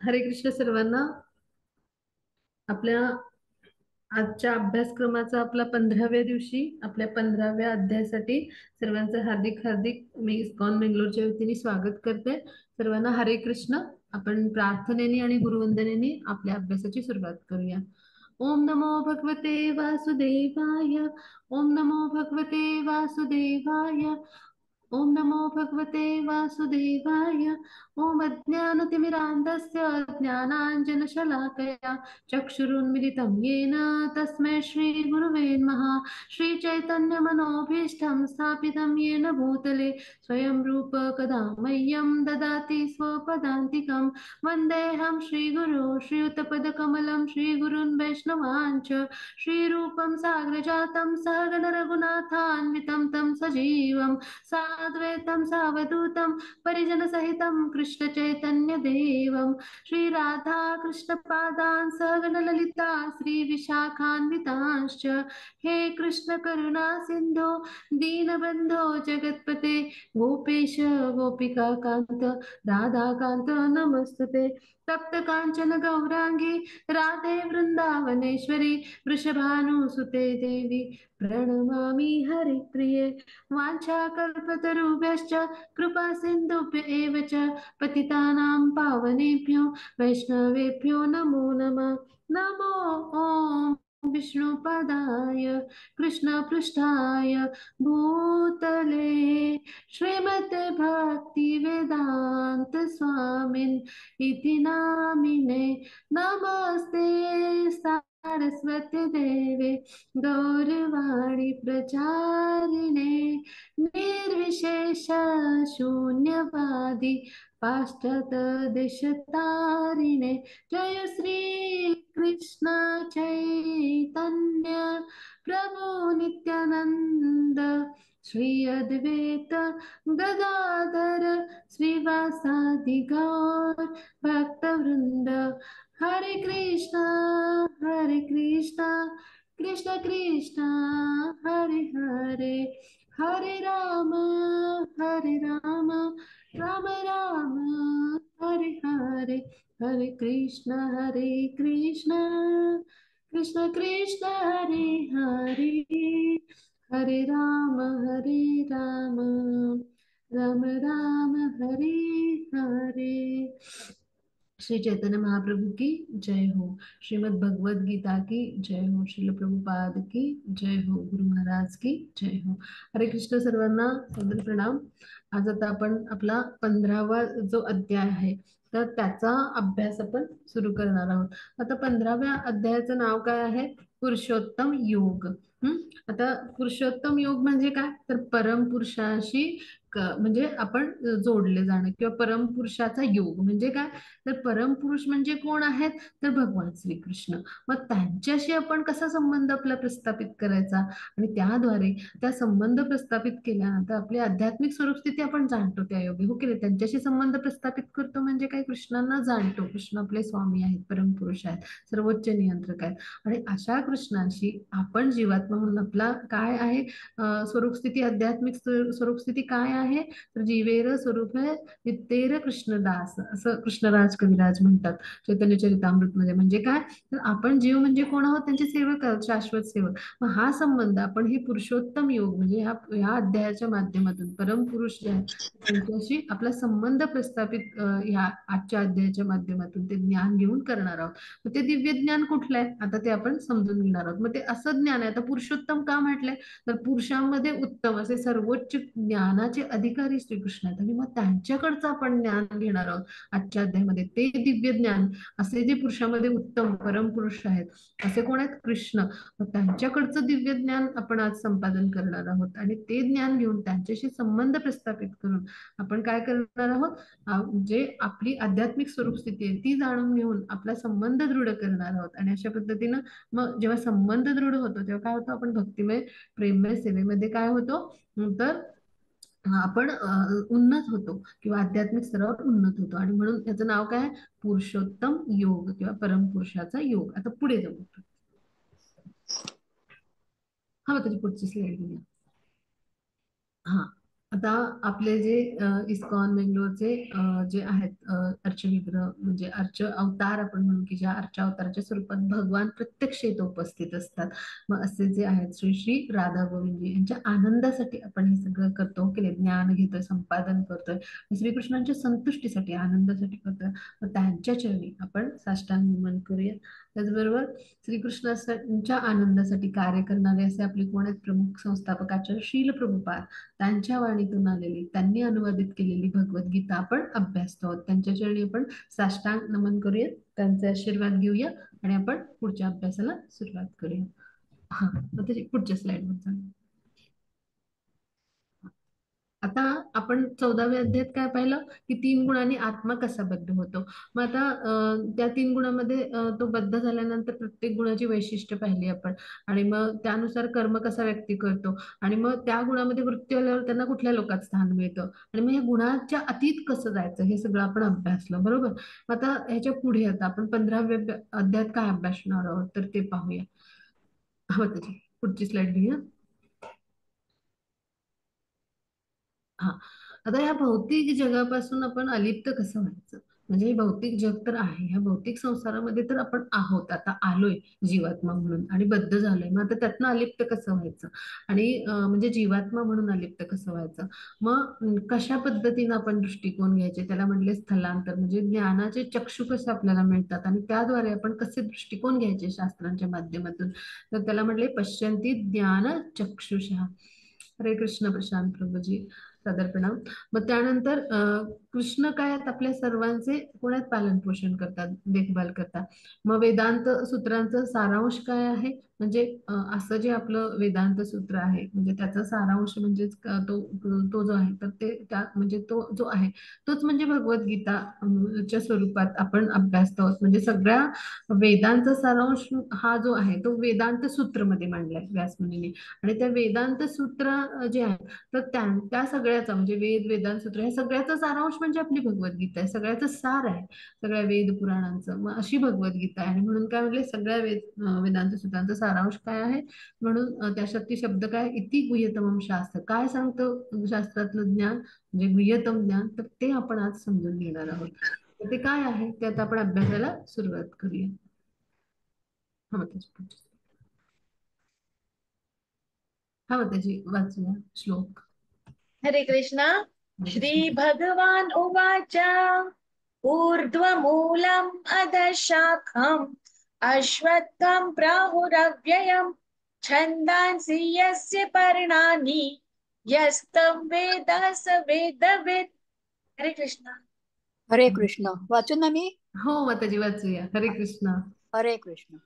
हरे कृष्ण सर्वांना. आपल्या आजच्या अभ्यासक्रमाचा आपला 15व्या दिवशी आपल्या 15व्या अध्यायासाठी सर्वांचं हार्दिक हार्दिक मी इस्कॉन बेंगलोरच्या वतीने स्वागत करते. सर्वांना हरे कृष्ण. आपण प्रार्थनेने आणि गुरुवंदनेने आपल्या अभ्यासाची सुरुवात करूया. ओम नमो भगवते वासुदेवाय. ओम नमो भगवते वासुदेवाय. ओम नमो भगवते वासुदेवाय. ओम अज्ञानतिमिरान्धस्य ज्ञानाञ्जनशलाकया चक्षुरुन्मिलितं येन तस्मै श्रीगुरुवे नमः. श्रीचैतन्यमनोभीष्टं स्थापितं येन भूतले स्वयं रूप कदा मह्यं ददाति स्वपदान्तिकं. वन्देऽहं श्रीगुरो श्रीयुतपदकमलं श्रीगुरुन् वैष्णवाञ्च श्रीरूपं साग्रजातं सहगण रघुनाथान्वितं तं सजीवं साद्वैतं सावधूतं परिजनसहितं कृष्णचैतन्यदेवं श्रीराधा कृष्णपादान् सहगण ललिता श्रीविशाखान्वितांश्च. हे कृष्ण करुणा सिन्धो दीनबन्धो जगत्पते गोपेश गोपिकान्त राधाकान्त नमस्तुते. तप्त कांचन गौरांगी राधे वृंदावनेश्वरी वृषभानुसुते देवी प्रणमामि हरिप्रिये. वाञ्छाकल्पतरुभ्यश्च कृपा सिन्धुभ्य एव च पतितानां पावनेभ्यो वैष्णवेभ्यो नमो नमः. नमो ॐ विष्णुपदाय कृष्णपृष्ठाय भूतले श्रीमते भक्तिवेदान्त स्वामिन् इति नामिने. नमस्ते सारस्वती देवे गौरवाणी प्रचारिणे निर्विशेष शून्यवादी पाश्चात्य जय श्री कृष्ण चैतन्य प्रभु नित्यानंद श्री अद्वैत गदाधर श्रीवासादि गौर भक्तवृंद. हरे कृष्णा कृष्ण कृष्ण हरे हरे हरे राम राम राम हरे हरे. हरे कृष्ण कृष्ण कृष्ण हरे हरे हरे राम राम राम हरे हरे. श्री चैतन्य महाप्रभु की जय हो. श्रीमद् भगवद गीता की जय हो. श्रील प्रभुपाद की जय हो. गुरु महाराज की जय हो. हरे कृष्ण सर्वांना सादर प्रणाम. आज आता आपण आपला 15वा जो अध्याय आहे तर त्याचा अभ्यास आपण सुरू करणार आहोत. आता 15व्या अध्यायाचं नाव काय आहे? पुरुषोत्तम योग. आता पुरुषोत्तम योग म्हणजे काय? तर परमपुरुषाशी म्हणजे आपण जोडले जाणे किंवा परमपुरुषाचा योग म्हणजे काय? तर परमपुरुष म्हणजे कोण आहेत? तर भगवान श्रीकृष्ण. मग त्यांच्याशी आपण कसा संबंध आपला प्रस्थापित करायचा आणि त्याद्वारे त्या संबंध प्रस्थापित केल्यानंतर आपली आध्यात्मिक स्वरूपस्थिती आपण जाणतो त्या योगे. हो की नाही? त्यांच्याशी संबंध प्रस्थापित करतो म्हणजे काय? कृष्णांना जाणतो. कृष्ण आपले स्वामी आहेत, परमपुरुष आहेत, सर्वोच्च नियंत्रक आहेत आणि अशा कृष्णांशी आपण जीवात्मा म्हणून आपला काय आहे स्वरूपस्थिती, आध्यात्मिक स्वरूपस्थिती काय आहे? तर जीवेर स्वरूप नितेर कृष्णदास असं कृष्णराज कविराज म्हणतात चैतन्य चरितामृत मध्ये. म्हणजे काय? तर आपण जीव म्हणजे कोण आहोत? त्यांचे सेवक आहोत, शाश्वत सेवक. मग हा संबंध आपण हे पुरुषोत्तम योग म्हणजे ह्या अध्यायाच्या माध्यमातून परमपुरुष जे आहे त्यांच्याशी आपला संबंध प्रस्थापित ह्या आजच्या अध्यायाच्या माध्यमातून ते ज्ञान घेऊन करणार आहोत. मग ते दिव्य ज्ञान कुठलं आहे आता ते आपण समजून घेणार आहोत. मग ते असं ज्ञान आहे. आता पुरुषोत्तम का म्हटलंय? तर पुरुषांमध्ये उत्तम असे सर्वोच्च ज्ञानाचे अधिकारी श्रीकृष्ण आहेत आणि मग त्यांच्याकडचं आपण ज्ञान घेणार आहोत आजच्या अध्यायामध्ये. ते दिव्य ज्ञान असे जे पुरुषामध्ये उत्तम परमपुरुष आहेत असे कोण आहेत? कृष्ण. मग त्यांच्याकडचं दिव्य ज्ञान आपण आज संपादन करणार आहोत आणि ते ज्ञान घेऊन त्यांच्याशी संबंध प्रस्थापित करून आपण काय करणार आहोत? जे आपली आध्यात्मिक स्वरूप स्थिती आहे ती जाणून घेऊन आपला संबंध दृढ करणार आहोत. आणि अशा पद्धतीनं मग जेव्हा संबंध दृढ होतो तेव्हा काय होतं? आपण भक्तिमय प्रेममय सेवेमध्ये काय होतो? तर आपण उन्नत होतो किंवा आध्यात्मिक स्तरावर उन्नत होतो आणि म्हणून त्याचं नाव काय? पुरुषोत्तम योग किंवा परमपुरुषाचा योग. आता पुढे जाऊ. हा त्याची पुढची स्लाइड घेऊया. हा. आता आपले जे इस्कॉन बेंगलोरचे जे आहेत अर्चविग्रह म्हणजे अर्च अवतार आपण म्हणू की ज्या अर्च अवताराच्या स्वरूपात भगवान प्रत्यक्ष इथं उपस्थित असतात. मग असे जे आहेत श्री श्री राधा गोविंदजी यांच्या आनंदासाठी आपण हे सगळं करतो की नाही, ज्ञान घेतोय, संपादन करतोय, श्रीकृष्णांच्या संतुष्टीसाठी आनंदासाठी करतोय. मग त्यांच्या चरणी आपण साष्टांग नमन करूया. त्याचबरोबर श्रीकृष्णाच्या आनंदासाठी कार्य करणारे असे आपले कोण आहेत प्रमुख संस्थापक आचार्य शील प्रभुपाद, त्यांच्या वाणीतून आलेली, त्यांनी अनुवादित केलेली भगवद्गीता आपण अभ्यासतो आहोत. त्यांच्या चरणी आपण साष्टांग नमन करूया, त्यांचे आशीर्वाद घेऊया आणि आपण पुढच्या अभ्यासाला सुरुवात करूया. हा, मग त्याची पुढच्या स्लाइड वर जाऊया. आता आपण 14व्या अध्यायात काय पाहिलं की 3 गुणांनी आत्मा कसा बद्ध होतो. मग आता त्या 3 गुणामध्ये तो बद्ध झाल्यानंतर प्रत्येक गुणाची वैशिष्ट्य पाहिली आपण, आणि मग त्यानुसार कर्म कसा व्यक्ती करतो, आणि मग त्या गुणामध्ये वृत्ती आल्यावर त्यांना कुठल्या लोकात स्थान मिळतं, आणि मग या गुणाच्या अतीत कसं जायचं हे सगळं आपण अभ्यासलं, बरोबर. मग आता ह्याच्या पुढे आता आपण 15व्या अध्यायात काय अभ्यासणार आहोत तर ते पाहूया. हा, त्याची पुढची स्लाइड घेऊया. हा, आता या भौतिक जगापासून आपण अलिप्त कसं व्हायचं, म्हणजे हे भौतिक जग तर आहे, ह्या भौतिक संसारामध्ये तर आपण आहोत, आता आलोय जीवात्मा म्हणून आणि बद्ध झालोय. मग आता त्यातनं अलिप्त कसं व्हायचं, आणि म्हणजे जीवात्मा म्हणून अलिप्त कसं व्हायचं. मग कशा पद्धतीनं आपण दृष्टिकोन घ्यायचे, त्याला म्हटले स्थलांतर, म्हणजे ज्ञानाचे चक्षु कसे आपल्याला मिळतात आणि त्याद्वारे आपण कसे दृष्टिकोन घ्यायचे शास्त्रांच्या माध्यमातून, तर त्याला म्हटले पश्यंती ज्ञान चक्षुषा. हरे कृष्ण प्रशांत प्रभूजी, सादर प्रणाम. मग त्यानंतर कृष्ण काय आहेत, आपल्या सर्वांचे कोणात पालन पोषण करतात, देखभाल करतात. मग वेदांत सूत्रांचं सारांश काय आहे, म्हणजे असं जे आपलं वेदांत सूत्र आहे म्हणजे त्याचा सारांश म्हणजेच तो तो जो आहे तर ते त्या म्हणजे तो जो आहे तोच म्हणजे भगवद्गीता च्या स्वरूपात आपण अभ्यासतो आहोत. म्हणजे सगळ्या वेदांचा सारांश हा जो आहे तो वेदांत सूत्रमध्ये मांडलाय व्यासमुनीने. आणि त्या वेदांत सूत्र जे आहे तर त्या सगळ्याचा म्हणजे वेद वेदांत सूत्र ह्या सगळ्याचा सारांश म्हणजे आपली भगवद्गीता आहे, सगळ्याचं सार आहे सगळ्या वेद पुराणांचं. मग अशी भगवद्गीता आहे, आणि म्हणून काय म्हणले सगळ्या वेदांत सूत्रांचा सारांश काय आहे, म्हणून त्या शक्ती शब्द काय, इति गुह्यतमम शास्त्र, काय सांगतं शास्त्रातलं ज्ञान म्हणजे गुह्यतम ज्ञान, तर ते आपण आज समजून घेणार आहोत. तर ते काय आहे ते आता आपण अभ्यासाला सुरुवात करूया. हा, त्याची पुढची. हा, त्याची वाचूया श्लोक. हरे कृष्णा. हरे श्री कृष्ण. भगवान उवाच ऊर्ध्वमूलम् अधशाखम् अश्वत्थं प्राहुरव्ययम् छन्दांसि यस्य पर्णानि यस्तं वेद स वेदवित्. हरे कृष्णा. हरे कृष्ण. वाचू ना मी. हो, माताजी वाचूया. हरे कृष्ण. हरे कृष्ण.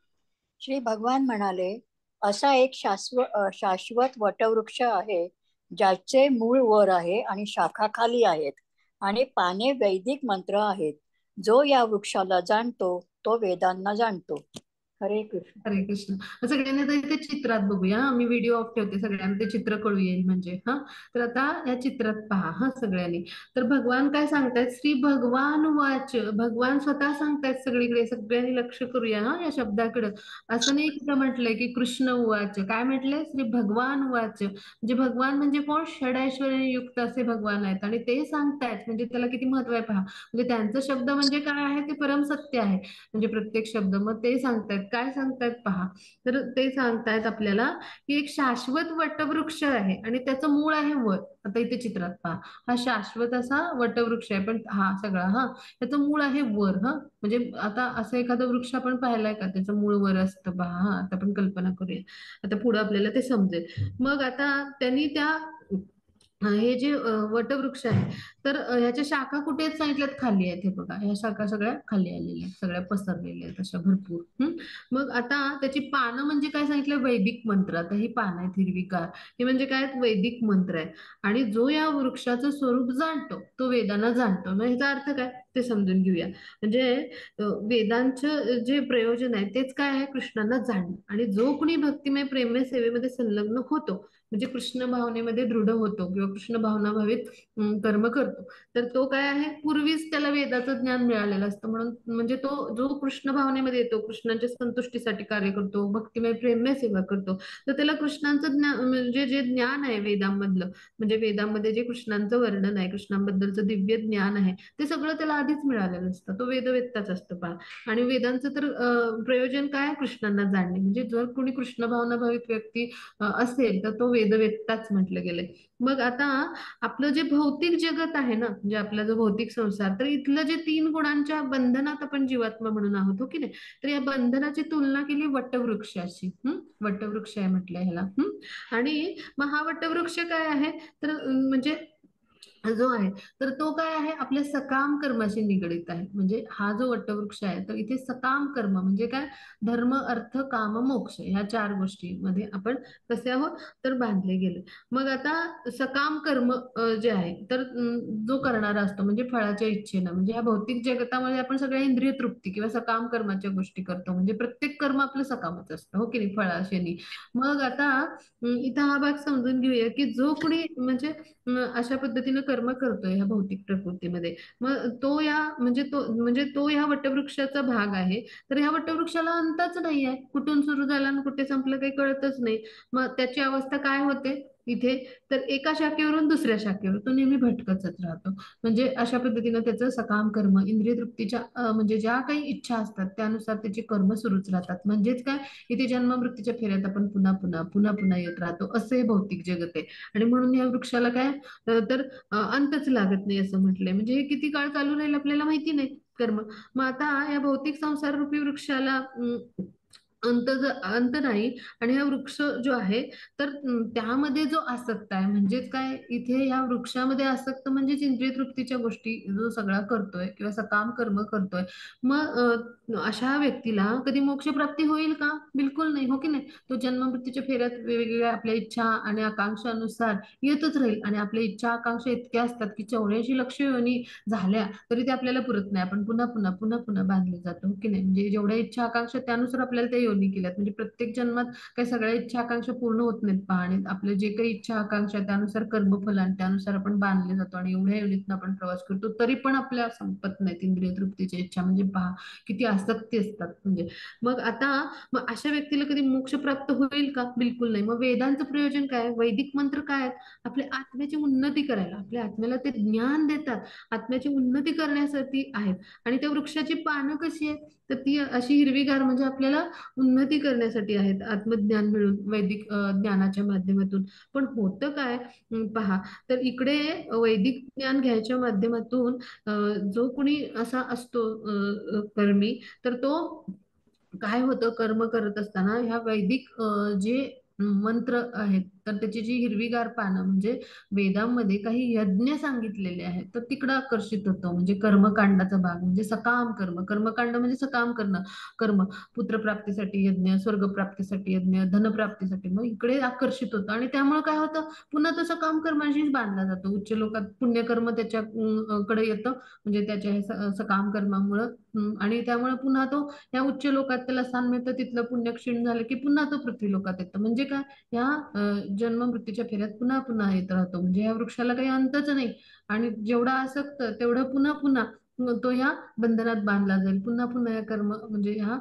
श्री भगवान म्हणाले, असा एक शाश्वत वटवृक्ष आहे ज्याचे मूळ वर आहे आणि शाखा खाली आहेत आणि पाने वैदिक मंत्र आहेत. जो या वृक्षाला जाणतो तो वेदांना जाणतो. हरे कृष्ण. हरे कृष्ण. सगळ्यांनी आता इथे चित्रात बघूया, मी व्हिडिओ ऑफ ठेवते, सगळ्यांना ते चित्र कळू येईल म्हणजे. हा, तर आता या चित्रात पहा हा सगळ्यांनी. तर भगवान काय सांगतायत, श्री भगवान वाच, भगवान स्वतः सांगतायत सगळीकडे, सगळ्यांनी लक्ष करूया हा या शब्दाकडे. असं नाही कुठं म्हटलंय की कृष्ण उवाच, काय म्हटलंय, श्री भगवान वाच, म्हणजे भगवान म्हणजे कोण, षडैश्वर्य युक्त असे भगवान आहेत आणि ते सांगतायत, म्हणजे त्याला किती महत्व आहे पहा. म्हणजे त्यांचं शब्द म्हणजे काय आहे, ते परम सत्य आहे, म्हणजे प्रत्येक शब्द. मग ते सांगतायत, काय सांगतायत पहा. तर ते सांगतायत आपल्याला की एक शाश्वत वटवृक्ष आहे आणि त्याचं मूळ आहे वर. आता इथे चित्रात पहा, हा शाश्वत असा वटवृक्ष आहे, पण हा सगळा हा त्याचं मूळ आहे वर. हा, म्हणजे आता असं एखादं वृक्ष आपण पाहिलाय का त्याचं मूळ वर असतं पहा. हा, आता आपण कल्पना करूया, आता पुढे आपल्याला ते समजेल. मग आता त्यांनी त्या हे जे वटवृक्ष आहे तर ह्याच्या शाखा कुठे आहेत सांगितल्यात, खाली आहेत. हे बघा, ह्या शाखा सगळ्या खाली आलेल्या आहेत, सगळ्या पसरलेल्या आहेत अशा भरपूर. मग आता त्याची पानं म्हणजे काय सांगितलं, वैदिक मंत्र. आता ही पानं आहेत हिरवीगार, हे म्हणजे काय, वैदिक मंत्र आहे. आणि जो या वृक्षाचं स्वरूप जाणतो तो वेदांना जाणतो. मग ह्याचा अर्थ काय ते समजून घेऊया. म्हणजे वेदांचं जे प्रयोजन आहे तेच काय आहे, कृष्णांना जाणणं. आणि जो कुणी भक्तिमय प्रेममय सेवेमध्ये संलग्न होतो म्हणजे कृष्ण भावनेमध्ये दृढ होतो किंवा कृष्ण भावना भावित कर्म करतो, तर तो काय आहे, पूर्वीच त्याला वेदाचं ज्ञान मिळालेलं असतं. म्हणून म्हणजे तो जो कृष्ण भावनेमध्ये येतो, कृष्णाच्या संतुष्टीसाठी कार्य करतो, भक्तिमय प्रेममय सेवा करतो, तर त्याला कृष्णांचं ज्ञान म्हणजे जे ज्ञान आहे वेदांमधलं, म्हणजे वेदांमध्ये जे कृष्णांचं वर्णन आहे, कृष्णांबद्दलचं दिव्य ज्ञान आहे, ते सगळं त्याला आधीच मिळालेलं असतं. तो वेदवेत्ताच असतो पहा. आणि वेदांचं तर प्रयोजन काय, कृष्णांना जाणणे. म्हणजे जर कोणी कृष्ण भावना भावित व्यक्ती असेल तर तो वेदवेत्ताच म्हटलं गेलंय. मग आता आपलं जे भौतिक जगत आहे ना, म्हणजे आपला जो भौतिक संसार, तर इथलं जे 3 गुणांच्या बंधनात आपण जीवात्मा म्हणून आहोत, हो की नाही. तर या बंधनाची तुलना केली वटवृक्षाशी. वटवृक्ष आहे म्हटलंय ह्याला. आणि मग हा वटवृक्ष काय आहे, तर म्हणजे जो आहे, तर तो काय आहे, आपल्या सकाम कर्माशी निगडित आहे. म्हणजे हा जो वटवृक्ष आहे, तर इथे सकाम कर्म म्हणजे काय, धर्म अर्थ काम मोक्ष ह्या 4 गोष्टींमध्ये आपण कसे आहोत, तर बांधले गेले. मग आता सकाम कर्म जे आहे, तर जो करणारा असतो म्हणजे फळाच्या इच्छेनं, म्हणजे ह्या भौतिक जगतामध्ये आपण सगळ्या इंद्रिय तृप्ती किंवा सकाम कर्माच्या गोष्टी करतो. म्हणजे प्रत्येक कर्म आपलं सकामच असतं, हो की नाही, फळाशनी. मग आता इथं हा भाग समजून घेऊया की जो कोणी म्हणजे अशा पद्धतीनं कर्म करतोय ह्या भौतिक प्रकृतीमध्ये, मग तो ह्या वटवृक्षाचा भाग आहे. तर ह्या वटवृक्षाला अंतच नाही आहे, कुठून सुरू झाला आणि कुठे संपलं काही कळतच नाही. मग त्याची अवस्था काय होते इथे, तर एका शाखेवरून दुसऱ्या शाखेवर तो नेहमी भटकतच राहतो. म्हणजे अशा पद्धतीनं त्याचं सकाम कर्म, इंद्रिय तृप्तीच्या म्हणजे ज्या काही इच्छा असतात त्यानुसार त्याचे कर्म सुरूच राहतात. म्हणजेच काय, इथे जन्म मृत्यूच्या फेऱ्यात आपण पुन्हा पुन्हा पुन्हा पुन्हा येत राहतो, असं हे भौतिक जगत आहे. आणि म्हणून या वृक्षाला काय, तर अंतच लागत नाही असं म्हटलंय. म्हणजे हे किती काळ चालू राहील आपल्याला माहिती नाही कर्म. मग आता या भौतिक संसार रूपी वृक्षाला अंत नाही. आणि हा वृक्ष जो आहे, तर त्यामध्ये जो आसक्त आहे, म्हणजेच काय, इथे या वृक्षामध्ये आसक्त म्हणजेच इंद्रिय तृप्तीच्या गोष्टी जो सगळा करतोय किंवा सकाम कर्म करतोय, मग अशा व्यक्तीला कधी मोक्ष प्राप्ती होईल का, बिलकुल नाही, हो की नाही. तो जन्म मृत्यूच्या फेऱ्यात वेगवेगळ्या आपल्या इच्छा आणि आकांक्षानुसार येतच राहील. आणि आपल्या इच्छा आकांक्षा इतक्या असतात की 84 लक्ष योनी झाल्या तरी ते आपल्याला पुरत नाही, आपण पुन्हा पुन्हा पुन्हा पुन्हा बांधले जातो, हो की नाही. म्हणजे जेवढ्या इच्छा आकांक्षा त्यानुसार आपल्याला त्या योनी केल्यात. म्हणजे प्रत्येक जन्मात काही सगळ्या इच्छा आकांक्षा पूर्ण होत नाहीत पहा. आणि आपले जे काही इच्छा आकांक्षा त्यानुसार कर्मफल आणि त्यानुसार आपण बांधले जातो आणि एवढ्या योनीतनं आपण प्रवास करतो, तरी पण आपल्या संपत नाहीत इंद्रिय तृप्तीच्या इच्छा. म्हणजे पहा किती आसक्ती असतात. म्हणजे मग अशा व्यक्तीला कधी मोक्ष प्राप्त होईल का, बिलकुल नाही. मग वेदांचं प्रयोजन काय, वैदिक मंत्र काय आहेत, आपल्या आत्म्याची उन्नती करायला, आपल्या आत्म्याला ते ज्ञान देतात, आत्म्याची उन्नती करण्यासाठी आहेत. आणि त्या वृक्षाची पानं कशी आहेत, तर ती अशी हिरवीगार, म्हणजे आपल्याला उन्नती करण्यासाठी आहेत, आत्मज्ञान मिळून वैदिक ज्ञानाच्या माध्यमातून. पण होतं काय, पहा, तर इकडे वैदिक ज्ञान घ्यायच्या माध्यमातून जो कोणी असा असतो कर्मी, तर तो काय होतं, कर्म करत असताना ह्या वैदिक जे मंत्र आहेत, तर त्याची जी हिरवीगार पानं, म्हणजे वेदांमध्ये काही यज्ञ सांगितलेले आहेत, तर तिकडं आकर्षित होतो. म्हणजे कर्मकांडाचा भाग म्हणजे सकाम कर्म, कर्मकांड म्हणजे सकाम करणं कर्म, पुत्रप्राप्तीसाठी यज्ञ, स्वर्गप्राप्तीसाठी यज्ञ, धनप्राप्तीसाठी, मग इकडे आकर्षित होतं. आणि त्यामुळे काय होतं, पुन्हा तो सकाम कर्माशीच बांधला जातो. उच्च लोकात पुण्यकर्म त्याच्या कडे येतं, म्हणजे त्याच्या हे सकाम कर्मामुळं. आणि त्यामुळे पुन्हा तो या उच्च लोकात त्याला स्थान मिळतं, तिथलं पुण्य क्षीण झालं की पुन्हा तो पृथ्वी लोकात येतो. म्हणजे काय, या जन्म मृत्यूच्या फेऱ्यात पुन्हा पुन्हा येत राहतो. म्हणजे या वृक्षाला काही अंतच नाही. आणि जेवढा आसक्त तेवढं पुन्हा पुन्हा तो या बंधनात बांधला जाईल, पुन्हा पुन्हा या कर्म म्हणजे ह्या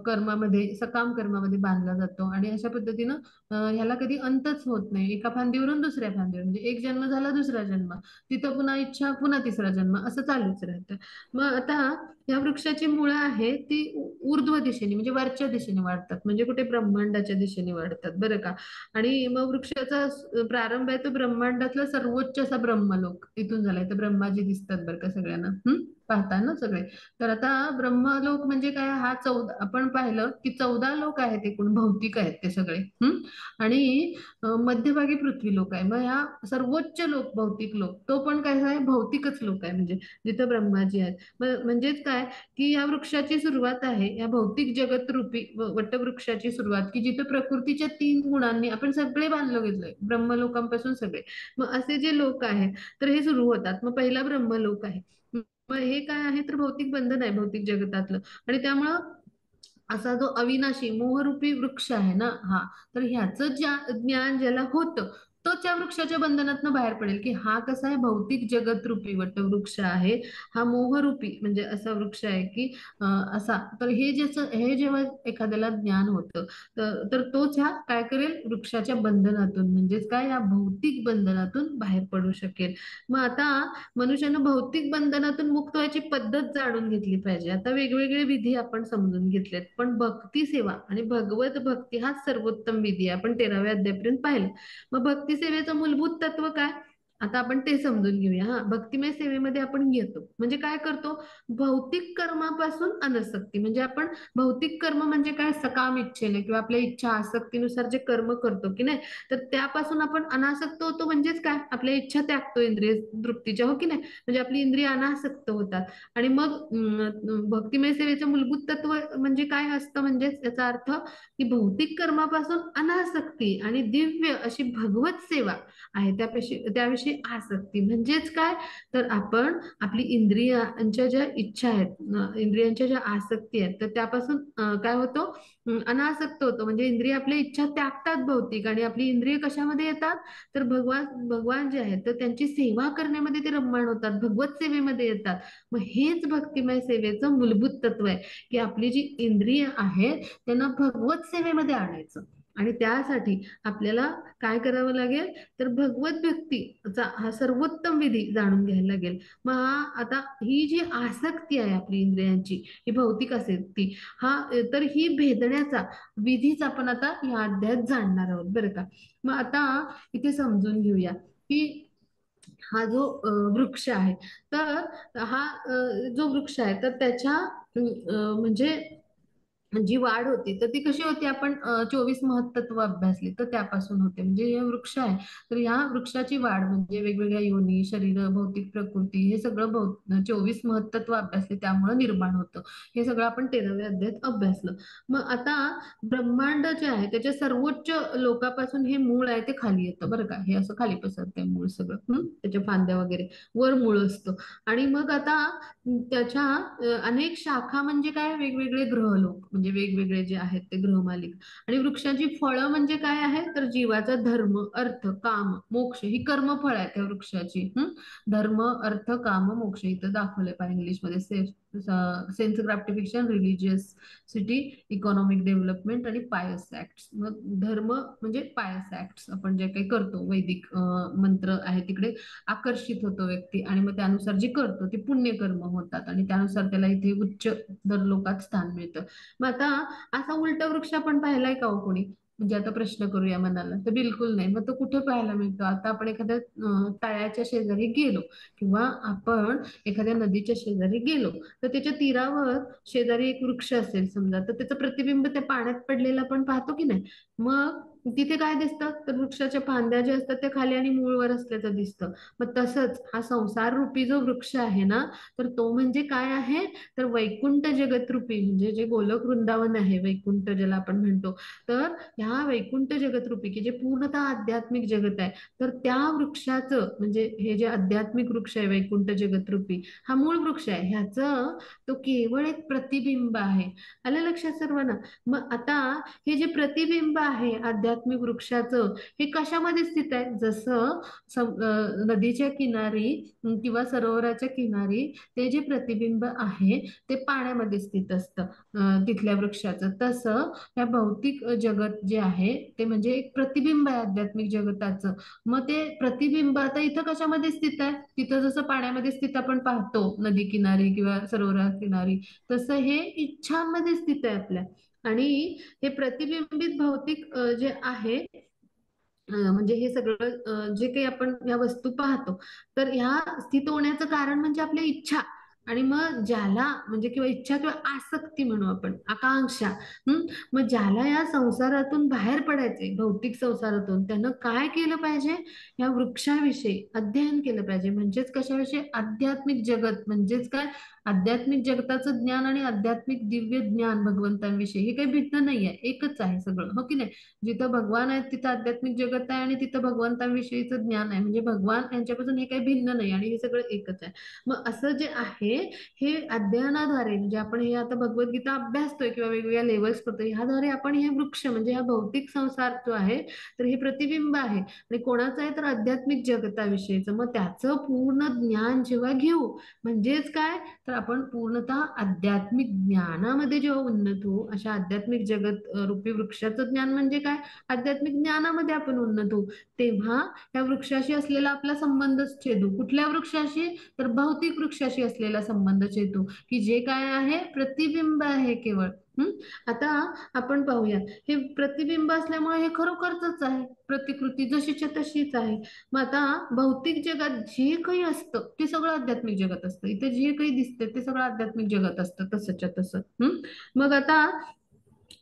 कर्मामध्ये, सकाम कर्मामध्ये बांधला जातो. आणि अशा पद्धतीनं ह्याला कधी अंतच होत नाही. एका फांदीवरून दुसऱ्या फांदीवर, म्हणजे एक जन्म झाला, दुसरा जन्म, तिथं पुन्हा इच्छा, पुन्हा तिसरा जन्म, असं चालूच राहतं. मग आता या वृक्षाची मुळं आहेत ती ऊर्ध्व दिशेने म्हणजे वरच्या दिशेने वाढतात, म्हणजे कुठे, ब्रह्मांडाच्या दिशेने वाढतात, बरं का. आणि मग वृक्षाचा प्रारंभ आहे तो ब्रह्मांडातला सर्वोच्च असा ब्रह्मलोक इथून झालाय. तर ब्रह्माजी दिसतात बरं का सगळ्यांना, पाहता ना सगळे. तर आता ब्रह्मलोक म्हणजे काय, हा 14, आपण पाहिलं की 14 लोक आहेत एकूण, भौतिक आहेत ते सगळे. आणि मध्यभागी पृथ्वी लोक आहे. मग ह्या सर्वोच्च लोक, भौतिक लोक, तो पण काय आहे, भौतिकच लोक आहे, म्हणजे जिथं ब्रह्माजी आहेत. म्हणजेच काय, की या वृक्षाची सुरुवात आहे, या भौतिक जगत रूपी वटवृक्षाची सुरुवात, की जिथे प्रकृतीच्या 3 गुणांनी आपण सगळे बांधलं गेलोय, ब्रह्मलोकांपासून सगळे. मग असे जे लोक आहेत, तर हे सुरू होतात. मग पहिला ब्रह्मलोक आहे. मग हे काय आहे, तर भौतिक बंधन आहे भौतिक जगतातलं. आणि त्यामुळं असा जो अविनाशी मोहरूपी वृक्ष आहे ना, हा, तर ह्याचं ज्ञान ज्याला होतं तो त्या वृक्षाच्या बंधनातनं बाहेर पडेल. की हा कसा आहे, भौतिक जगत रूपी वटवृक्ष आहे, हा मोहरूपी म्हणजे असा वृक्ष आहे की असा. तर हे जेव्हा एखाद्याला ज्ञान होतं तर तोच ह्या काय करेल, वृक्षाच्या बंधनातून म्हणजेच काय, या भौतिक बंधनातून बाहेर पडू शकेल. मग आता मनुष्यानं भौतिक बंधनातून मुक्त व्हायची पद्धत जाणून घेतली पाहिजे. आता वेगवेगळे विधी आपण समजून घेतलेत, पण भक्ती सेवा आणि भगवत भक्ती हा सर्वोत्तम विधी आहे. आपण 13व्या अध्यायापर्यंत पाहिलं. मग भक्ती सेवेचं मूलभूत तत्व काय, आता आपण ते समजून घेऊया. हा, भक्तिमय सेवेमध्ये आपण येतो म्हणजे काय करतो, भौतिक कर्मापासून अनासक्ती. म्हणजे आपण भौतिक कर्म म्हणजे काय, सकाम इच्छेने किंवा आपल्या इच्छा आसक्तीनुसार जे कर्म करतो की नाही, तर त्यापासून आपण अनासक्त होतो. म्हणजेच काय, आपल्या इच्छा त्यागतो इंद्रिय तृप्तीच्या, हो की नाही, म्हणजे आपली इंद्रिय अनासक्त होतात. आणि मग भक्तिमय सेवेचं मूलभूत तत्व म्हणजे काय असतं, म्हणजे याचा अर्थ की भौतिक कर्मापासून अनासक्ती आणि दिव्य अशी भगवत सेवा आहे त्याविषयी आसक्ती. म्हणजेच काय, तर आपण आपली इंद्रियांच्या ज्या इच्छा आहेत, इंद्रियांच्या ज्या आसक्ती आहेत, तर त्यापासून काय होतो, अनासक्त होतो. म्हणजे इंद्रिय आपल्या इच्छा त्यागतात भौतिक, आणि आपली इंद्रिय कशामध्ये येतात, तर भगवान भगवान जे आहेत तर त्यांची सेवा करण्यामध्ये ते रममाण होतात, भगवत सेवेमध्ये येतात. मग हेच भक्तिमय सेवेचं मूलभूत तत्व आहे की आपली जी इंद्रिय आहेत त्यांना भगवत सेवेमध्ये आणायचं. आणि त्यासाठी आपल्याला काय करावं लागेल, तर भगवत भक्तीचा हा सर्वोत्तम विधी जाणून घ्यायला लागेल. मग हा आता ही जी आसक्ती आहे आपली इंद्रियांची, ही भौतिक आसक्ती, हा तर ही भेदण्याचा विधीच आपण आता या अध्यायात जाणणार आहोत बरं का. मग आता इथे समजून घेऊया की हा जो वृक्ष आहे, तर हा जो वृक्ष आहे तर त्याच्या म्हणजे जी वाढ होती तर ती कशी होती, आपण 24 महत्तत्व अभ्यासली तर त्यापासून होते. म्हणजे हे वृक्ष आहे तर ह्या वृक्षाची वाढ म्हणजे वेगवेगळ्या योनी, शरीर, भौतिक प्रकृती, हे सगळं 24 महत्तत्व अभ्यासले त्यामुळे निर्माण होतं. हे सगळं आपण 13व्या अध्यायात अभ्यासलं. मग आता ब्रह्मांड जे आहे त्याच्या सर्वोच्च लोकापासून हे मूळ आहे ते खाली येतं बरं का. हे असं खाली पसरतंय मूळ सगळं, त्याच्या फांद्या वगैरे, वर मूळ असतं. आणि मग आता त्याच्या अनेक शाखा म्हणजे काय, वेगवेगळे ग्रहलोक म्हणजे वेगवेगळे जे आहेत ते ग्रहमालिक. आणि वृक्षाची फळं म्हणजे काय आहे, तर जीवाचा धर्म, अर्थ, काम, मोक्ष ही कर्मफळ आहे त्या वृक्षाची. धर्म, अर्थ, काम, मोक्ष इथं दाखवले पाहिजे इंग्लिशमध्ये. Sense gratification, religious city, economic development आणि पायस ऍक्ट्स. मग धर्म म्हणजे पायस ऍक्ट्स, आपण जे काही करतो वैदिक मंत्र आहे तिकडे आकर्षित होतो व्यक्ती, आणि मग त्यानुसार जे करतो ते पुण्यकर्म होतात आणि त्यानुसार त्याला इथे उच्च दर लोकात स्थान मिळतं. मग आता असा उलटा वृक्ष आपण पाहिलाय का हो कोणी, म्हणजे आता प्रश्न करूया मनाला, तर बिलकुल नाही. मग तो कुठे पाहायला मिळतो, आता आपण एखाद्या तळ्याच्या शेजारी गेलो किंवा आपण एखाद्या नदीच्या शेजारी गेलो तर त्याच्या तीरावर शेजारी एक वृक्ष असेल समजा, तर त्याचं प्रतिबिंब त्या पाण्यात पडलेलं आपण पाहतो की नाही. मग तिथे काय दिसतं, तर वृक्षाच्या फांद्या ज्या असतात त्या खाली आणि मूळवर असल्याचं दिसतं. मग तसंच हा संसार रूपी जो वृक्ष आहे ना, तर तो म्हणजे काय आहे, तर वैकुंठ जगत रूपी म्हणजे जे गोलक वृंदावन आहे, वैकुंठ ज्याला आपण म्हणतो, तर ह्या वैकुंठ जगत रूपी की जे पूर्णतः आध्यात्मिक जगत आहे, तर त्या वृक्षाचं म्हणजे हे जे आध्यात्मिक वृक्ष आहे वैकुंठ जगत रूपी, हा मूळ वृक्ष आहे, ह्याचं तो केवळ एक प्रतिबिंब आहे. आलं लक्षात सर्वांना. मग आता हे जे प्रतिबिंब आहे आध्यात्मिक वृक्षाचं, हे कशामध्ये स्थित आहे, जसं नदीच्या किनारी किंवा सरोवराच्या किनारी ते जे प्रतिबिंब आहे ते पाण्यामध्ये स्थित असतं तिथल्या वृक्षाचं, तसं या भौतिक जगत जे आहे ते म्हणजे एक प्रतिबिंब आहे आध्यात्मिक जगताचं. मग ते प्रतिबिंब आता इथं कशामध्ये स्थित आहे, तिथं जसं पाण्यामध्ये स्थित आपण पाहतो नदी किनारी किंवा सरोवरा किनारी, तसं हे इच्छांमध्ये स्थित आहे आपल्या. आणि हे प्रतिबिंबित भौतिक जे आहे म्हणजे हे सगळं जे काही आपण या वस्तू पाहतो, तर ह्या स्थित होण्याचं कारण म्हणजे आपल्या इच्छा. आणि मग ज्याला म्हणजे किंवा इच्छा किंवा आसक्ती म्हणू आपण, आकांक्षा. मग ज्याला या संसारातून बाहेर पडायचे, भौतिक संसारातून, त्यानं काय केलं पाहिजे, या वृक्षाविषयी अध्ययन केलं पाहिजे. म्हणजेच कशाविषयी, आध्यात्मिक जगत म्हणजेच काय, आध्यात्मिक जगताचं ज्ञान आणि आध्यात्मिक दिव्य ज्ञान भगवंतांविषयी, हे काही भिन्न नाहीये, एकच आहे सगळं, हो की नाही. जिथं भगवान आहे तिथं आध्यात्मिक जगत आहे आणि तिथं भगवंतांविषयीचं ज्ञान आहे. म्हणजे भगवान यांच्यापासून हे काही भिन्न नाही आणि हे सगळं एकच आहे. मग असं जे आहे हे अध्ययनाद्वारे, म्हणजे आपण हे आता भगवद्गीता अभ्यासतोय किंवा वेगवेगळ्या लेवल्स करतोय, ह्याद्वारे आपण हे वृक्ष म्हणजे हा भौतिक संसार जो आहे तर हे प्रतिबिंब आहे आणि कोणाचं आहे तर आध्यात्मिक जगताविषयीचं. मग त्याचं पूर्ण ज्ञान जेव्हा घेऊ, म्हणजेच काय तर आपण पूर्णतः आध्यात्मिक ज्ञानामध्ये जेव्हा उन्नत होऊ, अशा आध्यात्मिक जगत रूपी वृक्षाचं ज्ञान म्हणजे काय, आध्यात्मिक ज्ञानामध्ये आपण उन्नत होऊ, तेव्हा त्या वृक्षाशी असलेला आपला संबंधच छेदू. कुठल्या वृक्षाशी तर भौतिक वृक्षाशी असलेला संबंध छेदू, की जे काय आहे प्रतिबिंब आहे केवळ. आता आपण पाहूया, हे प्रतिबिंब असल्यामुळे हे खरोखरच आहे, प्रतिकृती जशीच्या तशीच आहे. मग आता भौतिक जगात जे काही असतं ते सगळं आध्यात्मिक जगत असतं, इथे जे काही दिसतं ते सगळं आध्यात्मिक जगत असतं तसंच्या तसं. मग आता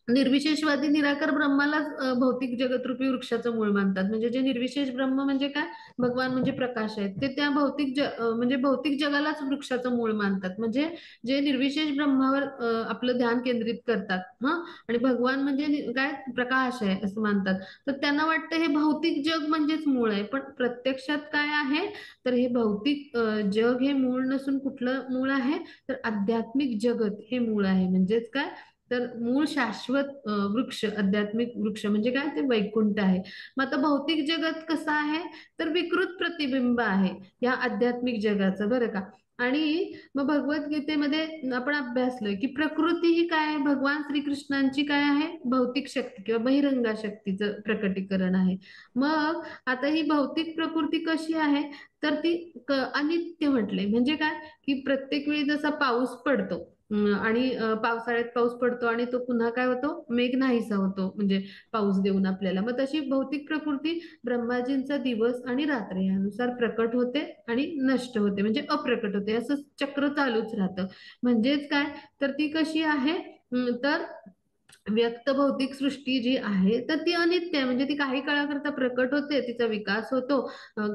निर्विशेषवादी निराकार ब्रह्मालाच भौतिक जगतरूपी वृक्षाचं मूळ मानतात. म्हणजे जे निर्विशेष ब्रह्म म्हणजे काय, भगवान म्हणजे प्रकाश आहेत, ते त्या म्हणजे भौतिक जगालाच वृक्षाचं मूळ मानतात. म्हणजे जे निर्विशेष ब्रह्मावर आपलं ध्यान केंद्रित करतात आणि भगवान म्हणजे काय प्रकाश आहे असं मानतात, तर त्यांना वाटतं हे भौतिक जग म्हणजेच मूळ आहे. पण प्रत्यक्षात काय आहे तर हे भौतिक जग हे मूळ नसून कुठलं मूळ आहे तर आध्यात्मिक जगत हे मूळ आहे. म्हणजेच काय तर मूळ शाश्वत वृक्ष, आध्यात्मिक वृक्ष म्हणजे काय ते वैकुंठ आहे. मग आता भौतिक जगत कसं आहे तर विकृत प्रतिबिंब आहे या आध्यात्मिक जगाचं, बरं का. आणि मग भगवद्गीतेमध्ये आपण अभ्यासलोय की प्रकृती ही काय आहे, भगवान श्रीकृष्णांची काय आहे, भौतिक शक्ती किंवा बहिरंगा शक्तीचं प्रकटीकरण आहे. मग आता ही भौतिक प्रकृती कशी आहे तर ती अनित्य म्हटलंय. म्हणजे काय की प्रत्येक वेळी जसा पाऊस पडतो आणि पावसाळ्यात पाऊस पडतो आणि तो पुन्हा काय होतो, मेघ नाहीसा होतो, म्हणजे पाऊस देऊन आपल्याला. मग तशी भौतिक प्रकृती ब्रह्माजींचा दिवस आणि रात्र यानुसार प्रकट होते आणि नष्ट होते, म्हणजे अप्रकट होते, असं चक्र चालूच राहतं. म्हणजेच काय तर ती कशी आहे तर व्यक्त भौतिक सृष्टी जी आहे तर ती अनित्य आहे. म्हणजे ती काही काळाकरता प्रकट होते, तिचा विकास होतो,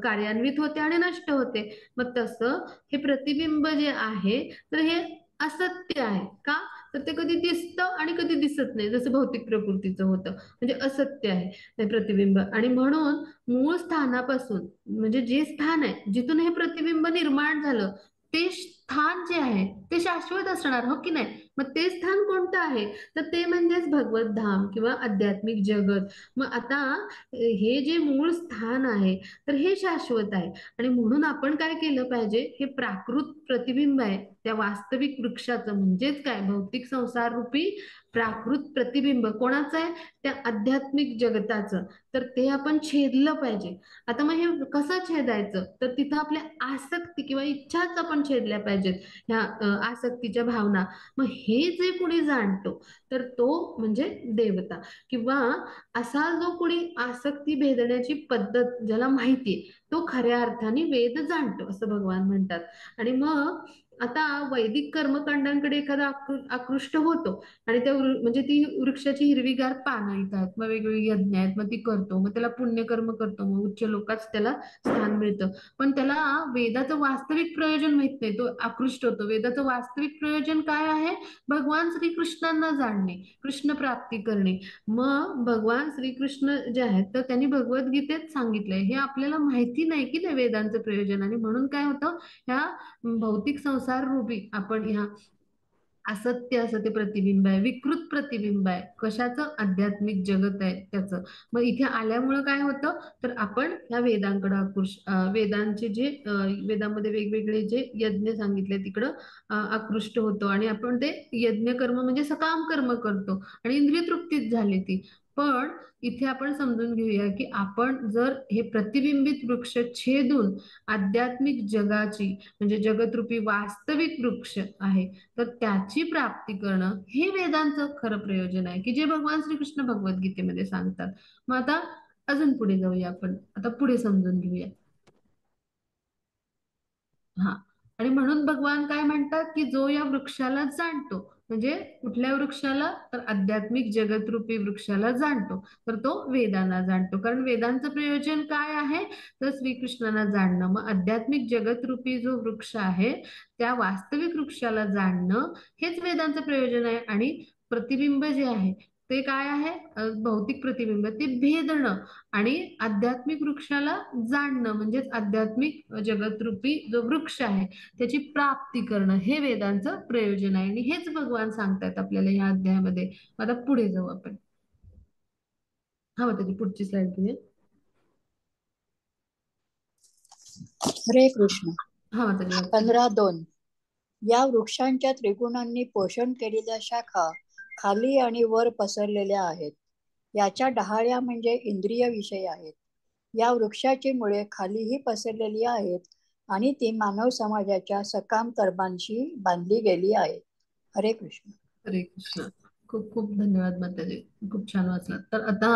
कार्यान्वित होते आणि नष्ट होते. मग तसं हे प्रतिबिंब जे आहे तर हे असत्य आहे. का तर ते कधी दिसतं आणि कधी दिसत नाही, जसं भौतिक प्रकृतीचं होतं, म्हणजे असत्य आहे ते प्रतिबिंब. आणि म्हणून मूळ स्थानापासून, म्हणजे जे स्थान आहे जिथून हे प्रतिबिंब निर्माण झालं, ते स्थान जे आहे ते शाश्वत असणार, हो की नाही. मग ते स्थान कोणतं आहे तर ते म्हणजेच भगवत धाम किंवा आध्यात्मिक जगत. मग आता हे जे मूळ स्थान आहे तर हे शाश्वत आहे आणि म्हणून आपण काय केलं पाहिजे, हे प्राकृत प्रतिबिंब आहे त्या वास्तविक वृक्षाचं, म्हणजेच काय भौतिक संसार रूपी प्राकृत प्रतिबिंब कोणाचं आहे त्या आध्यात्मिक जगताचं, तर ते आपण छेदलं पाहिजे. आता मग हे कसं छेदायचं तर तिथं आपल्या आसक्ती किंवा इच्छाच आपण छेदल्या पाहिजेत, ह्या आसक्तीच्या भावना. मग हे जे कुणी जाणतो तर तो म्हणजे देवता, किंवा असा जो कुणी आसक्ती भेदण्याची पद्धत ज्याला माहितीये तो खऱ्या अर्थाने वेद जाणतो असं भगवान म्हणतात. आणि मग आता वैदिक कर्मकांडांकडे एखादा आकृष्ट होतो आणि त्या म्हणजे ती वृक्षाची हिरवीगार पानं येतात, मग वेगवेगळी यज्ञ आहेत, मग ती करतो, मग त्याला पुण्यकर्म करतो, मग उच्च लोकात त्याला स्थान मिळतं. पण त्याला वेदाचं वास्तविक प्रयोजन माहित नाही, तो आकृष्ट होतो. वेदाचं वास्तविक प्रयोजन काय आहे, भगवान श्रीकृष्णांना जाणणे, कृष्ण प्राप्ती करणे. मग भगवान श्रीकृष्ण जे आहेत तर त्यांनी भगवद्गीतेत सांगितलंय, हे आपल्याला माहिती नाही की ते वेदांचं प्रयोजन. आणि म्हणून काय होतं, ह्या भौतिक संसार रूपी आपण ह्या असत्य असं ते प्रतिबिंब आहे, विकृत प्रतिबिंब आहे, कशाचं आध्यात्मिक जगत आहे त्याचं. मग इथे आल्यामुळं काय होतं तर आपण ह्या वेदांकडे वेदांचे जे वेदामध्ये वेगवेगळे जे यज्ञ सांगितले तिकडं आकृष्ट होतो आणि आपण ते यज्ञ कर्म म्हणजे सकाम कर्म करतो आणि इंद्रिय तृप्तीच झाली ती. पण इथे आपण समजून घेऊया की आपण जर हे प्रतिबिंबित वृक्ष छेदून आध्यात्मिक जगाची म्हणजे जगतरूपी वास्तविक वृक्ष आहे तर त्याची प्राप्ती करणं हे वेदांचं खरं प्रयोजन आहे, की जे भगवान श्रीकृष्ण भगवद्गीतेमध्ये सांगतात. मग आता अजून पुढे जाऊया, आपण आता पुढे समजून घेऊया. हा, आणि म्हणून भगवान काय म्हणतात की जो या वृक्षाला जाणतो, म्हणजे कुठल्या वृक्षाला तर आध्यात्मिक जगतरूपी वृक्षाला जाणतो, तर तो वेदांना जाणतो. कारण वेदांचं प्रयोजन काय आहे तर श्रीकृष्णाला जाणणं. मग आध्यात्मिक जगतरूपी जो वृक्ष आहे त्या वास्तविक वृक्षाला जाणणं हेच वेदांचं प्रयोजन आहे. आणि प्रतिबिंब जे आहे ते काय आहे भौतिक प्रतिबिंब ते भेदणं आणि आध्यात्मिक वृक्षाला जाणणं म्हणजेच आध्यात्मिक जगतरूपी जो वृक्ष आहे त्याची प्राप्ती करणं हे वेदांचं प्रयोजन आहे आणि हेच भगवान सांगतायत आपल्याला या अध्यायामध्ये. आता पुढे जाऊ आपण. हा मग त्याची पुढची स्लाइड घेऊया. हरे कृष्ण. हा माताजी वाचा. 15:2. या वृक्षांच्या त्रिगुणांनी पोषण केलेल्या शाखा खाली आणि वर पसरलेल्या आहेत. याच्या डहाळ्या म्हणजे इंद्रिय विषय आहेत. या वृक्षाची मुळे खालीही पसरलेली आहेत आणि ती मानव समाजाच्या सकाम कर्मांशी बांधली गेली आहेत. हरे कृष्ण. हरे कृष्ण. खूप खूप धन्यवाद माताजी, खूप छान वाचलात. तर आता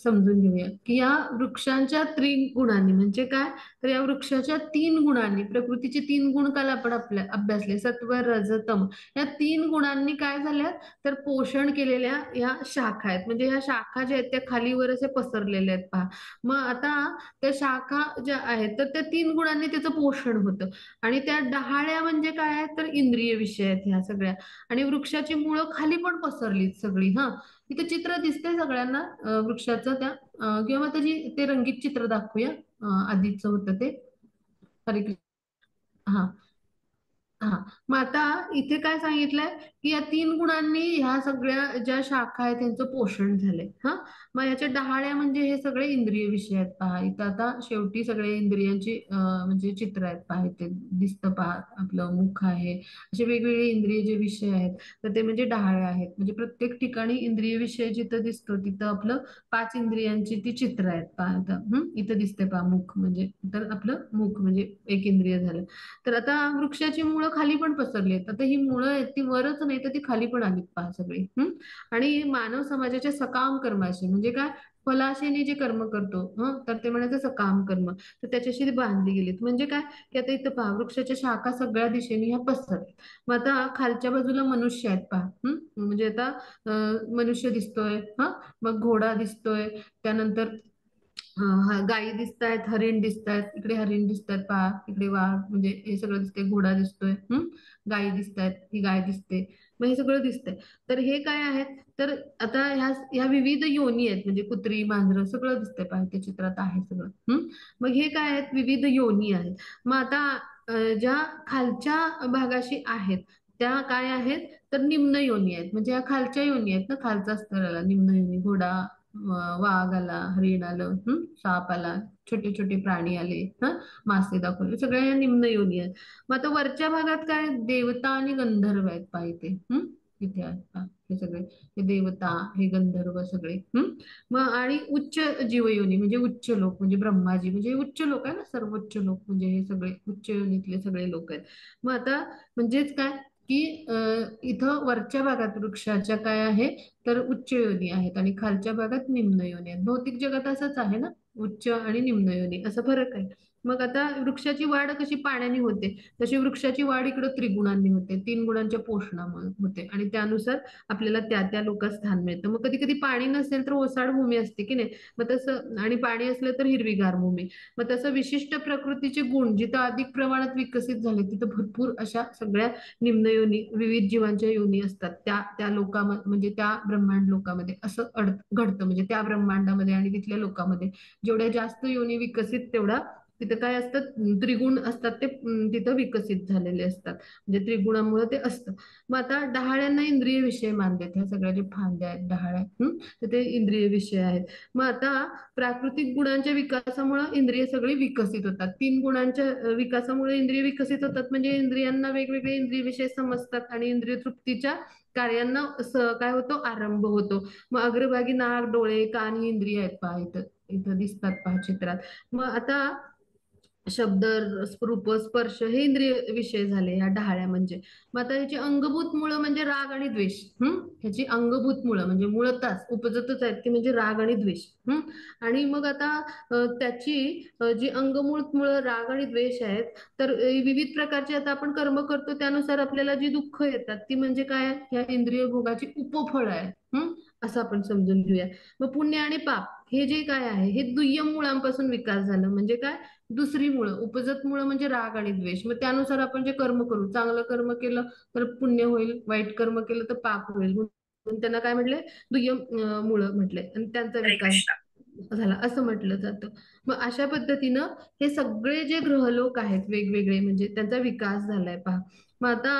समजून घेऊया की या वृक्षांच्या त्रिगुणांनी म्हणजे काय, तर या वृक्षाच्या 3 गुणांनी, प्रकृतीचे 3 गुण काल आपण आपल्या अभ्यासले, सत्व रज तम, या 3 गुणांनी काय झाल्यात तर पोषण केलेल्या या शाखा आहेत. म्हणजे ह्या शाखा ज्या आहेत त्या खालीवर असे पसरलेल्या आहेत पहा. मग आता त्या शाखा ज्या आहेत तर त्या 3 गुणांनी त्याचं पोषण होतं आणि त्या डहाळ्या म्हणजे काय आहेत तर इंद्रिय विषय आहेत ह्या सगळ्या. आणि वृक्षाची मुळं खाली पण पसरलीत सगळी. हा इथे चित्र दिसतंय सगळ्यांना वृक्षाचं त्या किंवा त्याची ते रंगीत चित्र दाखवूया. आधीच होतं ते. हरे कृष्ण. हा हा मग आता इथे काय सांगितलंय की या 3 गुणांनी ह्या सगळ्या ज्या शाखा आहेत त्यांचं पोषण झालंय. हा मग याच्या डहाळ्या म्हणजे हे सगळे इंद्रिय विषय आहेत पहा. इथं आता शेवटी सगळे इंद्रियांची म्हणजे चित्र आहेत पहा. इथे दिसतं पहा, आपलं मुख आहे, असे वेगवेगळे इंद्रिय जे विषय आहेत तर ते म्हणजे डहाळ्या आहेत. म्हणजे प्रत्येक ठिकाणी इंद्रिय विषय जिथं दिसतो तिथं आपलं 5 इंद्रियांची ती चित्र आहेत पहा. इथं दिसते पहा मुख, म्हणजे तर आपलं मुख म्हणजे एक इंद्रिय झालं. तर आता वृक्षाची मुळं खाली पण पसरली आहेत. आता ही मुळं आहेत ती वरच नाही तर ती खाली पण आलीत पहा सगळी. आणि मानव समाजाच्या सकाम कर्माशी म्हणजे काय, फलाशेने जे कर्म करतो तर ते म्हणायचं सकाम कर्म, तर त्याच्याशी ती बांधली गेलीत. म्हणजे काय की आता इथं पहा वृक्षाच्या शाखा सगळ्या दिशेने ह्या पसरतात. मग आता खालच्या बाजूला मनुष्य आहेत पहा. म्हणजे आता मनुष्य दिसतोय, मग घोडा दिसतोय, त्यानंतर गायी दिसत आहेत, हरिण दिसत आहेत, इकडे हरिण दिसत आहेत पहा, इकडे वाघ, म्हणजे हे सगळं दिसतंय, घोडा दिसतोय, गायी दिसत आहेत, ही गाय दिसते, मग हे सगळं दिसतंय. तर हे काय आहेत तर आता ह्या विविध योनी आहेत, म्हणजे कुत्री मांजरं सगळं दिसतंय पहा, त्या चित्रात आहे सगळं. मग हे काय आहेत, विविध योनी आहेत. मग आता ज्या खालच्या भागाशी आहेत त्या काय आहेत तर निम्न योनी आहेत. म्हणजे ह्या खालच्या योनी आहेत ना, खालचा स्तराला निम्न योनी, घोडा, वाघ आला, हरिण आलं, साप आला, छोटे छोटे प्राणी आले, मासे दाखवले, सगळ्या या निम्न योनी आहेत. मग आता वरच्या भागात काय, देवता आणि गंधर्व आहेत पहा इथे. इथे आहेत पहा हे सगळे, हे देवता, हे गंधर्व सगळे. मग आणि उच्च जीवयोनी म्हणजे उच्च लोक, म्हणजे ब्रह्माजी, म्हणजे उच्च लोक आहे ना, सर्वोच्च लोक, म्हणजे हे सगळे उच्च योनीतले सगळे लोक आहेत. मग आता म्हणजेच काय की इथं वरच्या भागात वृक्षाच्या काय आहे तर उच्च योनी आहेत आणि खालच्या भागात निम्न योनी आहेत. भौतिक जगात असंच आहे ना, उच्च आणि निम्न योनी असा फरक आहे. मग आता वृक्षाची वाढ कशी पाण्याने होते तशी वृक्षाची वाढ इकडे त्रिगुणांनी होते, 3 गुणांच्या पोषणामुळे होते आणि त्यानुसार आपल्याला त्या त्या लोकात स्थान मिळतं. मग कधी कधी पाणी नसेल तर ओसाड भूमी असते की नाही, मग तसं, आणि पाणी असलं तर हिरवीगार भूमी. मग तसं विशिष्ट प्रकृतीचे गुण जिथं अधिक प्रमाणात विकसित झाले तिथं भरपूर अशा सगळ्या निम्न योनी, विविध जीवांच्या योनी असतात. त्या त्या लोकांमध्ये, म्हणजे त्या ब्रह्मांड लोकांमध्ये असं घडतं. म्हणजे त्या ब्रह्मांडामध्ये आणि तिथल्या लोकांमध्ये जेवढ्या जास्त योनी विकसित तेवढा तिथं काय असतात त्रिगुण असतात ते तिथं विकसित झालेले असतात. म्हणजे त्रिगुणामुळे ते असतं. मग आता डहाळ्यांना इंद्रिय विषय मानतात, ह्या सगळ्या जे फांद्या आहेत डहाळ्या, तर ते इंद्रिय विषय आहेत. मग आता प्राकृतिक गुणांच्या विकासामुळे इंद्रिय सगळी विकसित होतात. 3 गुणांच्या विकासामुळे इंद्रिय विकसित होतात, म्हणजे इंद्रियांना वेगवेगळे इंद्रिय विषय समजतात आणि इंद्रिय तृप्तीच्या कार्यांना काय होतो, आरंभ होतो. मग अग्रभागी नाक, डोळे, कान ही इंद्रिय आहेत पहा, इथं इथं दिसतात पहा चित्रात. मग आता शब्द, रूप, स्पर्श हे इंद्रिय विषय झाले या डहाळ्या म्हणजे. मग आता याची अंगभूत मुळं म्हणजे राग आणि द्वेष. ह्याची अंगभूत मुळं म्हणजे मुळतच उपजतच आहेत ती म्हणजे राग आणि द्वेष. आणि मग आता त्याची जी अंगमूळ मुळं राग आणि द्वेष आहेत तर विविध प्रकारचे आता आपण कर्म करतो त्यानुसार आपल्याला जी दुःख येतात ती म्हणजे काय, ह्या इंद्रिय भोगाची उपफळ आहे. असं आपण समजून घेऊया. मग पुण्य आणि पाप हे जे काय आहे हे दुय्यम मुळांपासून विकास झालं. म्हणजे काय, दुसरी मुळं, उपजत मुळं म्हणजे राग आणि द्वेष. मग त्यानुसार आपण जे कर्म करू, चांगलं कर्म केलं तर पुण्य होईल, वाईट कर्म केलं तर पाप होईल. म्हणून त्यांना काय म्हटले, दुय्यम मुळं म्हटले आणि त्यांचा हरे विकास कृष्णा. झाला असं म्हटलं जातं. मग अशा पद्धतीनं हे सगळे जे ग्रहलोक आहेत वेगवेगळे म्हणजे त्यांचा विकास झालाय पहा. मग आता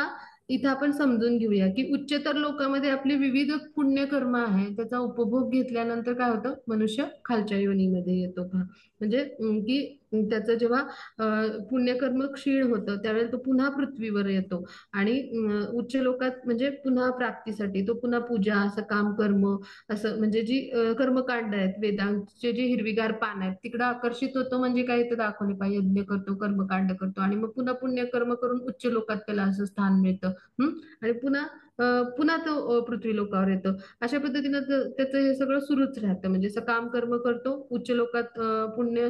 इथं आपण समजून घेऊया की उच्चतर लोकांमध्ये आपली विविध पुण्यकर्म आहे, त्याचा उपभोग घेतल्यानंतर काय होतं, मनुष्य खालच्या योनीमध्ये येतो पहा. म्हणजे की त्याचं जेव्हा पुण्यकर्म क्षीण होतं त्यावेळेला तो पुन्हा पृथ्वीवर येतो आणि उच्च लोकात म्हणजे पुन्हा प्राप्तीसाठी तो पुन्हा पूजा असं काम कर्म असं म्हणजे जी कर्मकांड आहेत वेदांतचे जे हिरवीगार पान आहेत तिकडे आकर्षित होतो, म्हणजे काय ते दाखवले पाहिजे, यज्ञ करतो कर्मकांड करतो आणि मग पुन्हा पुण्यकर्म करून उच्च लोकात त्याला असं स्थान मिळतं. आणि पुन्हा पुन्हा तो पृथ्वी लोकावर येतो. अशा पद्धतीनं त्याचं हे सगळं सुरूच राहतं, म्हणजे असं काम कर्म करतो उच्च लोकात पुण्य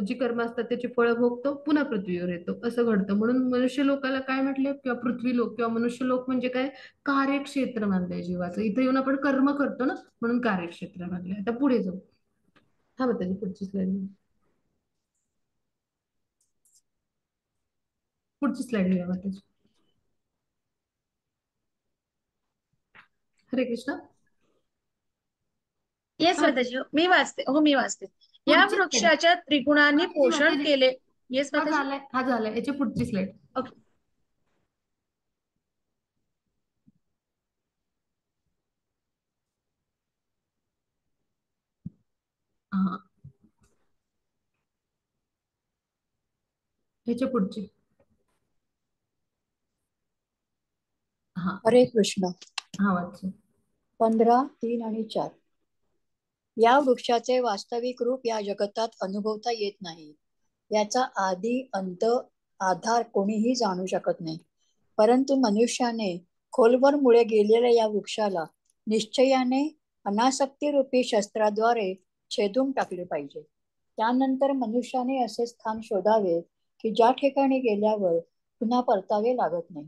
जी कर्म असतात त्याची फळं भोगतो पुन्हा पृथ्वीवर येतो असं घडतं. म्हणून मनुष्य लोकाला काय म्हटले किंवा पृथ्वी लोक किंवा मनुष्य लोक म्हणजे काय, कार्यक्षेत्र मानलंय जीवाचं. इथे येऊन आपण कर्म करतो ना म्हणून कार्यक्षेत्र मानलंय. आता पुढे जाऊ. हा बताइए पुढची स्लाइड, पुढची स्लाइड घ्या माताजी. हरे कृष्ण. येस हा माताजी, मी वाचते. हो, मी वाचते. या पुढची स्लाइड वृक्षाच्या त्रिगुणांनी माताजी पोषण माताजी, केले. येस हा माताजी. झालाय हा झालाय, याची पुढची स्लाइड. ओके. हा ह्याच्या पुढची. हा हरे कृष्ण. हा वाच. 15, 3 आणि 4. या वृक्षाचे वास्तविक रूप या जगतात अनुभवता येत नाही. याचा आदी अंत आधार कोणीही जाणू शकत नाही. परंतु मनुष्याने खोलवर मुळे गेलेल्या या वृक्षाला निश्चयाने अनासक्ती रूपी शस्त्राद्वारे छेदून टाकले पाहिजे. त्यानंतर मनुष्याने असे स्थान शोधावे की ज्या ठिकाणी गेल्यावर पुन्हा परतावे लागत नाही.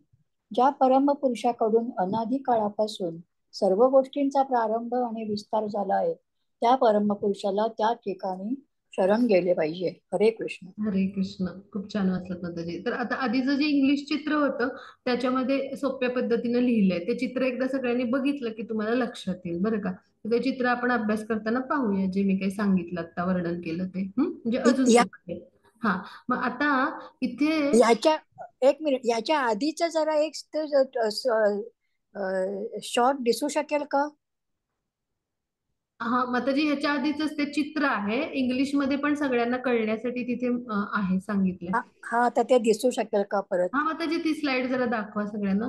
ज्या परमपुरुषाकडून अनादी काळापासून सर्व गोष्टींचा प्रारंभ आणि विस्तार झाला आहे त्या परमपुरुषाला त्या ठिकाणी शरण गेले पाहिजे. हरे कृष्ण. हरे कृष्ण. खूप छान वाचलं माताजी. तर आता आधीचं जे इंग्लिश चित्र होतं त्याच्यामध्ये सोप्या पद्धतीनं लिहिलंय, ते चित्र एकदा सगळ्यांनी बघितलं की तुम्हाला लक्षात येईल बरं का. ते चित्र आपण अभ्यास करताना पाहूया, जे मी काही सांगितलं आता वर्णन केलं ते म्हणजे अजून या सोपं आहे. हा मग आता इथे याच्या एक मिनिट, याच्या आधीच जरा एक शॉर्ट दिसू शकेल का? हा माताजी ह्याच्या आधीच ते चित्र आहे, इंग्लिश मध्ये पण सगळ्यांना कळण्यासाठी तिथे आहे सांगितलंय. हा हा, तर ते दिसू शकेल का परत? हा माताजी ती स्लाइड जरा दाखवा सगळ्यांना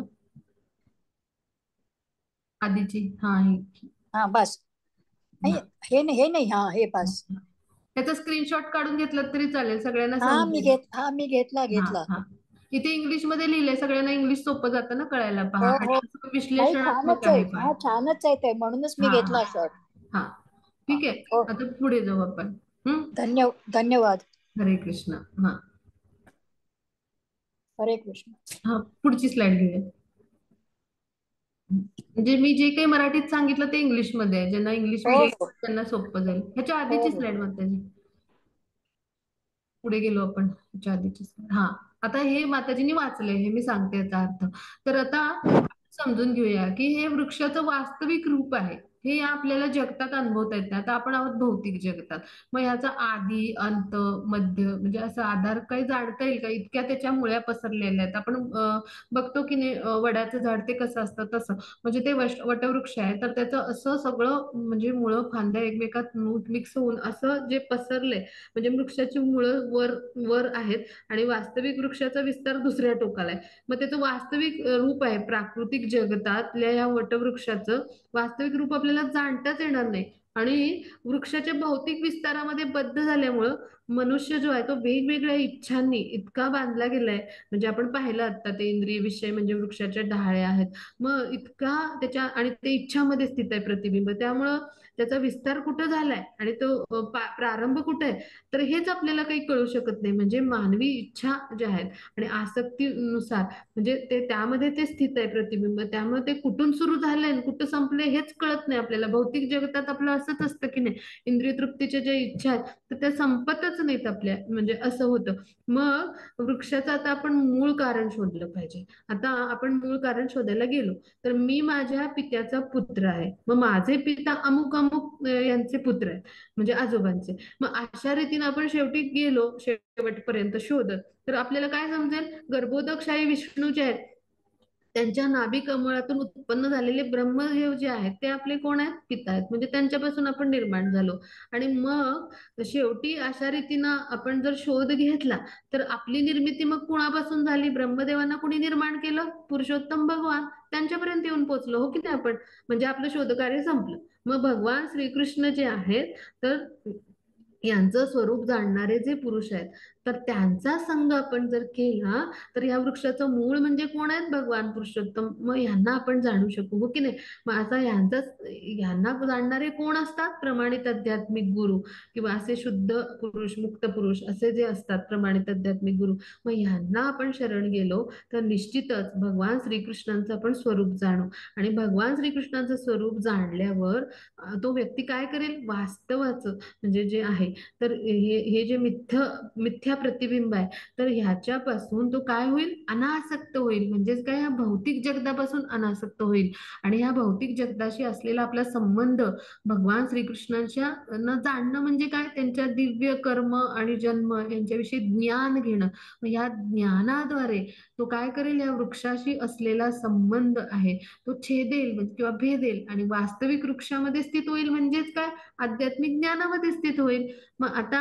आधीची. हा हा बस. नाही, हा. हे नाही, हा हे बस. त्याचा स्क्रीनशॉट काढून घेतलं तरी चालेल, सगळ्यांना हा समजेल. मी घेतला हा घेतला. हा इथे इंग्लिश मध्ये लिहिलंय, सगळ्यांना इंग्लिश सोपं जातं ना कळायला हो पहा, आणि हो, असं नाही विश्लेषणात्मक छानच आहे, आहे पण. हा छानच आहे ते, म्हणूनच मी हा हा घेतला सर. हा ठीक आहे. हो, आता पुढे जाऊ आपण. धन्यवाद. हरे कृष्ण. हा हरे कृष्ण. हा पुढची स्लाइड घेऊया. म्हणजे मी जे काही मराठीत सांगितलं ते इंग्लिश मध्ये आहे, ज्यांना इंग्लिश हो मीडियम हो त्यांना सोपं जाईल. ह्याच्या हो आधीची हो. स्लाइड माताजी, पुढे गेलो आपण. ह्याच्या आधीची slide. हा आता हे माताजींनी वाचलंय, हे मी सांगते याचा अर्थ. तर आता समजून घेऊया की हे वृक्षाचं वास्तविक रूप आहे, हे आपल्याला जगतात अनुभवता येत नाही. आता आपण आहोत भौतिक जगतात, मग ह्याचा आधी अंत मध्य म्हणजे असा आधार काही जाणता येईल का, इतक्या त्याच्या मुळ्या पसरलेल्या आहेत. आपण बघतो की नाही वडाचं झाड ते कसं असतं तसं, म्हणजे ते वटवृक्ष आहे तर त्याचं असं सगळं म्हणजे मुळं फांद्या एकमेकात मिक्स होऊन असं जे पसरलंय, म्हणजे वृक्षाची मुळं वर वर आहेत आणि वास्तविक वृक्षाचा विस्तार दुसऱ्या टोकाला आहे. मग त्याचं वास्तविक रूप आहे प्राकृतिक जगतातल्या या वटवृक्षाचं वास्तविक रूप आपल्याला जाणताच येणार नाही. आणि वृक्षाच्या भौतिक विस्तारामध्ये बद्ध झाल्यामुळं मनुष्य जो आहे तो वेगवेगळ्या इच्छांनी इतका बांधला गेलाय, म्हणजे आपण पाहिलं आता ते इंद्रिय विषय म्हणजे वृक्षाच्या डहाळ्या आहेत, मग इतका त्याच्या आणि ते इच्छामध्ये स्थित आहे प्रतिबिंब, त्यामुळं त्याचा विस्तार कुठं झालाय आणि तो प्रारंभ कुठे आहे तर हेच आपल्याला काही कळू शकत नाही. म्हणजे मानवी इच्छा ज्या आहेत आणि आसक्तीनुसार म्हणजे ते त्यामध्ये ते स्थित आहे प्रतिबिंब, त्यामुळे ते कुठून सुरू झालंय आणि कुठं संपलंय हेच कळत नाही आपल्याला. भौतिक जगतात आपलं असंच असतं की नाही, इंद्रिय तृप्तीच्या ज्या इच्छा आहेत तर त्या संपतच होतच नाहीत आपल्या, म्हणजे असं होतं. मग वृक्षाचं आता आपण मूळ कारण शोधलं पाहिजे. आता आपण मूळ कारण शोधायला गेलो तर मी माझ्या पित्याचा पुत्र आहे, मग माझे पिता अमुक अमुक यांचे पुत्र आहेत, म्हणजे आजोबांचे. मग अशा रीतीने आपण शेवटी गेलो शेवटपर्यंत शोधत, तर आपल्याला काय समजेल, गर्भोदकशाही विष्णू जे आहेत त्यांच्या नाभी कमळातून उत्पन्न झालेले ब्रह्मदेव जे आहेत ते आपले कोण आहेत, पिता आहेत, म्हणजे त्यांच्यापासून आपण निर्माण झालो. आणि मग शेवटी अशा रीतीनं आपण जर शोध घेतला तर आपली निर्मिती मग कुणापासून झाली, ब्रह्मदेवांना कुणी निर्माण केलं, पुरुषोत्तम भगवान, त्यांच्यापर्यंत येऊन पोहोचलो, हो की नाही आपण, म्हणजे आपलं शोधकार्य संपलं. मग भगवान श्रीकृष्ण जे आहेत तर यांचं स्वरूप जाणणारे जे पुरुष आहेत तर त्यांचा संग आपण जर केला तर या वृक्षाचं मूळ म्हणजे कोण आहेत, भगवान पुरुषोत्तम, मग यांना आपण जाणू शकू, हो की नाही. मग आता यांना जाणणारे कोण असतात, प्रमाणित आध्यात्मिक गुरु किंवा असे शुद्ध पुरुष, मुक्त पुरुष असे जे असतात प्रमाणित आध्यात्मिक गुरु. मग यांना आपण शरण गेलो तर निश्चितच भगवान श्रीकृष्णांचं आपण स्वरूप जाणू. आणि भगवान श्रीकृष्णांचं स्वरूप जाणल्यावर तो व्यक्ती काय करेल, वास्तवाचं म्हणजे जे आहे तर हे जे मिथ्या प्रतिबिंब आहे तर ह्याच्यापासून तो काय होईल, अनासक्त होईल. म्हणजेच काय, ह्या भौतिक जगतापासून अनासक्त होईल. आणि ह्या भौतिक जगताशी असलेला आपला संबंध भगवान श्रीकृष्णांच्या न जाणणं म्हणजे काय, त्यांच्या दिव्य कर्म आणि जन्म यांच्याविषयी ज्ञान घेणं. मग या ज्ञानाद्वारे तो काय करेल, या वृक्षाशी असलेला संबंध आहे तो छेदेल किंवा भेदेल आणि वास्तविक वृक्षामध्ये स्थित होईल. म्हणजेच काय, आध्यात्मिक ज्ञानामध्ये स्थित होईल. मग आता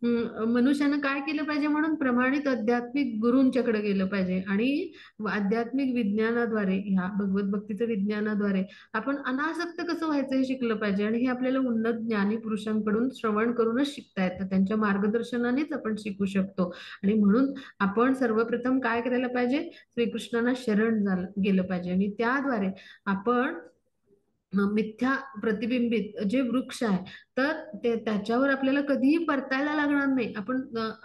मनुष्यानं काय केलं पाहिजे, म्हणून प्रमाणित आध्यात्मिक गुरूंच्याकडे गेलं पाहिजे. आणि आध्यात्मिक विज्ञानाद्वारे, ह्या भगवत भक्तीच्या विज्ञानाद्वारे आपण अनासक्त कसं व्हायचं हे शिकलं पाहिजे. आणि हे आपल्याला उन्नत ज्ञानी पुरुषांकडून श्रवण करूनच शिकता येतं, त्यांच्या मार्गदर्शनानेच आपण शिकू शकतो. आणि म्हणून आपण सर्वप्रथम काय करायला पाहिजे, श्रीकृष्णांना शरण गेलं पाहिजे. आणि त्याद्वारे आपण मिथ्या प्रतिबिंबित जे वृक्ष आहे तर त्याच्यावर आपल्याला कधीही परतायला लागणार नाही. आपण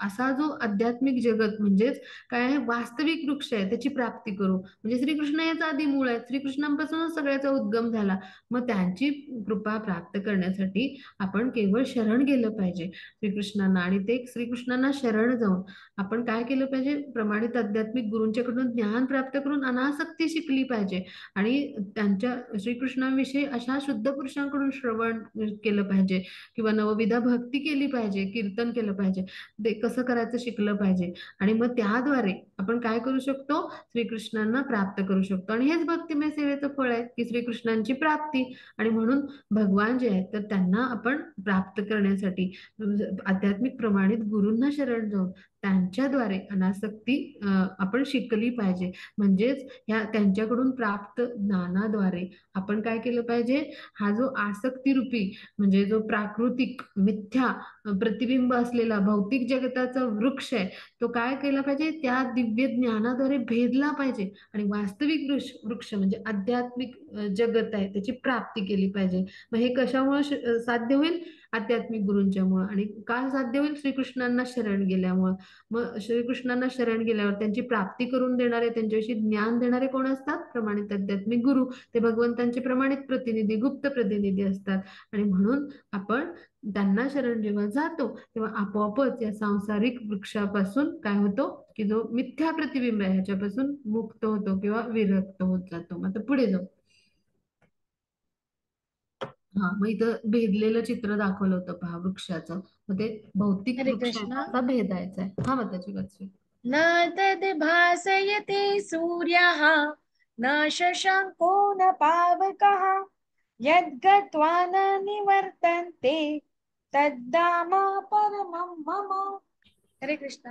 असा जो आध्यात्मिक जगत म्हणजेच काय आहे, वास्तविक वृक्ष आहे त्याची प्राप्ती करू. म्हणजे श्रीकृष्ण याचा आधी मूळ आहे, श्रीकृष्णांपासूनच सगळ्याचा उद्गम झाला. मग त्यांची कृपा प्राप्त करण्यासाठी आपण केवळ शरण गेलं पाहिजे श्रीकृष्णांना. आणि ते श्रीकृष्णांना शरण जाऊन आपण काय केलं पाहिजे, प्रमाणित आध्यात्मिक गुरूंच्याकडून ज्ञान प्राप्त करून अनासक्ती शिकली पाहिजे. आणि त्यांच्या श्रीकृष्णांविषयी अशा शुद्ध पुरुषांकडून श्रवण केलं पाहिजे किंवा नवविधा भक्ती केली पाहिजे, कीर्तन केलं पाहिजे, ते कसं करायचं शिकलं पाहिजे. आणि मग त्याद्वारे आपण काय करू शकतो, श्रीकृष्णांना प्राप्त करू शकतो. आणि हेच भक्तिमय सेवेचं फळ आहे की श्रीकृष्णांची प्राप्ती. आणि म्हणून भगवान जे आहेत तर त्यांना आपण प्राप्त करण्यासाठी आध्यात्मिक प्रमाणित गुरूंना शरण जाऊन त्यांच्याद्वारे अनासक्ती आपण शिकली पाहिजे. म्हणजेच ह्या त्यांच्याकडून प्राप्त ज्ञानाद्वारे आपण काय केलं पाहिजे, हा जो आसक्ती रूपी म्हणजे जो प्राकृतिक मिथ्या प्रतिबिंब असलेला भौतिक जगताचा वृक्ष आहे तो काय केला पाहिजे, त्या दिव्य ज्ञानाद्वारे भेदला पाहिजे. आणि वास्तविक वृक्ष म्हणजे आध्यात्मिक जगत आहे त्याची प्राप्ती केली पाहिजे. मग हे कशामुळे साध्य होईल, आध्यात्मिक गुरूंच्यामुळे. आणि काय साध्य होईल, श्रीकृष्णांना शरण गेल्यामुळं. मग श्रीकृष्णांना शरण गेल्यावर त्यांची प्राप्ती करून देणारे, त्यांच्याविषयी ज्ञान देणारे कोण असतात, प्रमाणित आध्यात्मिक गुरु. ते भगवंतांचे प्रमाणित प्रतिनिधी, गुप्त प्रतिनिधी असतात. आणि म्हणून आपण त्यांना शरण जेव्हा जातो तेव्हा आपोआपच या सांसारिक वृक्षापासून काय होतो की जो मिथ्या प्रतिबिंब आहे ह्याच्यापासून मुक्त होतो किंवा विरक्त होत जातो. मग आता पुढे जाऊ. हा, मग इथं भेदलेलं चित्र दाखवलं होतं पहा वृक्षाचं. मग ते भौतिक हरे कृष्ण. वृक्षाचा भेदायचा आहे. हा, मग त्याची वाचू. न तद्भासयते सूर्यः न शशाङ्को न पावकः यद्गत्वा न निवर्तन्ते तद्धाम परमं मम. हरे कृष्ण.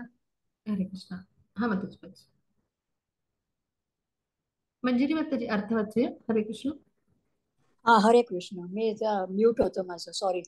हरे कृष्ण. हा, मग त्याची वाचू. मंजिरी मग त्याची अर्थ वाचूया. हरे कृष्ण. हा, हरे कृष्ण. मी म्यूट होतो माझं, सॉरी.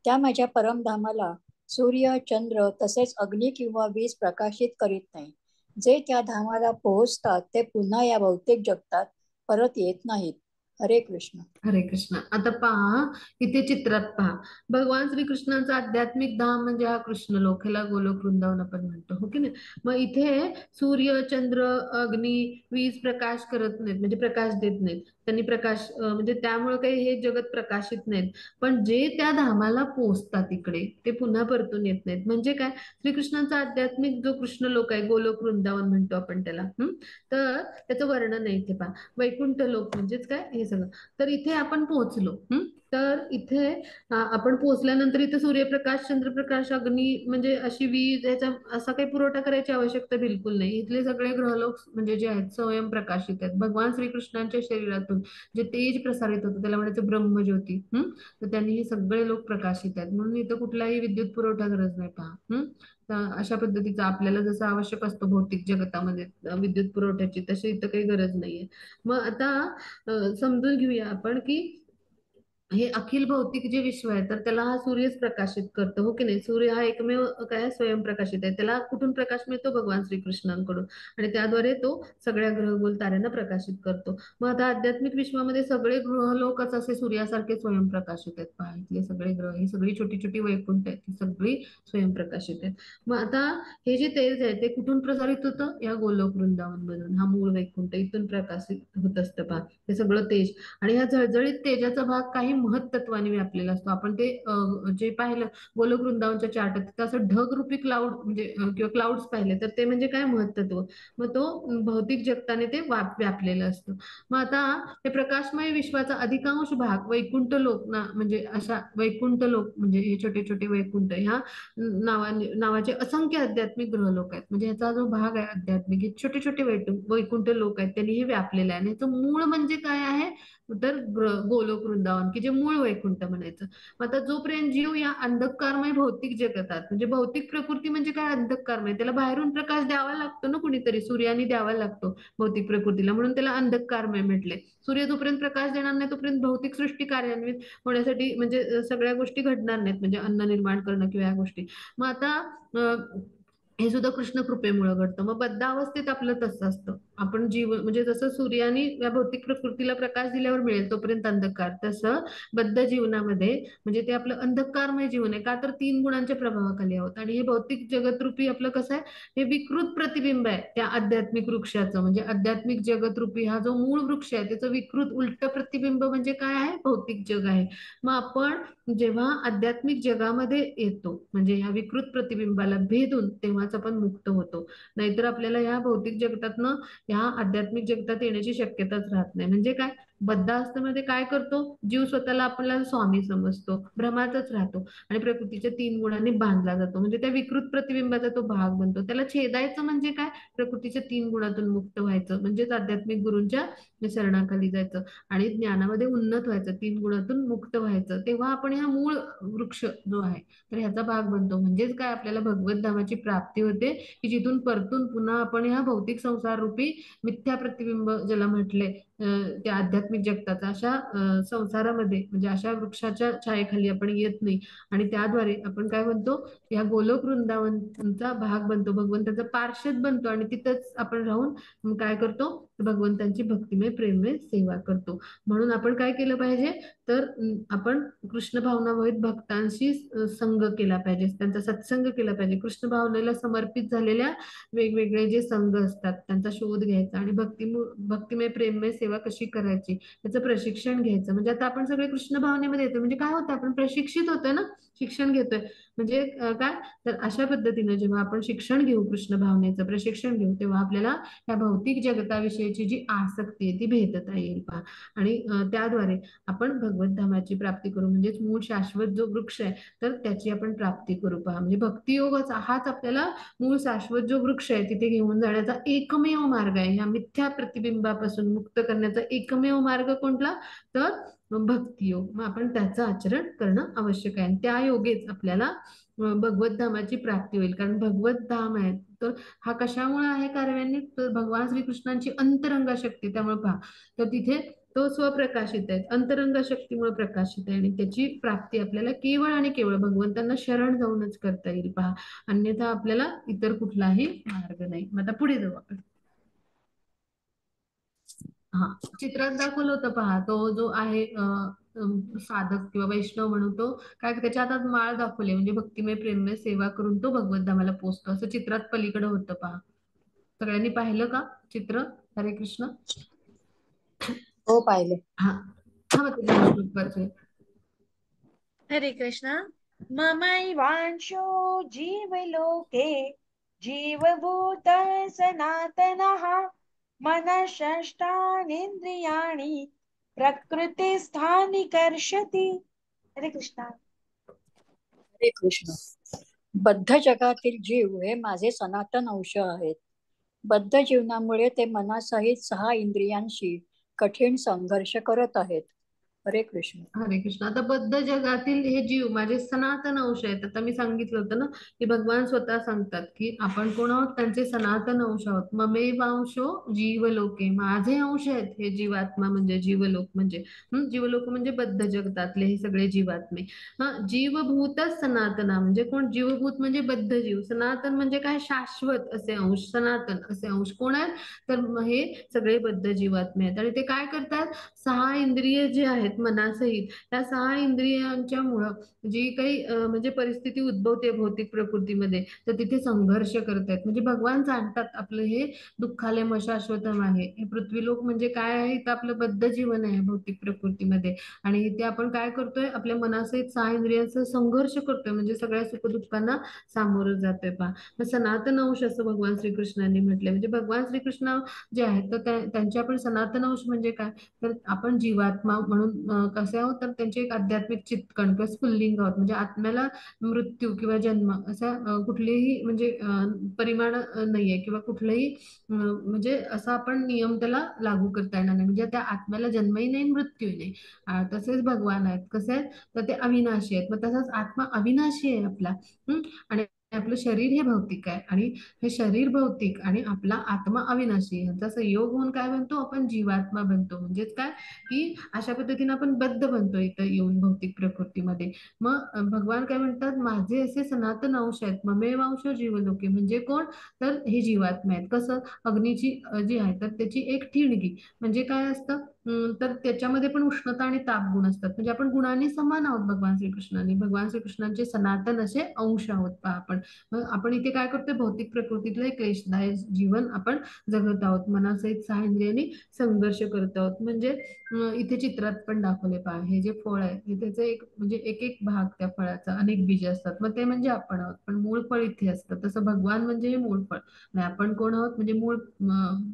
त्या माझ्या परमधामाला सूर्य, चंद्र तसेच अग्नी किंवा वीज प्रकाशित करीत नाही. जे त्या धामाला पोहोचतात ते पुन्हा या भौतिक जगतात परत येत नाहीत. हरे कृष्ण. हरे कृष्ण. आता पहा, इथे चित्रात पहा, भगवान श्रीकृष्णांचा आध्यात्मिक धाम म्हणजे हा कृष्ण लोक, ह्याला गोलोक वृंदावन आपण म्हणतो, हो की नाही. मग इथे सूर्य, चंद्र, अग्नी, वीज प्रकाश करत नाहीत, म्हणजे प्रकाश देत नाहीत. त्यांनी प्रकाश म्हणजे त्यामुळे काही हे जगत प्रकाशित नाहीत. पण जे त्या धामाला पोहोचतात इकडे, ते पुन्हा परतून येत नाहीत. म्हणजे काय, श्रीकृष्णांचा आध्यात्मिक जो कृष्ण लोक आहे, गोलोक वृंदावन म्हणतो आपण त्याला. तर त्याचं वर्णन आहे इथे पहा. वैकुंठ लोक म्हणजेच काय, हे सगळं. तर इथे आपण पोहोचलो. तर इथे आपण पोहोचल्यानंतर इथे सूर्यप्रकाश, चंद्रप्रकाश, अग्नी म्हणजे अशी वीज, याचा असा काही पुरवठा करायची आवश्यकता बिलकुल नाही. इथले सगळे ग्रहलोक म्हणजे जे आहेत स्वयंप्रकाशित आहेत. भगवान श्रीकृष्णांच्या शरीरातून जे तेज प्रसारित होतं त्याला म्हणायचं ब्रह्मज्योती. तर त्यांनी हे सगळे लोक प्रकाशित आहेत, म्हणून इथं कुठलाही विद्युत पुरवठा गरज नाही पहा. तर अशा पद्धतीचा आपल्याला जसं आवश्यक असतो भौतिक जगतामध्ये विद्युत पुरवठ्याची, तशी इथं काही गरज नाहीये. मग आता समजून घेऊया आपण की हे अखिल भौतिक जे विश्व आहे तर त्याला हा सूर्यच प्रकाशित करतो, हो की नाही. सूर्य हा एकमेव काय स्वयंप्रकाशित आहे. त्याला कुठून प्रकाश मिळतो, भगवान श्रीकृष्णांकडून, आणि त्याद्वारे तो सगळ्या ग्रहगोल ताऱ्यांना प्रकाशित करतो. मग आता आध्यात्मिक विश्वामध्ये सगळे ग्रहलोकच असे सूर्यासारखे स्वयंप्रकाशित आहेत पहा. इथले सगळे ग्रह, ही सगळी छोटी छोटी वैकुंठ आहेत, ती सगळी स्वयंप्रकाशित आहेत. मग आता हे जे तेज आहे ते कुठून प्रसारित होतं, या गोलोक वृंदावन मधून. हा मूळ वैकुंठ इथून प्रकाशित होत असतं पहा, हे सगळं तेज. आणि ह्या जळजळीत तेजाचा भाग काही महत्त्वाने व्यापलेला असतो. आपण ते जे पाहिलं गोलोक वृंदावनच्या चार्टात, तिथं असं ढगरूपी क्लाउड म्हणजे किंवा क्लाउड्स पाहिले, तर ते म्हणजे काय महत्त्व. मग तो भौतिक जगताने ते व्यापलेलं असतं. मग आता हे प्रकाशमय विश्वाचा अधिकांश भाग वैकुंठ लोक ना, म्हणजे अशा वैकुंठ लोक म्हणजे हे छोटे छोटे वैकुंठ, ह्या नावाचे असंख्य आध्यात्मिक ग्रहलोक आहेत. म्हणजे ह्याचा जो भाग आहे आध्यात्मिक, हे छोटे छोटे वैकुंठ लोक आहेत, त्यांनी हे व्यापलेलं आहे. आणि ह्याचं मूळ म्हणजे काय आहे, तर गोलोक वृंदावन, की जे मूळ वैकुंठ म्हणायचं. मग आता जोपर्यंत जीव या अंधकारमय भौतिक जगतात, म्हणजे भौतिक प्रकृती म्हणजे काय, अंधकारमय, त्याला बाहेरून प्रकाश द्यावा लागतो ना कुणीतरी, सूर्याने द्यावा लागतो भौतिक प्रकृतीला, म्हणून त्याला अंधकारमय म्हटले. सूर्य जोपर्यंत प्रकाश देणार नाही तोपर्यंत भौतिक सृष्टी कार्यान्वित होण्यासाठी म्हणजे सगळ्या गोष्टी घडणार नाहीत, म्हणजे अन्न निर्माण करणं किंवा या गोष्टी. मग आता हे सुद्धा कृष्ण कृपेमुळे घडतं. मग बद्ध अवस्थेत आपलं तसं असतं. आपण जीव म्हणजे जसं सूर्याने या भौतिक प्रकृतीला प्रकाश दिल्यावर मिळेल तोपर्यंत अंधकार, तसं बद्ध जीवनामध्ये म्हणजे ते आपलं अंधकारमय जीवन आहे. का तर 3 गुणांच्या प्रभावाखाली आहोत. आणि हे भौतिक जगतरूपी आपलं कसं आहे, हे विकृत प्रतिबिंब आहे त्या आध्यात्मिक वृक्षाचं. म्हणजे आध्यात्मिक जगतरूपी हा जो मूळ वृक्ष आहे त्याचं विकृत उलट प्रतिबिंब म्हणजे काय आहे, भौतिक जग आहे. मग आपण जेव्हा आध्यात्मिक जगामध्ये येतो, म्हणजे ह्या विकृत प्रतिबिंबाला भेदून, तेव्हाच आपण मुक्त होतो. नाहीतर आपल्याला ह्या भौतिक जगतातनं ह्या आध्यात्मिक जगतात येण्याची शक्यताच राहत नाही. म्हणजे काय, बद्धावस्थेमध्ये काय करतो जीव, स्वतःला आपल्याला स्वामी समजतो, भ्रमातच राहतो आणि प्रकृतीच्या 3 गुणांनी बांधला जातो. म्हणजे त्या विकृत प्रतिबिंबाचा तो भाग बनतो. त्याला छेदायचं म्हणजे काय, प्रकृतीच्या 3 गुणातून मुक्त व्हायचं, म्हणजेच आध्यात्मिक गुरूंच्या शरणाखाली जायचं आणि ज्ञानामध्ये उन्नत व्हायचं, 3 गुणातून मुक्त व्हायचं. तेव्हा आपण ह्या मूळ वृक्ष जो आहे तर ह्याचा भाग बनतो. म्हणजेच काय, आपल्याला भगवत धामाची प्राप्ती होते, की जिथून परतून पुन्हा आपण ह्या भौतिक संसार रूपी मिथ्या प्रतिबिंब ज्याला म्हटले त्या आध्यात्मिक जगताचा, अशा संसारामध्ये म्हणजे अशा वृक्षाच्या छायेखाली आपण येत नाही. आणि त्याद्वारे आपण काय बनतो, या गोलोक वृंदावनचा भाग बनतो, भगवंताचा पार्षद बनतो. आणि तिथंच आपण राहून काय करतो, भगवंतांची भक्तिमय प्रेममय सेवा करतो. म्हणून आपण काय केलं पाहिजे, तर आपण कृष्ण भावनामयित भक्तांशी संग केला पाहिजे, त्यांचा सत्संग केला पाहिजे. कृष्ण भावनेला समर्पित झालेल्या वेगवेगळे जे संघ असतात त्यांचा शोध घ्यायचा आणि भक्तिमय प्रेममय सेवा कशी करायची त्याचं प्रशिक्षण घ्यायचं. म्हणजे आता आपण सगळे कृष्ण भावनेमध्ये येतो, म्हणजे काय होतं, आपण प्रशिक्षित होतोय ना, शिक्षण घेतोय. म्हणजे काय, तर अशा पद्धतीने जेव्हा आपण शिक्षण घेऊ, कृष्ण भावनेचं प्रशिक्षण घेऊ, तेव्हा आपल्याला या भौतिक जगताविषयीची जी आसक्ती आहे ती भेदता येईल पहा. आणि त्याद्वारे आपण भगवत धामाची प्राप्ती करू, म्हणजेच मूळ शाश्वत जो वृक्ष आहे तर त्याची आपण प्राप्ती करू पहा. म्हणजे भक्तियोगच हाच आपल्याला मूळ शाश्वत जो वृक्ष आहे तिथे घेऊन जाण्याचा एकमेव मार्ग आहे. या मिथ्या प्रतिबिंबापासून मुक्त करण्याचा एकमेव मार्ग कोणता, तर भक्तियोग. मग आपण त्याचं आचरण करणं आवश्यक आहे. त्या योगेच आपल्याला भगवत धामाची प्राप्ती होईल. कारण भगवत धाम आहे तर हा कशामुळे आहे कार्यान्वित, तर भगवान श्रीकृष्णांची अंतरंग शक्ती. त्यामुळे पहा, तर तिथे तो स्वप्रकाशित आहे, अंतरंग शक्तीमुळे प्रकाशित आहे. आणि त्याची प्राप्ती आपल्याला केवळ आणि केवळ भगवंतांना शरण जाऊनच करता येईल पहा. अन्यथा आपल्याला इतर कुठलाही मार्ग नाही. मग आता पुढे जाऊ आपण. हा, चित्रात दाखवलं होतं पहा, तो जो आहे साधक किंवा वैष्णव म्हणून तो काय त्याच्या हातात माळ दाखवली, म्हणजे भक्तिमय प्रेममय सेवा करून तो भगवत धामाला पोहोचतो, असं चित्रात पलीकडे होतं पहा. सगळ्यांनी पाहिलं का चित्र? हरे कृष्ण. हो पाहिले. हा हा, मग त्याच्या श्लोक वाचूया. हरे कृष्ण. ममैवांशो जीवलोके जीवभूत सनातनः मनःषष्ठानीन्द्रियाणि प्रकृतिस्थानि कर्षति. हरे कृष्ण. हरे कृष्ण. बद्ध जगातील जीव हे माझे सनातन अंश आहेत. बद्ध जीवनामुळे ते मनासहित 6 इंद्रियांशी कठीण संघर्ष करत आहेत. हरे कृष्ण. हरे कृष्ण. आता बद्ध जगातील हे जीव माझे सनातन अंश आहेत. आता मी सांगितलं होतं ना की भगवान स्वतः सांगतात की आपण कोण आहोत? त्यांचे सनातन अंश आहोत. ममेवांशो जीवलोके, माझे अंश आहेत हे जीवात्मा म्हणजे जीवलोक म्हणजे जीवलोक म्हणजे बद्ध जगतातले हे सगळे जीवात्मे. हा, जीवभूतच सनातना म्हणजे कोण? जीवभूत म्हणजे बद्ध जीव. सनातन म्हणजे काय? शाश्वत असे अंश, सनातन असे अंश कोण आहेत? तर हे सगळे बद्ध जीवात्मे आहेत. आणि ते काय करतात? 6 इंद्रिय जे आहेत मनासहित, त्या 6 इंद्रियांच्या मुळे जी काही म्हणजे परिस्थिती उद्भवते भौतिक प्रकृतीमध्ये, तर तिथे संघर्ष करतायत. म्हणजे भगवान जाणतात आपलं हे दुःखालय शाश्वतम आहे. हे पृथ्वीलोक म्हणजे काय आहे? तर आपलं बद्ध जीवन आहे भौतिक प्रकृतीमध्ये. आणि इथे आपण काय करतोय? आपल्या मनासहित 6 इंद्रियांचा संघर्ष करतोय, म्हणजे सगळ्या सुखदुःखांना सामोरं जातोय पहा. मग सनातन अंश असं भगवान श्रीकृष्णांनी म्हटलंय. म्हणजे भगवान श्रीकृष्ण जे आहेत तर त्यांचे आपण सनातन अंश म्हणजे काय? तर आपण जीवात्मा म्हणून कसे आहोत? तर त्यांचे एक आध्यात्मिक चित्कण किंवा स्फुल्लिंग आहोत. म्हणजे आत्म्याला मृत्यू किंवा जन्म असा कुठलेही म्हणजे परिमाण नाहीये, किंवा कुठलंही म्हणजे असा आपण नियम त्याला लागू करता येणार नाही. म्हणजे त्या आत्म्याला जन्मही नाही, मृत्यूही नाही. तसेच भगवान आहेत. कसे आहेत? तर ते अविनाशी आहेत. मग तसाच आत्मा अविनाशी आहे आपला. आणि आपलं शरीर हे भौतिक आहे, आणि हे शरीर भौतिक आणि आपला आत्मा अविनाशी, यांचा संयोग होऊन काय बनतो? आपण जीवात्मा बनतो. म्हणजेच काय की अशा पद्धतीने आपण बद्ध बनतो इथं येऊन भौतिक प्रकृतीमध्ये. मग भगवान काय म्हणतात? माझे असे सनातन अंश आहेत. ममेवांश जीवलोके म्हणजे कोण? तर हे जीवात्मा आहेत. कसं? अग्नीची जी आहे तर त्याची एक ठिणगी म्हणजे काय असतं? तर त्याच्यामध्ये पण उष्णता आणि ताप गुण असतात. म्हणजे आपण गुणांनी समान आहोत भगवान श्रीकृष्णांनी. भगवान श्रीकृष्णांचे सनातन असे अंश आहोत पहा आपण. मग आपण इथे काय करतोय? भौतिक प्रकृतीतलं एक क्लेशदायक जीवन आपण जगत आहोत. मनासहित 6 इंद्रियांनी संघर्ष करत आहोत. म्हणजे इथे चित्रात पण दाखवले पहा, हे जे फळ आहे हे त्याचे एक म्हणजे एक एक भाग त्या फळाचा, अनेक बीज असतात. मग ते म्हणजे आपण आहोत, पण मूळ फळ इथे असतं. तसं भगवान म्हणजे हे मूळ फळ, आणि आपण कोण आहोत? म्हणजे मूळ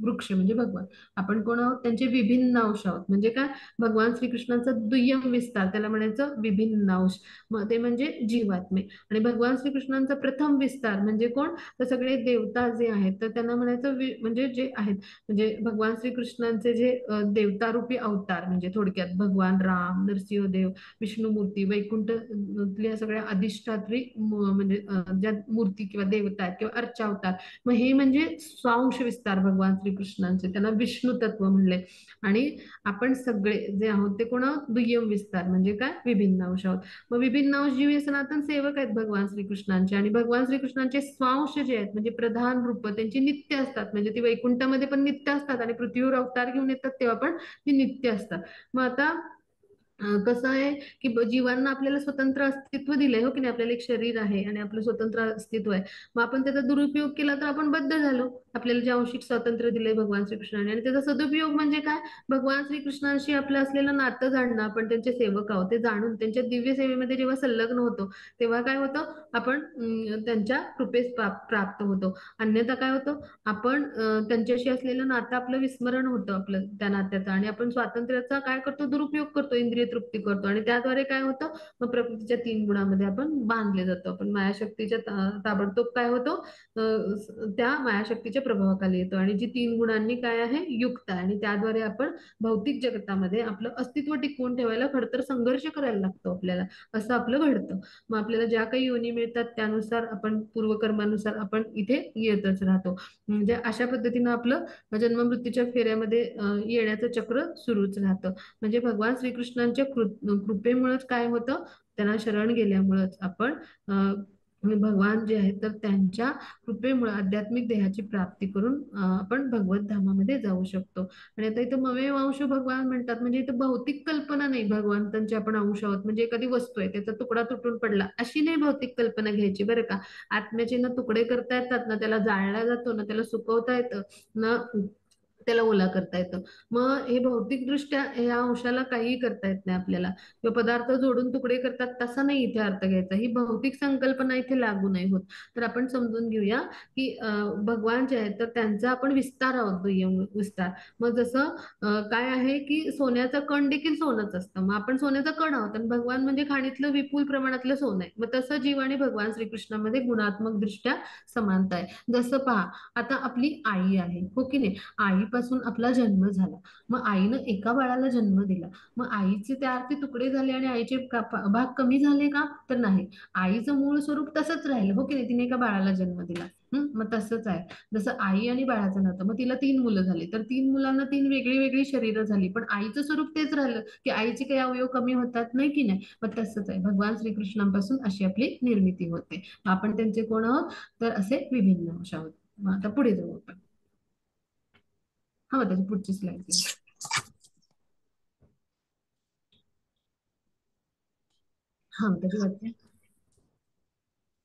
वृक्ष म्हणजे भगवान. आपण कोण आहोत? त्यांचे विभिन्न अंश आहोत. म्हणजे काय? भगवान श्रीकृष्णाचा दुय्यम विस्तार, त्याला म्हणायचं विभिन्न अंश. मग ते म्हणजे जीवात्मे. आणि भगवान श्रीकृष्णांचा प्रथम विस्तार म्हणजे कोण? तर सगळे देवता जे आहेत तर त्यांना म्हणायचं म्हणजे जे आहेत म्हणजे भगवान श्रीकृष्णांचे जे देवतारूपी अवतार, म्हणजे थोडक्यात भगवान राम, नरसिंहदेव, विष्णुमूर्ती, वैकुंठल्या सगळ्या अधिष्ठात्री म्हणजे ज्या मूर्ती किंवा देवता आहेत किंवा अर्चावतार, मग हे म्हणजे स्वांश विस्तार भगवान श्रीकृष्णांचे, त्यांना विष्णू तत्व म्हणले. आणि आपण सगळे जे आहोत ते कोण आहोत? दुय्यम विस्तार म्हणजे काय? विभिन्न अंश आहोत. मग विभिन्न अंश जीव हे सनातन सेवक आहेत भगवान श्रीकृष्णांचे. आणि भगवान श्रीकृष्णांचे स्वांश जे आहेत म्हणजे प्रधान रूप त्यांची नित्य असतात. म्हणजे ती वैकुंठामध्ये पण नित्य असतात, आणि पृथ्वीवर अवतार घेऊन येतात तेव्हा पण ती नित्य असतात. मग आता कसं आहे की जीवांना आपल्याला स्वतंत्र अस्तित्व दिलंय, हो की नाही? आपल्याला एक शरीर आहे आणि आपलं स्वतंत्र अस्तित्व आहे. मग आपण त्याचा दुरुपयोग केला तर आपण बद्ध झालो. आपल्याला जे आंशिक स्वातंत्र्य दिलंय भगवान श्रीकृष्णाने, आणि त्याचा सदुपयोग म्हणजे काय? भगवान श्रीकृष्णांशी आपलं असलेलं नातं जाणणं, आपण त्यांचे सेवक आहोत ते जाणून त्यांच्या दिव्य सेवेमध्ये जेव्हा संलग्न होतो तेव्हा काय होतं? आपण त्यांच्या कृपेस प्राप्त होतो. अन्यथा काय होतं? आपण त्यांच्याशी असलेलं नातं आपलं विस्मरण होतं आपलं त्या नात्याचं, आणि आपण स्वातंत्र्याचा काय करतो? दुरुपयोग करतो, इंद्रिय तृप्ती करतो. आणि त्याद्वारे काय होतं? मग प्रकृतीच्या 3 गुणामध्ये आपण बांधले जातो. आपण मायाशक्तीच्या ताबडतोब काय होतो? त्या मायाशक्तीच्या प्रभावाखाली येतो, आणि जी 3 गुणांनी काय आहे? युक्त आहे. आणि त्याद्वारे आपण भौतिक जगतामध्ये आपलं अस्तित्व टिकवून ठेवायला खरतर संघर्ष करायला लागतो आपल्याला. असं आपलं घडतं. मग आपल्याला ज्या काही योनी मिळतात त्यानुसार आपण पूर्वकर्मानुसार आपण इथे येतच राहतो. म्हणजे अशा पद्धतीनं आपलं जन्ममृत्यूच्या फेऱ्यामध्ये येण्याचं चक्र सुरूच राहतं. म्हणजे भगवान श्रीकृष्णांच्या कृपेमुळेच काय होतं? त्यांना शरण गेल्यामुळेच आपण म्हणजे भगवान जे आहेत तर त्यांच्या कृपेमुळे आध्यात्मिक देहाची प्राप्ती करून आपण भगवत धामामध्ये जाऊ शकतो. आणि आता इथं ममेव अंश भगवान म्हणतात म्हणजे इथं भौतिक कल्पना नाही भगवंतांची आपण अंश आहोत म्हणजे एखादी वस्तू आहे त्याचा तुकडा तुटून पडला अशी नाही भौतिक कल्पना घ्यायची बरं का. आत्म्याचे ना तुकडे करता येतात ना त्याला जाळला जातो ना त्याला सुकवता येतं ना त्याला ओला करता येतं. मग हे भौतिकदृष्ट्या या अंशाला काहीही करता येत नाही आपल्याला किंवा पदार्थ जोडून तुकडे करतात तसा नाही इथे अर्थ घ्यायचा. ही भौतिक संकल्पना इथे लागू नाही होत. तर आपण समजून घेऊया की भगवान जे आहेत तर त्यांचा आपण विस्तार आहोत दुय्यम विस्तार. मग जसं काय आहे की सोन्याचा कण देखील सोनंच असतं मग आपण सोन्याचा कण आहोत आणि भगवान म्हणजे खाणीतलं विपुल प्रमाणातलं सोनं आहे. मग तसं जीव आणि भगवान श्रीकृष्णामध्ये गुणात्मक दृष्ट्या समानता आहे. जसं पहा आता आपली आई आहे हो की नाही. आईपासून आपला जन्म झाला मग आईनं एका बाळाला जन्म दिला मग आईचे त्या अर्थी तुकडे झाले आणि आईचे भाग कमी झाले का तर नाही. आईचं मूळ स्वरूप तसंच राहिलं हो की नाही. तिने एका बाळाला जन्म दिला मग तसंच आहे. जसं आई आणि बाळाचं नातं मग तिला 3 मुलं झाली तर 3 मुलांना 3 वेगळी वेगळी शरीरं झाली पण आईचं स्वरूप तेच राहिलं की आईचे काही अवयव कमी होतात नाही की नाही. मग तसंच आहे भगवान श्रीकृष्णांपासून अशी आपली निर्मिती होते. आपण त्यांचे कोण आहोत तर असे विभिन्न अंश आहोत. मग आता पुढे जाऊ आपण. हा मग त्याची पुढची स्लाइड घ्या. हा मग त्याची वाटते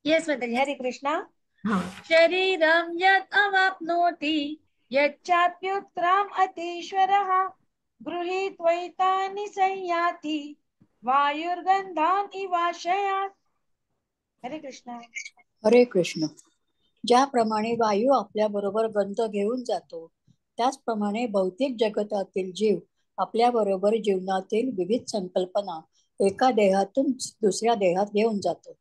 येस माताजी, हरे कृष्णा. हा शरीरं यत् अवाप्नोति यच्चाप्युत्क्राम् अतीश्वरः गृहीत्वैतानि संयाति वायुर्गन्धान् इवाशयात्. हरे कृष्णा. हरे कृष्ण. ज्याप्रमाणे वायू आपल्या बरोबर गंध घेऊन जातो त्याचप्रमाणे भौतिक जगतातील जीव आपल्या बरोबर जीवनातील विविध संकल्पना एका देहातून दुसऱ्या देहात घेऊन जातो.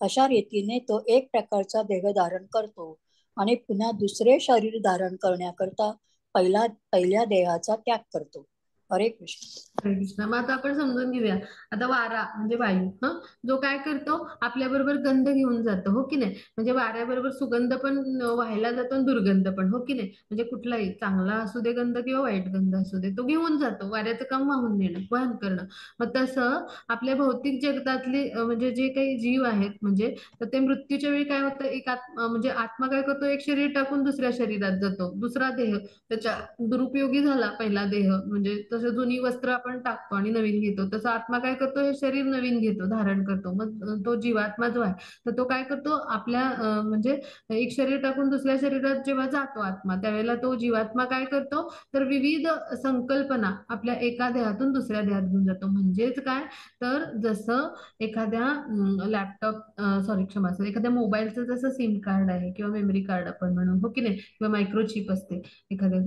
अशा रीतीने तो एक प्रकारचा देह धारण करतो आणि पुन्हा दुसरे शरीर धारण करण्याकरता पहिल्या देहाचा त्याग करतो. हरे कृष्ण. हरे कृष्ण. मग आता आपण समजून घेऊया. आता वारा म्हणजे वायू जो काय करतो आपल्या बरोबर गंध घेऊन जातो हो की नाही. म्हणजे वाऱ्याबरोबर सुगंध पण व्हायला जातो आणि दुर्गंध पण हो की नाही. म्हणजे कुठलाही चांगला असू दे गंध किंवा वाईट गंध असू दे तो घेऊन जातो. वाऱ्याचं काम वाहून नेणं वहन करणं. मग तसं आपल्या भौतिक जगतातले म्हणजे जे काही जीव आहेत म्हणजे तर ते मृत्यूच्या वेळी काय होतं एक म्हणजे आत्मा काय करतो एक शरीर टाकून दुसऱ्या शरीरात जातो. दुसरा देह त्याच्या दुरुपयोगी झाला पहिला देह म्हणजे तसं जुनी वस्त्र आपण टाकतो आणि नवीन घेतो तसं आत्मा काय करतो हे शरीर नवीन घेतो धारण करतो. मग तो जीवात्मा जो आहे तर तो काय करतो आपल्या म्हणजे एक शरीर टाकून दुसऱ्या शरीरात जेव्हा जातो आत्मा त्यावेळेला तो जीवात्मा काय करतो तर विविध संकल्पना आपल्या एका देहातून दुसऱ्या देहात घेऊन जातो. म्हणजेच काय तर जसं एखाद्या लॅपटॉप सॉरी क्षमा असेल एखाद्या मोबाईलचं जसं सिम कार्ड आहे किंवा मेमरी कार्ड आपण म्हणून हो की नाही किंवा मायक्रोचिप असते एखाद्या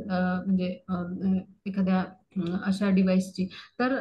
म्हणजे एखाद्या अशा डिव्हाइसची तर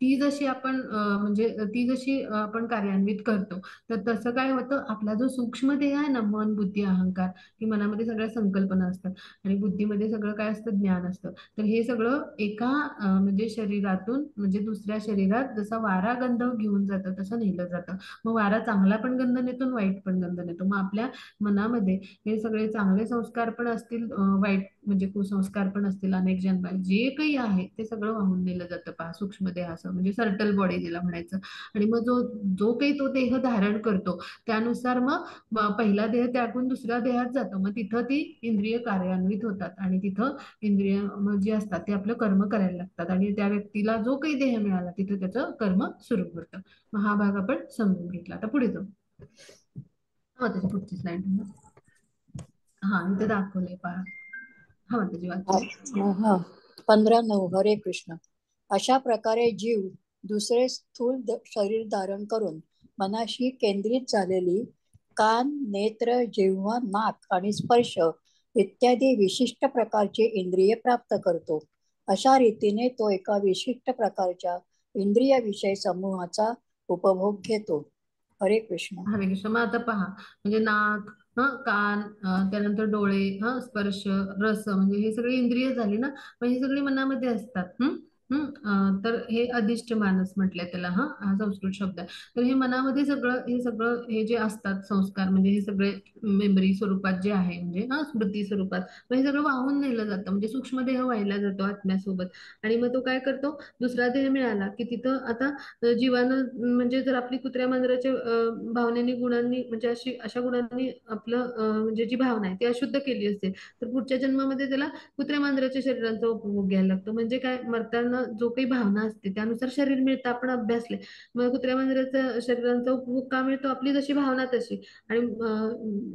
ती जशी आपण म्हणजे ती जशी आपण कार्यान्वित करतो तर तसं काय होतं आपला जो सूक्ष्म देह आहे ना मन बुद्धी अहंकार की मनामध्ये सगळ्या संकल्पना असतात आणि बुद्धीमध्ये सगळं काय असतं ज्ञान असतं. तर हे सगळं एका म्हणजे शरीरातून म्हणजे दुसऱ्या शरीरात जसा वारा गंध घेऊन जातं तसं नेलं जातं. मग वारा चांगला पण गंध नेतो आणि वाईट पण गंध नेतो. मग आपल्या मनामध्ये हे सगळे चांगले संस्कार पण असतील वाईट म्हणजे कुसंस्कार पण असतील अनेक जन्म जे काही आहे ते सगळं वाहून नेलं जातं पहा सूक्ष्म देहाचं म्हणजे सर्टल बॉडी जिला म्हणायचं. आणि मग जो जो काही तो देह धारण करतो त्यानुसार मग पहिला देह त्यागून दुसऱ्या देहात जातो. मग तिथं ती इंद्रिय कार्यान्वित होतात आणि तिथं इंद्रिय जे असतात ते आपलं कर्म करायला लागतात आणि त्या व्यक्तीला जो काही देह मिळाला तिथं त्याचं कर्म सुरू करतं. मग हा भाग आपण समजून घेतला. आता पुढे जाऊ. हा त्याची पुढची स्लाइड हा इथे दाखवलंय पहा. हा त्याची वाचते 15:9. हरे कृष्ण. अशा प्रकारे जीव दुसरे स्थूल शरीर धारण करून मनाशी केंद्रित झालेली कान नेत्र जिव्हा नाक आणि स्पर्श इत्यादी विशिष्ट प्रकारचे इंद्रिय प्राप्त करतो. अशा रीतीने तो एका विशिष्ट प्रकारच्या इंद्रिय विषय समूहाचा उपभोग घेतो. हरे कृष्ण. हरे कृष्ण. मग आता पहा म्हणजे नाक कान त्यानंतर डोळे स्पर्श रस म्हणजे हे सगळे इंद्रिय झाली ना. मग हे सगळी मनामध्ये असतात. तर हे अधिष्ठ मानस म्हटलंय त्याला. हा संस्कृत शब्द आहे. तर हे मनामध्ये हे सगळं हे जे असतात संस्कार, म्हणजे हे सगळे मेमरी स्वरूपात जे आहे, म्हणजे स्मृती स्वरूपात, मग हे सगळं वाहून नेलं जातं, म्हणजे सूक्ष्म देह व्हायला जातो आत्म्यासोबत. आणि मग तो काय करतो, दुसरा देह मिळाला की तिथं आता जीवानं, म्हणजे जर आपली कुत्र्या मांजराच्या भावनेनी, गुणांनी, म्हणजे अशा गुणांनी आपलं म्हणजे जी भावना आहे ती अशुद्ध केली असेल, तर पुढच्या जन्मामध्ये त्याला कुत्र्या मांजराच्या शरीराचा उपभोग घ्यायला लागतो. म्हणजे काय, मरताना जो काही भावना असते त्यानुसार शरीर मिळतं, आपण अभ्यासले. मग कुत्र्या मांजराच्या शरीराचा उपभोग का मिळतो, आपली जशी भावना तशी. आणि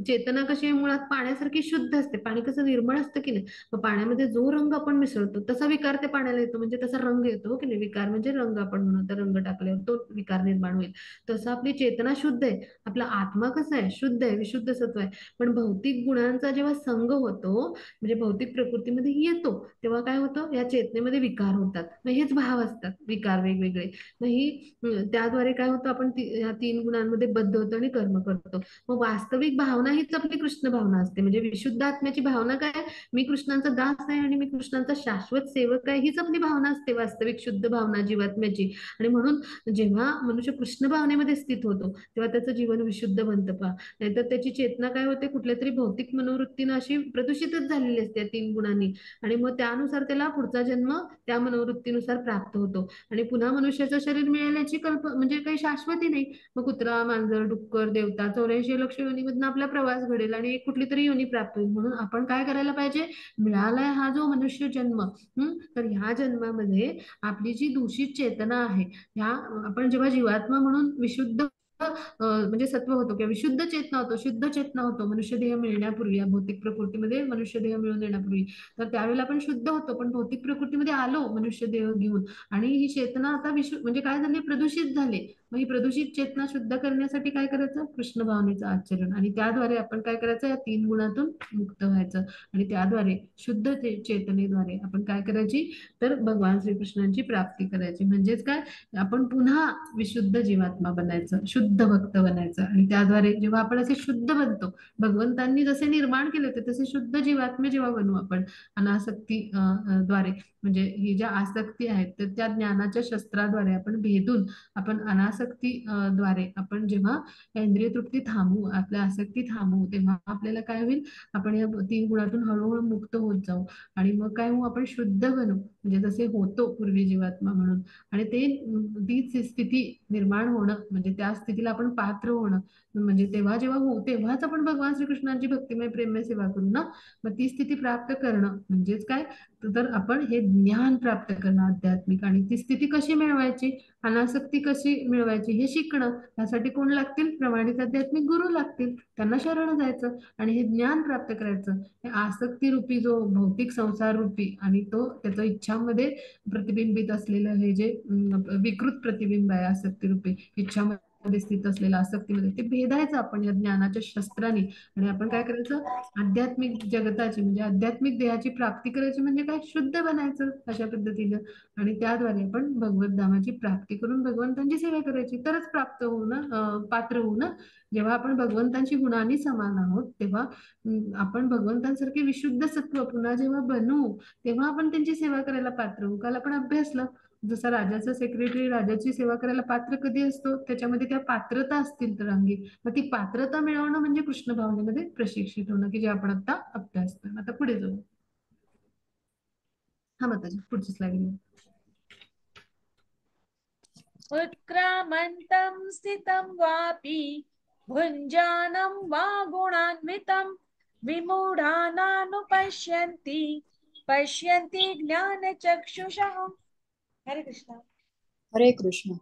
चेतना कशी आहे, मुळात पाण्यासारखी शुद्ध असते. पाणी कसं निर्मळ असतं की नाही, मग पाण्यामध्ये जो रंग आपण मिसळतो तसा विकार त्या पाण्याला येतो, म्हणजे तसा रंग येतो, हो की नाही. विकार म्हणजे रंग, आपण म्हणू तर रंग टाकल्यावर तो विकार निर्माण होईल. तसं आपली चेतना शुद्ध आहे, आपला आत्मा कसा आहे, शुद्ध आहे, विशुद्ध सत्व आहे. पण भौतिक गुणांचा जेव्हा संग होतो, म्हणजे भौतिक प्रकृतीमध्ये येतो, तेव्हा काय होतं, या चेतनेमध्ये विकार होतात. मग हेच भाव असतात, विकार वेगवेगळे. मग त्याद्वारे काय होतं, आपण या 3 गुणांमध्ये बद्ध होतो आणि कर्म करतो. मग वास्तविक भावना हीच आपली कृष्ण भावना असते. म्हणजे विशुद्ध आत्म्याची भावना काय, मी कृष्णांचा दास आहे आणि मी कृष्णांचा शाश्वत सेवक आहे, हीच आपली भावना असते, वास्तविक शुद्ध भावना जीवात्म्याची. आणि म्हणून जेव्हा मनुष्य कृष्ण भावनेमध्ये स्थित होतो, तेव्हा त्याचं जीवन विशुद्ध बनतं. पहा, नाहीतर त्याची चेतना काय होते, कुठल्या तरी भौतिक मनोवृत्तीनं अशी प्रदूषितच झालेली असते या 3 गुणांनी. आणि मग त्यानुसार त्याला पुढचा जन्म त्या मनोवृत्तीनुसार प्राप्त होतो. आणि पुन्हा मनुष्याचं शरीर मिळण्याची म्हणजे काही शाश्वती नाही. मग कुत्रा, मांजर, डुक्कर, देवता, 84 लक्ष योनीमधून आपला प्रवास घडेल आणि एक कुठली तरी योनी प्राप्त होईल. म्हणून आपण काय करायला पाहिजे, मिळालाय हा जो मनुष्य जन्म, तर ह्या जन्मामध्ये आपली जी दूषित चेतना आहे, ह्या आपण जेव्हा जीवात्मा म्हणून विशुद्ध म्हणजे सत्व होतो, किंवा विशुद्ध चेतना होतो, शुद्ध चेतना होतो, मनुष्य देह मिळण्यापूर्वी, या भौतिक प्रकृतीमध्ये मनुष्य देह मिळून येण्यापूर्वी. तर त्यावेळेला आपण शुद्ध होतो, पण भौतिक प्रकृतीमध्ये आलो मनुष्य देह घेऊन, आणि ही चेतना आता म्हणजे काय झाली, प्रदूषित झाली. मग ही प्रदूषित चेतना शुद्ध करण्यासाठी काय करायचं, कृष्ण भावनेचं आचरण. आणि त्याद्वारे आपण काय करायचं, या 3 गुणातून मुक्त व्हायचं. आणि त्याद्वारे शुद्ध चेतनेद्वारे आपण काय करायची, तर भगवान श्रीकृष्णांची प्राप्ती करायची. म्हणजेच काय, आपण पुन्हा विशुद्ध जीवात्मा बनायचं, शुद्ध भक्त बनायचं. आणि त्याद्वारे जेव्हा आपण असे शुद्ध बनतो, भगवंतांनी जसे निर्माण केले होते तसे शुद्ध जीवात्मे जेव्हा बनू आपण, अनासक्ती द्वारे, म्हणजे ही ज्या आसक्ती आहेत तर त्या ज्ञानाच्या शस्त्राद्वारे आपण भेदून, आपण अनासक्ती द्वारे आपण जेव्हा इंद्रिय तृप्ती थांबवू, आपल्या आसक्ती थांबवू, तेव्हा आपल्याला काय होईल, आपण या 3 गुणातून हळूहळू मुक्त होत जाऊ. आणि मग काय होऊ, आपण शुद्ध बनू, म्हणजे जसे होतो पूर्वी जीवात्मा म्हणून. आणि तीच स्थिती निर्माण होणं, म्हणजे त्या स्थितीला आपण पात्र होणं, म्हणजे तेव्हा जेव्हा होऊ तेव्हाच आपण भगवान श्रीकृष्णांची भक्तिमय प्रेममय सेवा करू ना. मग ती स्थिती प्राप्त करणं म्हणजेच काय, तर आपण हे ज्ञान प्राप्त करणं आध्यात्मिक. आणि ती स्थिती कशी मिळवायची, अनासक्ती कशी मिळवायची हे शिकणं. त्यासाठी कोण लागतील, प्रमाणित आध्यात्मिक गुरु लागतील, त्यांना शरण जायचं आणि हे ज्ञान प्राप्त करायचं. हे आसक्ती रूपी जो भौतिक संसार रूपी, आणि तो त्याच्या इच्छांमध्ये प्रतिबिंबित असलेलं हे जे विकृत प्रतिबिंब आहे, आसक्ती रूपी इच्छामध्ये स्थित असलेलं, आसक्तीमध्ये, ते भेदायचं आपण या ज्ञानाच्या शस्त्राने. आणि आपण काय करायचं, आध्यात्मिक जगताची, म्हणजे आध्यात्मिक देहाची प्राप्ती करायची. म्हणजे काय, शुद्ध बनायचं अशा पद्धतीनं. आणि त्याद्वारे आपण भगवत धामाची प्राप्ती करून भगवंतांची सेवा करायची. तरच प्राप्त होऊ ना, पात्र होऊ ना. जेव्हा आपण भगवंतांची गुणांनी समान आहोत, तेव्हा आपण भगवंतांसारखे विशुद्ध सत्व पुन्हा जेव्हा बनवू, तेव्हा आपण त्यांची सेवा करायला पात्र होऊ. काल आपण अभ्यासलं, जसा राजाचा सेक्रेटरी राजाची सेवा करायला पात्र कधी असतो, त्याच्यामध्ये त्या पात्रता असतील तर अंगी. मग ती पात्रता मिळवणं म्हणजे कृष्ण भावनेमध्ये प्रशिक्षित होणं, की जे आपण आता अभ्यास करू. आता पुढे जाऊ. हा माताजी, पुढची स्लाइड. उत्क्रामन्तं स्थितं वापि भुञ्जानं वा गुणान्वितं विमूढानानुपश्यन्ति पश्यन्ति ज्ञानचक्षुषः. हरे कृष्ण. हरे कृष्ण.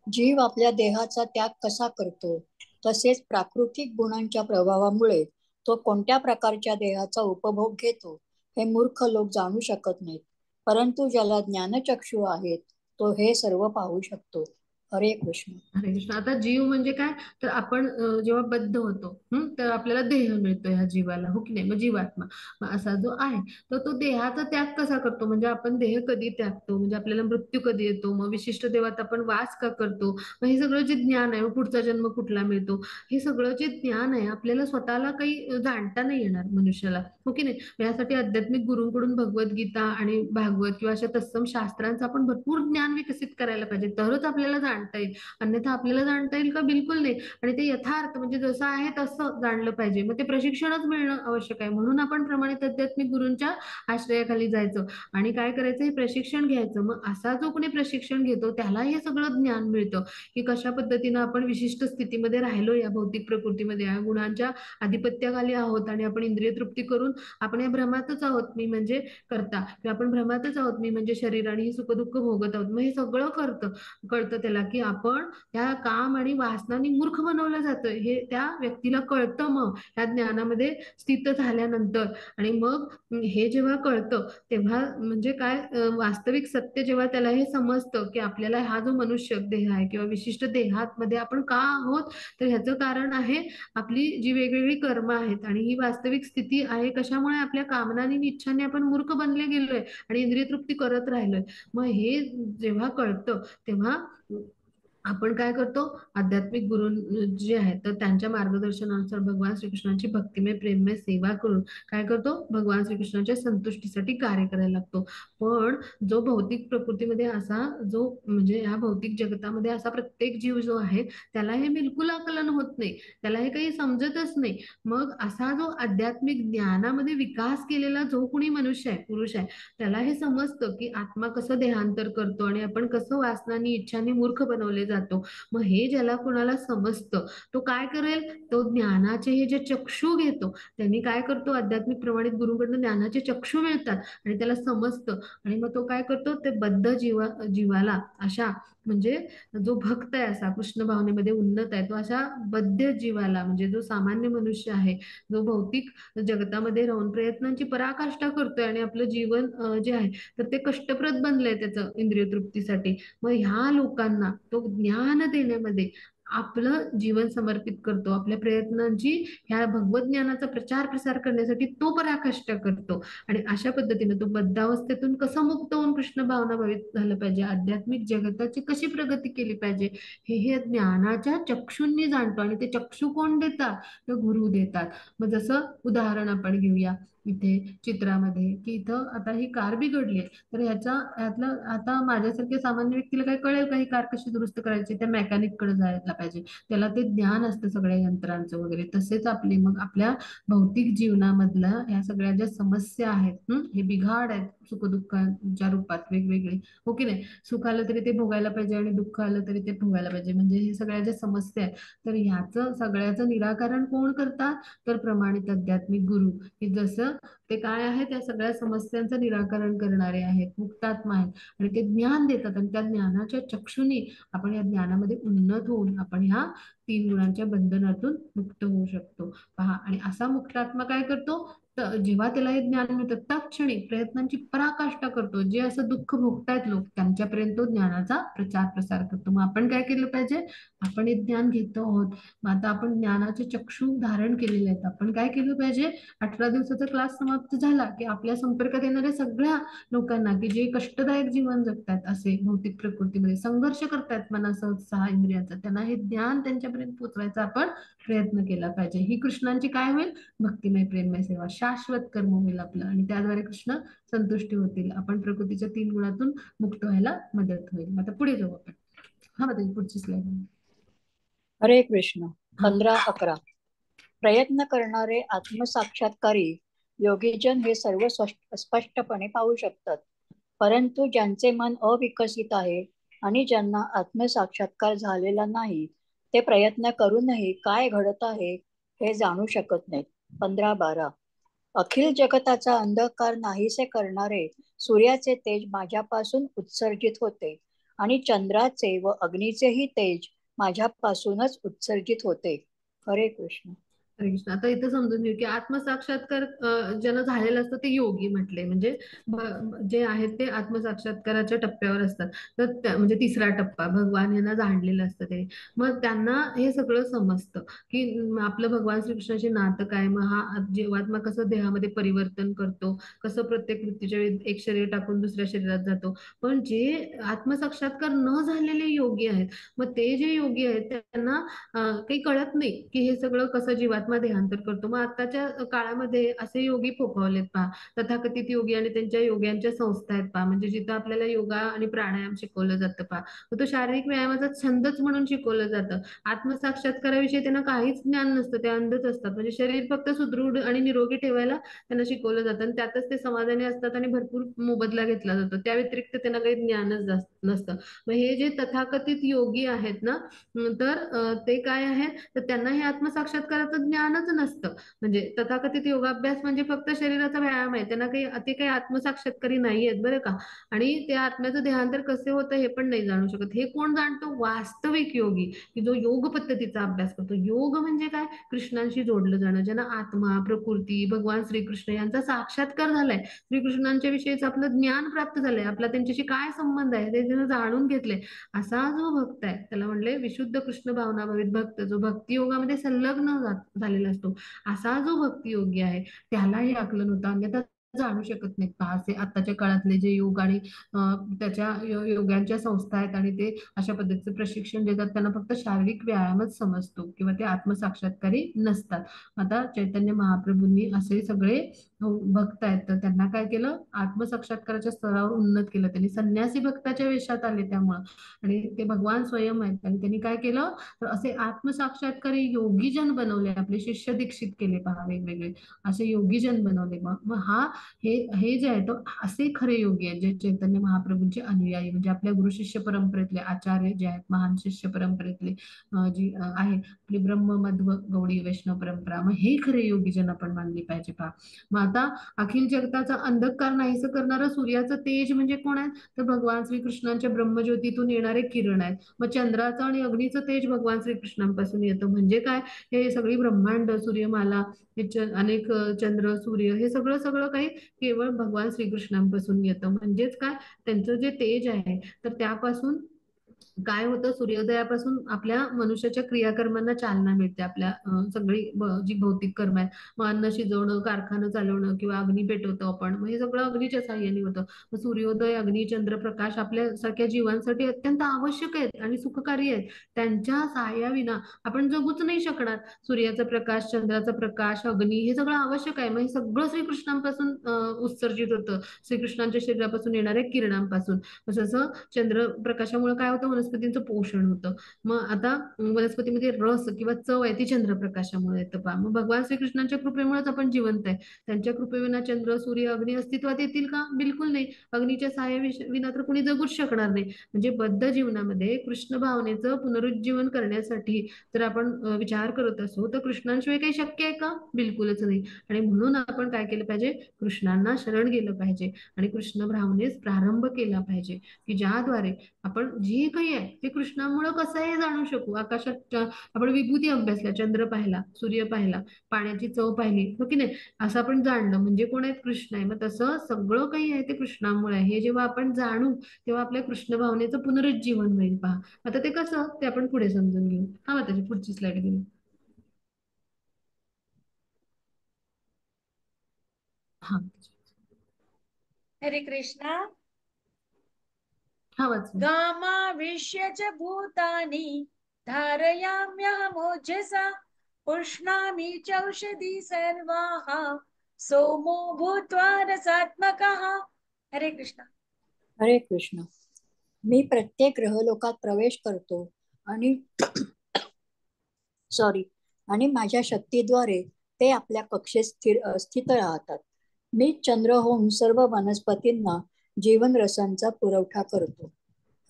जीव आपल्या देहाचा त्याग कसा करतो, तसेच प्राकृतिक गुणांच्या प्रभावामुळे तो कोणत्या प्रकारच्या देहाचा उपभोग घेतो, हे मूर्ख लोक जाणू शकत नाहीत. परंतु ज्याला ज्ञानचक्षु आहेत, तो हे सर्व पाहू शकतो. हरे कृष्ण. हरे कृष्ण. आता जीव म्हणजे काय, तर आपण जेव्हा बद्ध होतो तर आपल्याला देह मिळतो ह्या जीवाला, हो की नाही, मग जीवात्मा. मग असा जो आहे तर तो देहाचा त्याग कसा करतो, म्हणजे आपण देह कधी त्यागतो, म्हणजे आपल्याला मृत्यू कधी येतो, मग विशिष्ट देवात आपण वास का करतो, मग हे सगळं जे ज्ञान आहे, मग पुढचा जन्म कुठला मिळतो, हे सगळं जे ज्ञान आहे आपल्याला स्वतःला काही जाणता नाही येणार मनुष्याला, हो की नाही. मग यासाठी आध्यात्मिक गुरूंकडून भगवद्गीता आणि भागवत किंवा अशा तत्सम शास्त्रांचं आपण भरपूर ज्ञान विकसित करायला पाहिजे, तरच आपल्याला जाणता येईल. अन्यथा आपल्याला जाणता येईल का, बिलकुल नाही. आणि ते यथार्थ म्हणजे जसं आहे तसं जाणलं पाहिजे, मग ते प्रशिक्षणच मिळणं आवश्यक आहे. म्हणून आपण प्रमाणित आध्यात्मिक गुरूंच्या आश्रयाखाली जायचं आणि काय करायचं, हे प्रशिक्षण घ्यायचं. मग असा जो कोणी प्रशिक्षण घेतो त्याला हे सगळं ज्ञान मिळतं की कशा पद्धतीनं आपण विशिष्ट स्थितीमध्ये राहिलो या भौतिक प्रकृतीमध्ये, या गुणांच्या आधिपत्याखाली आहोत आणि आपण इंद्रिय तृप्ती करून आपण या भ्रमातच आहोत, मी म्हणजे करता, किंवा आपण भ्रमातच आहोत, मी म्हणजे शरीर, आणि ही सुखदुःख भोगत आहोत. मग हे सगळं कळतं त्याला की आपण त्या काम आणि वासनांनी मूर्ख बनवलं जातं, हे त्या व्यक्तीला कळतं. मग या ज्ञानामध्ये स्थित झाल्यानंतर आणि मग हे जेव्हा कळतं तेव्हा म्हणजे काय, वास्तविक सत्य जेव्हा त्याला हे समजतं की आपल्याला हा जो मनुष्य देह आहे किंवा विशिष्ट देहात मध्ये आपण का आहोत, तर ह्याचं कारण आहे आपली जी वेगवेगळी कर्म आहेत, आणि ही वास्तविक स्थिती आहे कशामुळे, आपल्या कामनांनी आणि इच्छांनी आपण मूर्ख बनले गेलोय आणि इंद्रिय तृप्ती करत राहिलोय. मग हे जेव्हा कळतं तेव्हा आपण काय करतो, आध्यात्मिक गुरु जे आहेत तर त्यांच्या मार्गदर्शनानुसार भगवान श्रीकृष्णांची भक्तिमय प्रेममय सेवा करून काय करतो, भगवान श्रीकृष्णांच्या संतुष्टीसाठी कार्य करायला लागतो. पण जो भौतिक प्रकृतीमध्ये असा जो म्हणजे ह्या भौतिक जगतामध्ये असा प्रत्येक जीव जो आहे त्याला हे बिलकुल आकलन होत नाही, त्याला हे काही समजतच नाही. मग असा जो आध्यात्मिक ज्ञानामध्ये विकास केलेला जो कोणी मनुष्य आहे, पुरुष आहे, त्याला हे समजतं की आत्मा कसं देहांतर करतो आणि आपण कसं वासनांनी इच्छांनी मूर्ख बनवले जातो. मग हे ज्याला कोणाला समजतं तो काय करेल, तो ज्ञानाचे हे जे चक्षु घेतो, त्यांनी काय करतो, आध्यात्मिक प्रमाणित गुरुकडनं ज्ञानाचे चक्षु मिळतात आणि त्याला समजतं. आणि मग तो काय करतो, ते बद्ध जीवाला अशा म्हणजे जो भक्त आहे, असा कृष्ण भावनेमध्ये उन्नत आहे, तो अशा बद्ध जीवाला म्हणजे जो सामान्य मनुष्य आहे, जो भौतिक जगतामध्ये राहून प्रयत्नांची पराकाष्ठा करतोय आणि आपलं जीवन जे आहे तर ते कष्टप्रद बनलंय त्याचं इंद्रिय तृप्तीसाठी. मग ह्या लोकांना तो ज्ञान देण्यामध्ये आपलं जीवन समर्पित करतो, आपल्या प्रयत्नांची ह्या भगवत ज्ञानाचा प्रचार प्रसार करण्यासाठी तो पराकाष्ठा करतो. आणि अशा पद्धतीने तो बद्धावस्थेतून कसं मुक्त होऊन कृष्ण भावना भावित झालं पाहिजे, आध्यात्मिक जगताची कशी प्रगती केली पाहिजे, हे ज्ञानाच्या चक्षुंनी जाणतो. आणि ते चक्षु कोण देतात, तर गुरु देतात. मग जसं उदाहरण आपण घेऊया इथे चित्रामध्ये, की इथं आता ही कार बिघडली आहे, तर ह्यातलं आता माझ्यासारख्या सामान्य व्यक्तीला काय कळेल का, ही कार कशी दुरुस्त करायची, त्या मेकॅनिक कडे जायला पाहिजे, त्याला ते ज्ञान असतं सगळ्या यंत्रांचं वगैरे. तसेच आपले मग आपल्या भौतिक जीवनामधल्या ह्या सगळ्या ज्या समस्या आहेत, हे बिघाड आहेत सुखदुःखांच्या रूपात वेगवेगळे, हो की नाही. सुख आलं तरी ते भोगायला पाहिजे आणि दुःख आलं तरी ते भोगायला पाहिजे, म्हणजे हे सगळ्या ज्या समस्या आहेत, तर ह्याचं सगळ्याचं निराकरण कोण करतात, तर प्रमाणित आध्यात्मिक गुरु, की जसं ते काय आहे, त्या सगळ्या समस्यांचं निराकरण करणारे आहेत, मुक्तात्मा आहेत, आणि ते ज्ञान देतात. आणि त्या ज्ञानाच्या चक्षुनी आपण या ज्ञानामध्ये उन्नत होऊन आपण ह्या 3 गुणांच्या बंधनातून मुक्त होऊ शकतो. पहा, आणि असा मुक्तात्मा काय करतो, तर जेव्हा त्याला हे ज्ञान मिळतं तत्क्षणी प्रयत्नांची पराकाष्ठा करतो. जे असं दुःख भोगतायत लोक त्यांच्यापर्यंत तो ज्ञानाचा प्रचार प्रसार करतो. मग आपण काय केलं पाहिजे, आपण हे ज्ञान घेतो आहोत, मग आता आपण ज्ञानाचे चक्षु धारण केलेले आहेत, आपण काय केलं पाहिजे, 18 दिवसाचा क्लास समाप्त झाला की आपल्या संपर्कात येणाऱ्या सगळ्या लोकांना की जे कष्टदायक जीवन जगतात, असे भौतिक प्रकृतीमध्ये संघर्ष करतात मनासह 6 इंद्रियांचा, त्यांना हे ज्ञान त्यांच्यापर्यंत पोहोचवायचा आपण प्रयत्न केला पाहिजे. ही कृष्णांची काय होईल, भक्तिमय प्रेममय सेवा, शाश्वत कर्म होईल आपलं, आणि त्याद्वारे कृष्ण संतुष्टी होतील, आपण प्रकृतीच्या 3 गुणातून मुक्त व्हायला मदत होईल. आता पुढे जाऊ आपण. हा, आता पुढची स्लाइड. हरे कृष्ण. हा. 15-11. प्रयत्न करणारे आत्मसाक्षात्कारी योगीजन हे सर्व स्पष्टपणे पाहू शकतात. परंतु ज्यांचे मन अविकसित आहे आणि ज्यांना आत्मसाक्षात्कार झालेला नाही, ते प्रयत्न करूनही काय घडत आहे हे जाणू शकत नाहीत. 15-12. अखिल जगताचा अंधकार नाहीसे करणारे सूर्याचे तेज माझ्यापासून उत्सर्जित होते आणि चंद्राचे व अग्नीचेही तेज माझ्यापासूनच उत्सर्जित होते. हरे कृष्ण. हरे कृष्ण. आता इथं समजून घेऊ की आत्मसाक्षात्कार ज्यांना झालेलं असतं ते योगी म्हटले, म्हणजे जे आहेत ते आत्मसाक्षात्काराच्या टप्प्यावर असतात. तर म्हणजे तिसरा टप्पा भगवान यांना जाणलेलं असतं ते. मग त्यांना हे सगळं समजतं की आपलं भगवान श्रीकृष्णाचे नातं काय, मग हा जीवात्मा कसं देहामध्ये परिवर्तन करतो, कसं प्रत्येक वृत्तीच्या वेळी एक शरीर टाकून दुसऱ्या शरीरात जातो. पण जे आत्मसाक्षात्कार न झालेले योगी आहेत, मग ते जे योगी आहेत त्यांना काही कळत नाही की हे सगळं कसं जीवात्मा देहांतर करतो. मग आताच्या काळामध्ये असे योगी फोफावलेत पहा, तथाकथित योगी आणि त्यांच्या योग्यांच्या संस्था आहेत पहा, म्हणजे जिथं आपल्याला योगा आणि प्राणायाम शिकवलं जातं पहा. मग तो शारीरिक व्यायामाचा छंदच म्हणून शिकवलं जातं. आत्मसाक्षात्काराविषयी त्यांना काहीच ज्ञान नसतं, ते अंधच असतात. म्हणजे शरीर फक्त सुदृढ आणि निरोगी ठेवायला त्यांना शिकवलं जातं आणि त्यातच ते समाधानी असतात आणि भरपूर मोबदला घेतला जातो. त्या व्यतिरिक्त त्यांना काही ज्ञानच नसतं. मग हे जे तथाकथित योगी आहेत ना, तर ते काय आहे, तर त्यांना हे आत्मसाक्षात्काराचं ज्ञानच नसतं. म्हणजे तथाकथित योगाभ्यास म्हणजे फक्त शरीराचा व्यायाम आहे, त्यांना काही ते काही आत्मसाक्षात्कारी नाही आहेत बरं का. आणि ते आत्म्याचं देहांतर कसे होतं हे पण नाही जाणू शकत. हे कोण जाणतो? वास्तविक योगी, की जो योग पद्धतीचा अभ्यास करतो. योग म्हणजे काय? कृष्णांशी जोडलं जाणं, ज्यांना आत्मा, प्रकृती, भगवान श्रीकृष्ण यांचा साक्षात्कार झालाय, श्रीकृष्णांच्या विषयीच आपलं ज्ञान प्राप्त झालंय, आपला त्यांच्याशी काय संबंध आहे ते त्यानं जाणून घेतलंय, असा जो भक्त आहे त्याला म्हणले विशुद्ध कृष्ण भावनाभावित भक्त, जो भक्ती योगामध्ये संलग्न झालेला असतो, असा जो भक्ती योगी आहे त्याला हे आकलन होतं, अन्यथा जाणू शकत नाहीत पहा. असे आताच्या काळातले जे योग आणि त्याच्या योग्यांच्या संस्था आहेत आणि ते अशा पद्धतीचे प्रशिक्षण देतात, त्यांना फक्त शारीरिक व्यायामच समजतो किंवा ते आत्मसाक्षात्कारी नसतात. आता चैतन्य महाप्रभूंनी असे सगळे भक्त आहेत, तर त्यांना काय केलं? आत्मसाक्षात्काराच्या स्तरावर उन्नत केलं. त्यांनी संन्यासी भक्ताच्या वेशात आले त्यामुळं, आणि ते भगवान स्वयं आहेत. आणि त्यांनी काय केलं? तर असे आत्मसाक्षात्कारी योगीजन बनवले, आपले शिष्य दीक्षित केले पहा वेगवेगळे, असे योगीजन बनवले. मग मग हा हे हे जे आहे तो असे खरे योगी आहेत जे चैतन्य महाप्रभूंचे अनुयायी, म्हणजे आपल्या गुरु शिष्य परंपरेतले आचार्य जे आहेत, महान शिष्य परंपरेतले जी आहे आपली ब्रह्म मध्व गौडी वैष्णव परंपरा, मग हे खरे योगीजन आपण मानली पाहिजे पहा. मग आता अखिल जगताचा अंधकार नाहीसं करणारं सूर्याचं तेज म्हणजे कोण आहे? तर भगवान श्रीकृष्णांच्या ब्रह्मज्योतीतून येणारे किरण आहेत. मग चंद्राचं आणि अग्नीचं तेज भगवान श्रीकृष्णांपासून येतं. म्हणजे काय? हे सगळी ब्रह्मांड, सूर्यमाला, हे अनेक चंद्र, सूर्य, हे सगळं सगळं काही केवळ भगवान श्रीकृष्णांपासून येतं. म्हणजेच काय? त्यांचं जे तेज आहे तर त्यापासून काय होतं? सूर्योदयापासून आपल्या मनुष्याच्या क्रियाकर्मांना चालना मिळते. आपल्या सगळी जी भौतिक कर्म आहेत, मग अन्न शिजवणं, कारखानं चालवणं किंवा अग्नी पेटवतो आपण, मग हे सगळं अग्नीच्या साह्याने होतं. मग सूर्योदय, अग्नी, चंद्रप्रकाश आपल्यासारख्या जीवांसाठी अत्यंत आवश्यक आहेत आणि सुखकारी आहेत. त्यांच्या सहाय्याविना आपण जगूच नाही शकणार. सूर्याचा प्रकाश, चंद्राचा प्रकाश, अग्नी, हे सगळं आवश्यक आहे. मग हे सगळं श्रीकृष्णांपासून उत्सर्जित होतं, श्रीकृष्णांच्या शरीरापासून येणाऱ्या किरणांपासून. जसं चंद्र प्रकाशामुळे काय होतं? वनस्पतींचं पोषण होतं. मग आता वनस्पतीमध्ये रस किंवा चव आहे ती चंद्रप्रकाशामुळे येतं पहा. मग भगवान श्रीकृष्णांच्या कृपेमुळेच आपण जिवंत आहे. त्यांच्या कृपेविना चंद्र, सूर्य, अग्नी अस्तित्वात येतील का? बिलकुल नाही. अग्नीच्या सहाय्या विना तर कुणी जगूच शकणार नाही. म्हणजे बद्ध जीवनामध्ये कृष्ण भावनेचं पुनरुज्जीवन करण्यासाठी जर आपण विचार करत असो, तर कृष्णांशिवाय काही शक्य आहे का? बिलकुलच नाही. आणि म्हणून आपण काय केलं पाहिजे? कृष्णांना शरण गेलं पाहिजे आणि कृष्ण भावनेस प्रारंभ केला पाहिजे, की ज्याद्वारे आपण जे काही आहे ते कृष्णामुळे कसं आहे हे जाणू शकू. आकाशात आपण विभूती अभ्यासल्या, चंद्र पाहिला, सूर्य पाहिला, पाण्याची चव पाहिली, हो की नाही, असं आपण जाणलं म्हणजे कोण आहेत? कृष्ण आहे. मग तसं सगळं काही आहे ते कृष्णामुळे आहे. हे जेव्हा आपण जाणू तेव्हा आपल्या कृष्ण भावनेचं पुनरुज्जीवन होईल पहा. आता ते कसं ते आपण पुढे समजून घेऊ. हा, मग त्याची पुढची स्लाइड घेऊ. हा, हरे कृष्णा. हा वाच. गामाविश्य च भूतानि धारयाम्यहमोजसा पुष्णामि चौषधी सर्वाः सोमो भूत्वा रसात्मकः. हरे कृष्णा. हरे कृष्ण. मी प्रत्येक ग्रहलोकात प्रवेश करतो आणि आणि माझ्या शक्तीद्वारे ते आपल्या कक्षेत स्थित राहतात. मी चंद्र होऊन सर्व वनस्पतींना जीवन रसांचा पुरवठा करतो.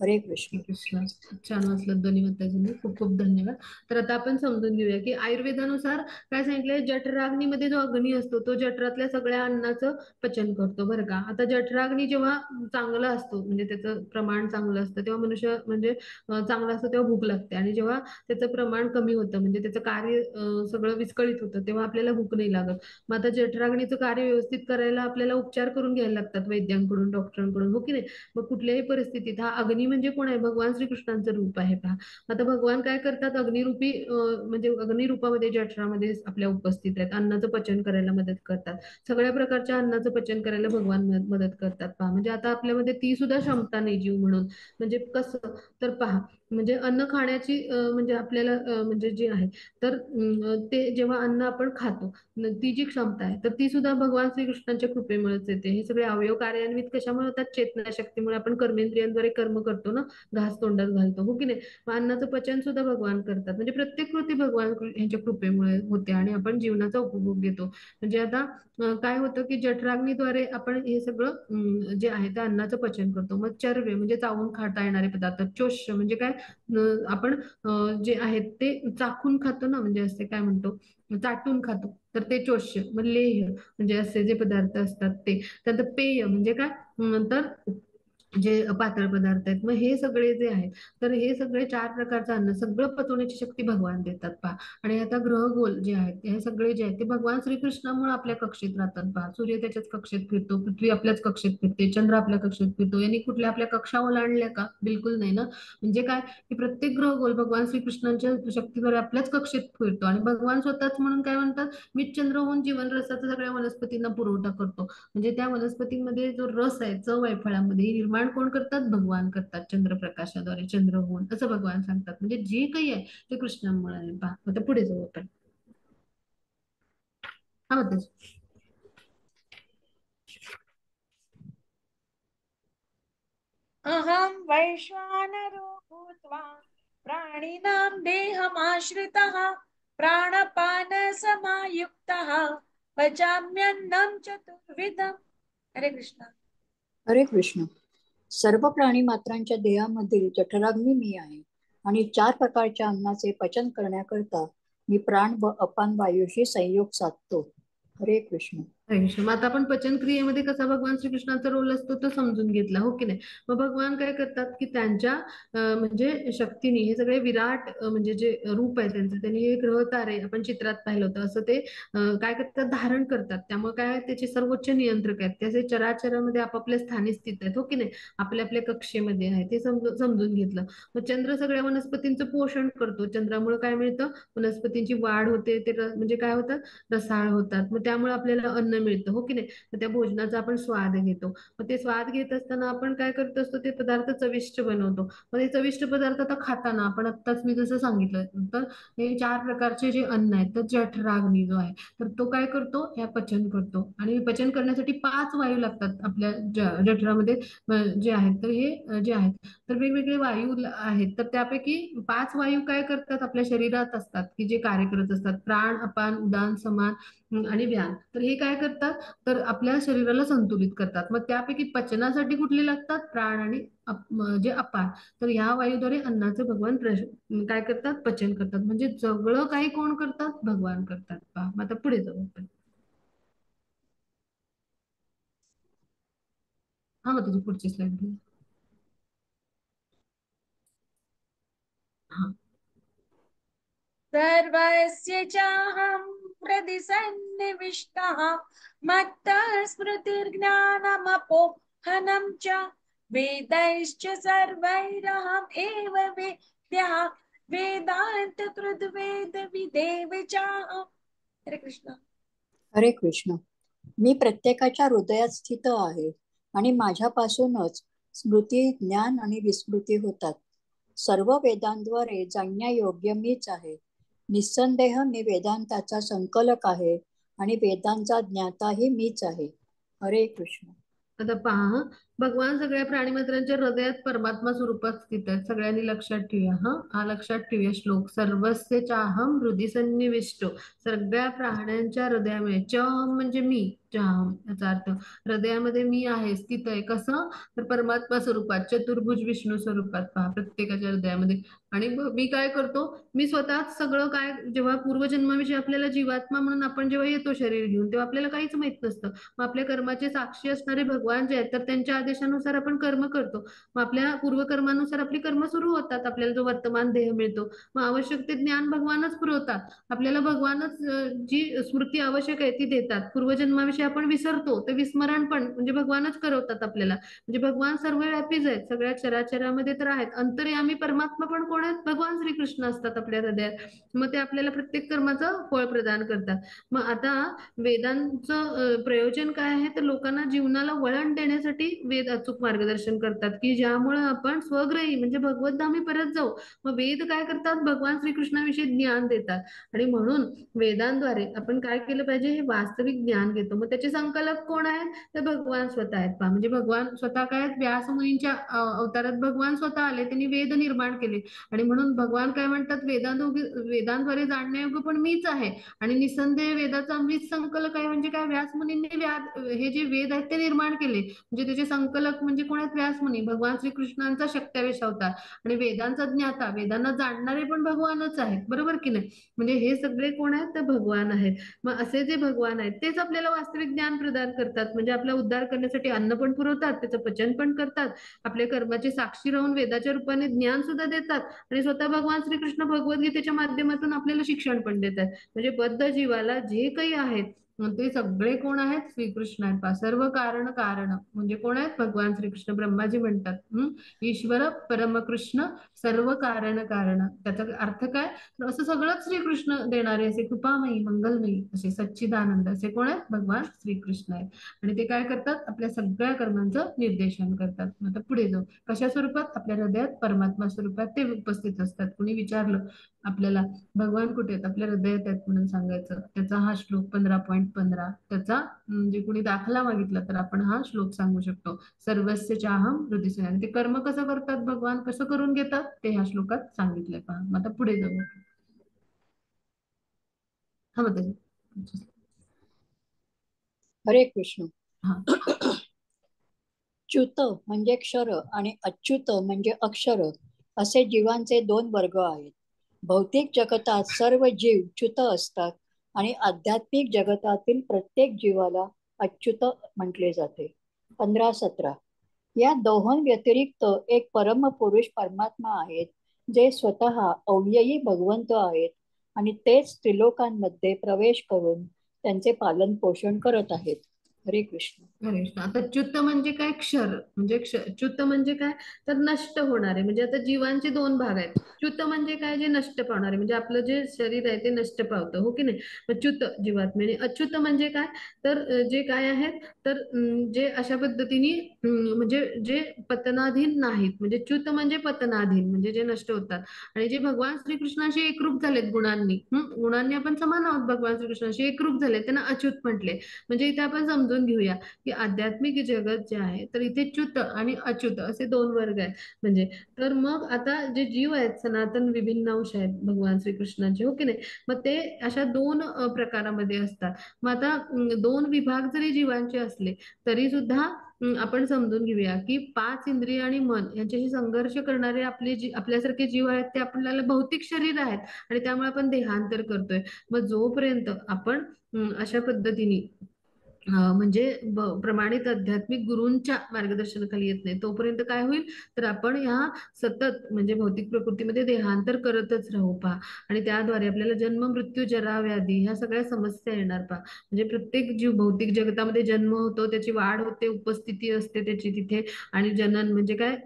हरे कृष्ण. कृष्ण. छान वाचलं दोन्ही माताजींनी, खूप खूप धन्यवाद. तर आता आपण समजून घेऊया की आयुर्वेदानुसार काय सांगितलंय, जठराग्नीमध्ये जो अग्नी असतो तो जठरातल्या सगळ्या अन्नाचं पचन करतो बरं का. आता जठराग्नी जेव्हा चांगला असतो, म्हणजे त्याचं प्रमाण चांगलं असतं, तेव्हा मनुष्य म्हणजे चांगलं असतं तेव्हा भूक लागते, आणि जेव्हा त्याचं प्रमाण कमी होतं, म्हणजे त्याचं कार्य सगळं विस्कळीत होतं, तेव्हा आपल्याला भूक नाही लागत. मग आता जठराग्नीचं कार्य व्यवस्थित करायला आपल्याला उपचार करून घ्यायला लागतात वैद्यांकडून, डॉक्टरांकडून, हो की नाही. मग कुठल्याही परिस्थितीत हा अग्नी म्हणजे कोण आहे, भगवान श्रीकृष्णांचं रूप आहे पहा. आता भगवान काय करतात, अग्निरूपी म्हणजे अग्निरूपामध्ये जठरामध्ये आपल्या उपस्थित आहेत, अन्नाचं पचन करायला मदत करतात. सगळ्या प्रकारच्या अन्नाचं पचन करायला भगवान मदत करतात पहा. म्हणजे आता आपल्यामध्ये ती सुद्धा क्षमता नाही जीव म्हणून. म्हणजे कसं, तर पहा, म्हणजे अन्न खाण्याची म्हणजे आपल्याला म्हणजे जे आहे, तर ते जेव्हा अन्न आपण खातो, ती जी क्षमता आहे, तर ती सुद्धा भगवान श्रीकृष्णांच्या कृपेमुळेच येते. हे सगळे अवयव कार्यान्वित कशामुळे होतात, चेतना शक्तीमुळे. आपण कर्मेंद्रियांद्वारे कर्म करतो ना, घास तोंडात घालतो, हो की नाही. मग अन्नाचं पचन सुद्धा भगवान करतात. म्हणजे प्रत्येक कृती भगवान यांच्या कृपेमुळे होते, आणि आपण जीवनाचा उपभोग घेतो. म्हणजे आता काय होतं की जठराग्नीद्वारे आपण हे सगळं जे आहे ते अन्नाचं पचन करतो. मग चर्व्य म्हणजे चावून खाता येणारे पदार्थ, चोष्य म्हणजे काय, आपण जे आहेत ते चाखून खातो ना, म्हणजे असे काय म्हणतो, चाटून खातो, तर ते चोष्य. मग लेह्य म्हणजे असे जे पदार्थ असतात ते. त्यानंतर पेय म्हणजे काय, तर जे पातळ पदार्थ आहेत. मग हे सगळे जे आहेत, तर हे सगळे 4 प्रकारचं अन्न सगळं पचवण्याची शक्ती भगवान देतात पहा. आणि आता ग्रहगोल जे आहेत, हे सगळे जे आहेत ते भगवान श्रीकृष्णामुळे आपल्या कक्षेत राहतात पहा. सूर्य त्याच्याच कक्षेत फिरतो, पृथ्वी आपल्याच कक्षेत फिरते, चंद्र आपल्या कक्षेत फिरतो. यांनी कुठल्या आपल्या कक्षा ओलांडल्या का, बिलकुल नाही ना. म्हणजे काय, की प्रत्येक ग्रहगोल भगवान श्रीकृष्णांच्या शक्तीद्वारे आपल्याच कक्षेत फिरतो. आणि भगवान स्वतःच म्हणून काय म्हणतात, मीच चंद्र होऊन जीवन रसाचा सगळ्या वनस्पतींना पुरवठा करतो. म्हणजे त्या वनस्पतीमध्ये जो रस आहे, चव आहे फळामध्ये, हे निर्माण कोण करतात, भगवान करतात, चंद्रप्रकाशाद्वारे, चंद्र होऊन, असं भगवान सांगतात. म्हणजे जे काही आहे ते कृष्णामुळे आहे पहा. आता पुढे जाऊ आपण. हा होतं. अहं वैश्वानरो भूत्वा प्राणिनां देहमाश्रितः प्राणपानसमायुक्तः पचाम्यन्नं चतुर्विधम्. हरे कृष्ण. हरे कृष्ण. सर्व प्राणी मात्रांच्या देहामधील जठराग्नी मी आहे, आणि 4 प्रकारच्या अन्नाचे पचन करण्याकरता मी प्राण व अपान वायूशी संयोग साधतो. हरे कृष्ण. मग आता आपण पचन क्रियेमध्ये कसा भगवान श्रीकृष्णाचा रोल असतो तो समजून घेतला, हो की नाही. मग भगवान काय करतात की त्यांच्या म्हणजे शक्तीने हे सगळे विराट म्हणजे जे रूप आहे त्यांचं, त्यांनी हे ग्रह तारे आपण चित्रात पाहिलं होतं, असं ते काय करतात, धारण करतात. त्यामुळे काय, त्याचे सर्वोच्च नियंत्रक आहेत, त्याचे चराचरामध्ये आपापल्या स्थानी स्थित आहेत, हो की नाही, आपल्या आपल्या कक्षेमध्ये आहे, ते समजून घेतलं. मग चंद्र सगळ्या वनस्पतींचं पोषण करतो. चंद्रामुळे काय मिळतं, वनस्पतींची वाढ होते, ते म्हणजे काय होतं, रसाळ होतात. मग त्यामुळे आपल्याला अन्न मिळतं, हो की नाही. मग त्या भोजनाचा आपण स्वाद घेतो. मग ते स्वाद घेत असताना आपण काय करत असतो, ते पदार्थ चविष्ट बनवतो. मग ते चविष्ट पदार्थ आता खाताना आपण आत्ताच मी जसं सांगितलं, तर हे 4 प्रकारचे जे अन्न आहेत, तर जठराग्नी जो आहे, तर तो काय करतो, या पचन करतो. आणि पचन करण्यासाठी 5 वायू लागतात आपल्या जठरामध्ये जे आहेत. तर हे जे आहेत, तर वेगवेगळे वायू आहेत. तर त्यापैकी 5 वायू काय करतात, आपल्या शरीरात असतात, की जे कार्य करत असतात, प्राण, अपान, उदान, समान आणि व्यान. तर हे काय करतात, तर आपल्या शरीराला संतुलित करतात. मग त्यापैकी पचनासाठी कुठले लागतात, प्राण आणि जे अपान. तर ह्या वायूद्वारे अन्नाचं भगवान काय करतात, पचन करतात. म्हणजे सगळं काही कोण करतात, भगवान करतात पहा. मग आता पुढे जाऊ आपण. हा, मग तुझी पुढची स्लाइड घे. हा. सर्वस्य चाहं हृदि सन्निविष्टः मत्तः स्मृतिर्ज्ञानमपोहनं च वेदैश्च सर्वैरहम् एव वेद्यः वेदान्तकृद् वेदविदेव चाहम्. हरे कृष्ण. हरे कृष्ण. मी प्रत्येकाच्या हृदयात स्थित आहे, आणि माझ्यापासूनच स्मृती, ज्ञान आणि विस्मृती होतात. सर्व वेदांद्वारे जाणण्यायोग्य मीच आहे. निस्संदेह मी वेदांताचा संकलक आहे, आणि वेदांचा ज्ञाताही मीच आहे. हरे कृष्ण. आता पहा, भगवान सगळ्या प्राणीमात्रांच्या हृदयात परमात्मा स्वरूपात स्थित आहेत. सगळ्यांनी लक्षात ठेवूया. हा लक्षात ठेवूया श्लोक. सर्वस्य चाहम हृदि सन्निविष्टो. सगळ्या प्राण्यांच्या हृदयामध्ये चहम म्हणजे मी, चाहम याचा अर्थ हृदयामध्ये मी आहे, स्थित आहे. कसं? तर परमात्मा स्वरूपात, चतुर्भुज विष्णू स्वरूपात पहा प्रत्येकाच्या हृदयामध्ये. आणि मी काय करतो? मी स्वतःच सगळं काय, जेव्हा पूर्वजन्माविषयी आपल्याला जीवात्मा म्हणून आपण जेव्हा येतो शरीर घेऊन, तेव्हा आपल्याला काहीच माहित नसतं. मग आपल्या कर्माचे साक्षी असणारे भगवान जे आहेत, तर त्यांच्या आदेशानुसार आपण कर्म करतो. मग आपल्या पूर्वकर्मानुसार आपली कर्म सुरू होतात. आपल्याला जो वर्तमान देह मिळतो, मग आवश्यक ते ज्ञान भगवानच पुरवतात आपल्याला. भगवानच जी स्मृती आवश्यक आहे ती देतात. पूर्वजन्माविषयी आपण विसरतो, ते विस्मरण पण म्हणजे भगवानच करवतात आपल्याला. म्हणजे भगवान सर्वव्यापीच आहेत, सगळ्या चराचरामध्ये तर आहेत. अंतर्यामी परमात्मा पण कोण आहेत? भगवान श्रीकृष्ण असतात आपल्या हृदयात. मग ते आपल्याला प्रत्येक कर्माचं फळ प्रदान करतात. मग आता वेदांचं प्रयोजन काय आहे? तर लोकांना जीवनाला वळण देण्यासाठी वेद अचूक मार्गदर्शन करतात, की ज्यामुळे आपण स्वग्रही म्हणजे भगवतधामी परत जाऊ. मग वेद काय करतात? भगवान श्रीकृष्णाविषयी ज्ञान देतात. आणि म्हणून वेदांद्वारे आपण काय केलं पाहिजे? हे वास्तविक ज्ञान घेतो. मग त्याचे संकलक कोण आहेत? तर भगवान स्वतः आहेत. पहा म्हणजे भगवान स्वतः काय आहेत? व्यास मुनींच्या अवतारात भगवान स्वतः आले, त्यांनी वेद निर्माण केले. आणि म्हणून भगवान काय म्हणतात? वेदांद्वारे जाणण्यायोग्य पण मीच आहे. आणि निसंदेह वेदाचा मीच संकलक आहे. म्हणजे काय? व्यास मुनींनी हे जे वेद आहेत ते निर्माण केले. म्हणजे त्याचे संकलक म्हणजे कोण आहेत? व्यास मुनी, भगवान श्रीकृष्णांचा शक्त्यावेश अवतार. आणि वेदांचा ज्ञाता, वेदांना जाणणारे पण भगवानच आहेत. बरोबर की नाही? म्हणजे हे सगळे कोण आहेत? तर भगवान आहेत. मग असे जे भगवान आहेत तेच आपल्याला वास्तविक ज्ञान प्रदान करतात. म्हणजे आपला उद्धार करण्यासाठी अन्न पण पुरवतात, त्याचं पचन पण करतात, आपल्या कर्माची साक्षी राहून वेदाच्या रूपाने ज्ञान सुद्धा देतात. आणि स्वतः भगवान श्रीकृष्ण भगवद्गीतेच्या माध्यमातून आपल्याला शिक्षण पण देतात. म्हणजे बद्ध जीवाला जे काही आहेत ते सगळे कोण आहेत? श्रीकृष्ण आहेत. पहा सर्व कारण कारण म्हणजे कोण आहेत? भगवान श्रीकृष्ण. ब्रह्माजी म्हणतात ईश्वर परमकृष्ण सर्व कारण कारण. त्याचा अर्थ काय? तर असं सगळंच श्रीकृष्ण देणारे, असे कृपामयी मंगलमयी असे सच्चिदानंद असे कोण आहेत? भगवान श्रीकृष्ण आहेत. आणि ते काय करतात? आपल्या सगळ्या कर्मांचं निर्देशन करतात. आता पुढे जाऊ. कशा स्वरूपात? आपल्या हृदयात परमात्मा स्वरूपात ते उपस्थित असतात. कुणी विचारलं आपल्याला भगवान कुठे आहेत? आपल्या हृदयात आहेत म्हणून सांगायचं. त्याचा हा श्लोक 15.15 त्याचा म्हणजे कुणी दाखला मागितला तर आपण हा श्लोक सांगू शकतो. सर्वस्य चाहम हृदि सन्निविष्टो. ते कर्म कसं करतात भगवान, कसं करून घेतात ते ह्या श्लोकात सांगितलंय. पहा मग आता पुढे जाऊ. हा मग हरे कृष्ण. हा च्युत म्हणजे क्षर आणि अच्युत म्हणजे अक्षर असे जीवांचे दोन वर्ग आहेत. भौतिक जगतात सर्व जीव च्युत असतात आणि आध्यात्मिक जगतातील प्रत्येक जीवाला अच्युत म्हटले जाते. 15-17 या दोहों व्यतिरिक्त एक परम पुरुष परमात्मा आहेत, जे स्वतः अव्ययी भगवंत आहेत आणि तेच त्रिलोकांमध्ये प्रवेश करून त्यांचे पालन पोषण करत आहेत. हरे कृष्ण. हरे कृष्ण. आता च्युत म्हणजे काय? क्षर म्हणजे च्युत म्हणजे काय? तर नष्ट होणारे. म्हणजे आता जीवांचे दोन भाग आहेत. च्युत म्हणजे काय? जे नष्ट पावणारे, म्हणजे आपलं जे शरीर आहे ते नष्ट पावतं, हो की नाही? मग च्युत जीवात्म्याने. अच्युत म्हणजे काय? तर जे काय आहेत तर जे अशा पद्धतीने म्हणजे जे पतनाधीन नाहीत. म्हणजे च्युत म्हणजे पतनाधीन म्हणजे जे नष्ट होतात. आणि जे भगवान श्रीकृष्णाशी एकरूप झालेत गुणांनी, गुणांनी आपण समान आहोत भगवान श्रीकृष्णाशी एकरूप झाले, त्यांना अच्युत म्हटले. म्हणजे इथे आपण समजून घेऊया की आध्यात्मिक जगत जे आहे तर इथे च्युत आणि अच्युत असे दोन वर्ग आहेत. म्हणजे तर मग आता जे जीव आहेत सनातन विभिन्न अंश आहेत भगवान श्रीकृष्णाचे, हो की नाही? मग ते अशा दोन प्रकारामध्ये असतात. मग आता दोन विभाग जरी जीवांचे असले तरी सुद्धा आपण समजून घेऊया की 5 इंद्रिय आणि मन यांच्याशी संघर्ष करणारे आपल्यासारखे जीव आहेत, ते आपल्याला भौतिक शरीर आहेत आणि त्यामुळे आपण देहांतर करतोय. मग जोपर्यंत आपण अशा पद्धतीने म्हणजे प्रमाणित आध्यात्मिक गुरूंच्या मार्गदर्शनाखाली येत नाही तोपर्यंत काय होईल? तर आपण ह्या सतत म्हणजे भौतिक प्रकृतीमध्ये देहांतर करतच राहू. पहा आणि त्याद्वारे आपल्याला जन्म मृत्यू जरा व्याधी ह्या सगळ्या समस्या येणार. पहा म्हणजे प्रत्येक जीव भौतिक जगतामध्ये जन्म होतो, त्याची वाढ होते, उपस्थिती असते त्याची तिथे. आणि जनन म्हणजे काय?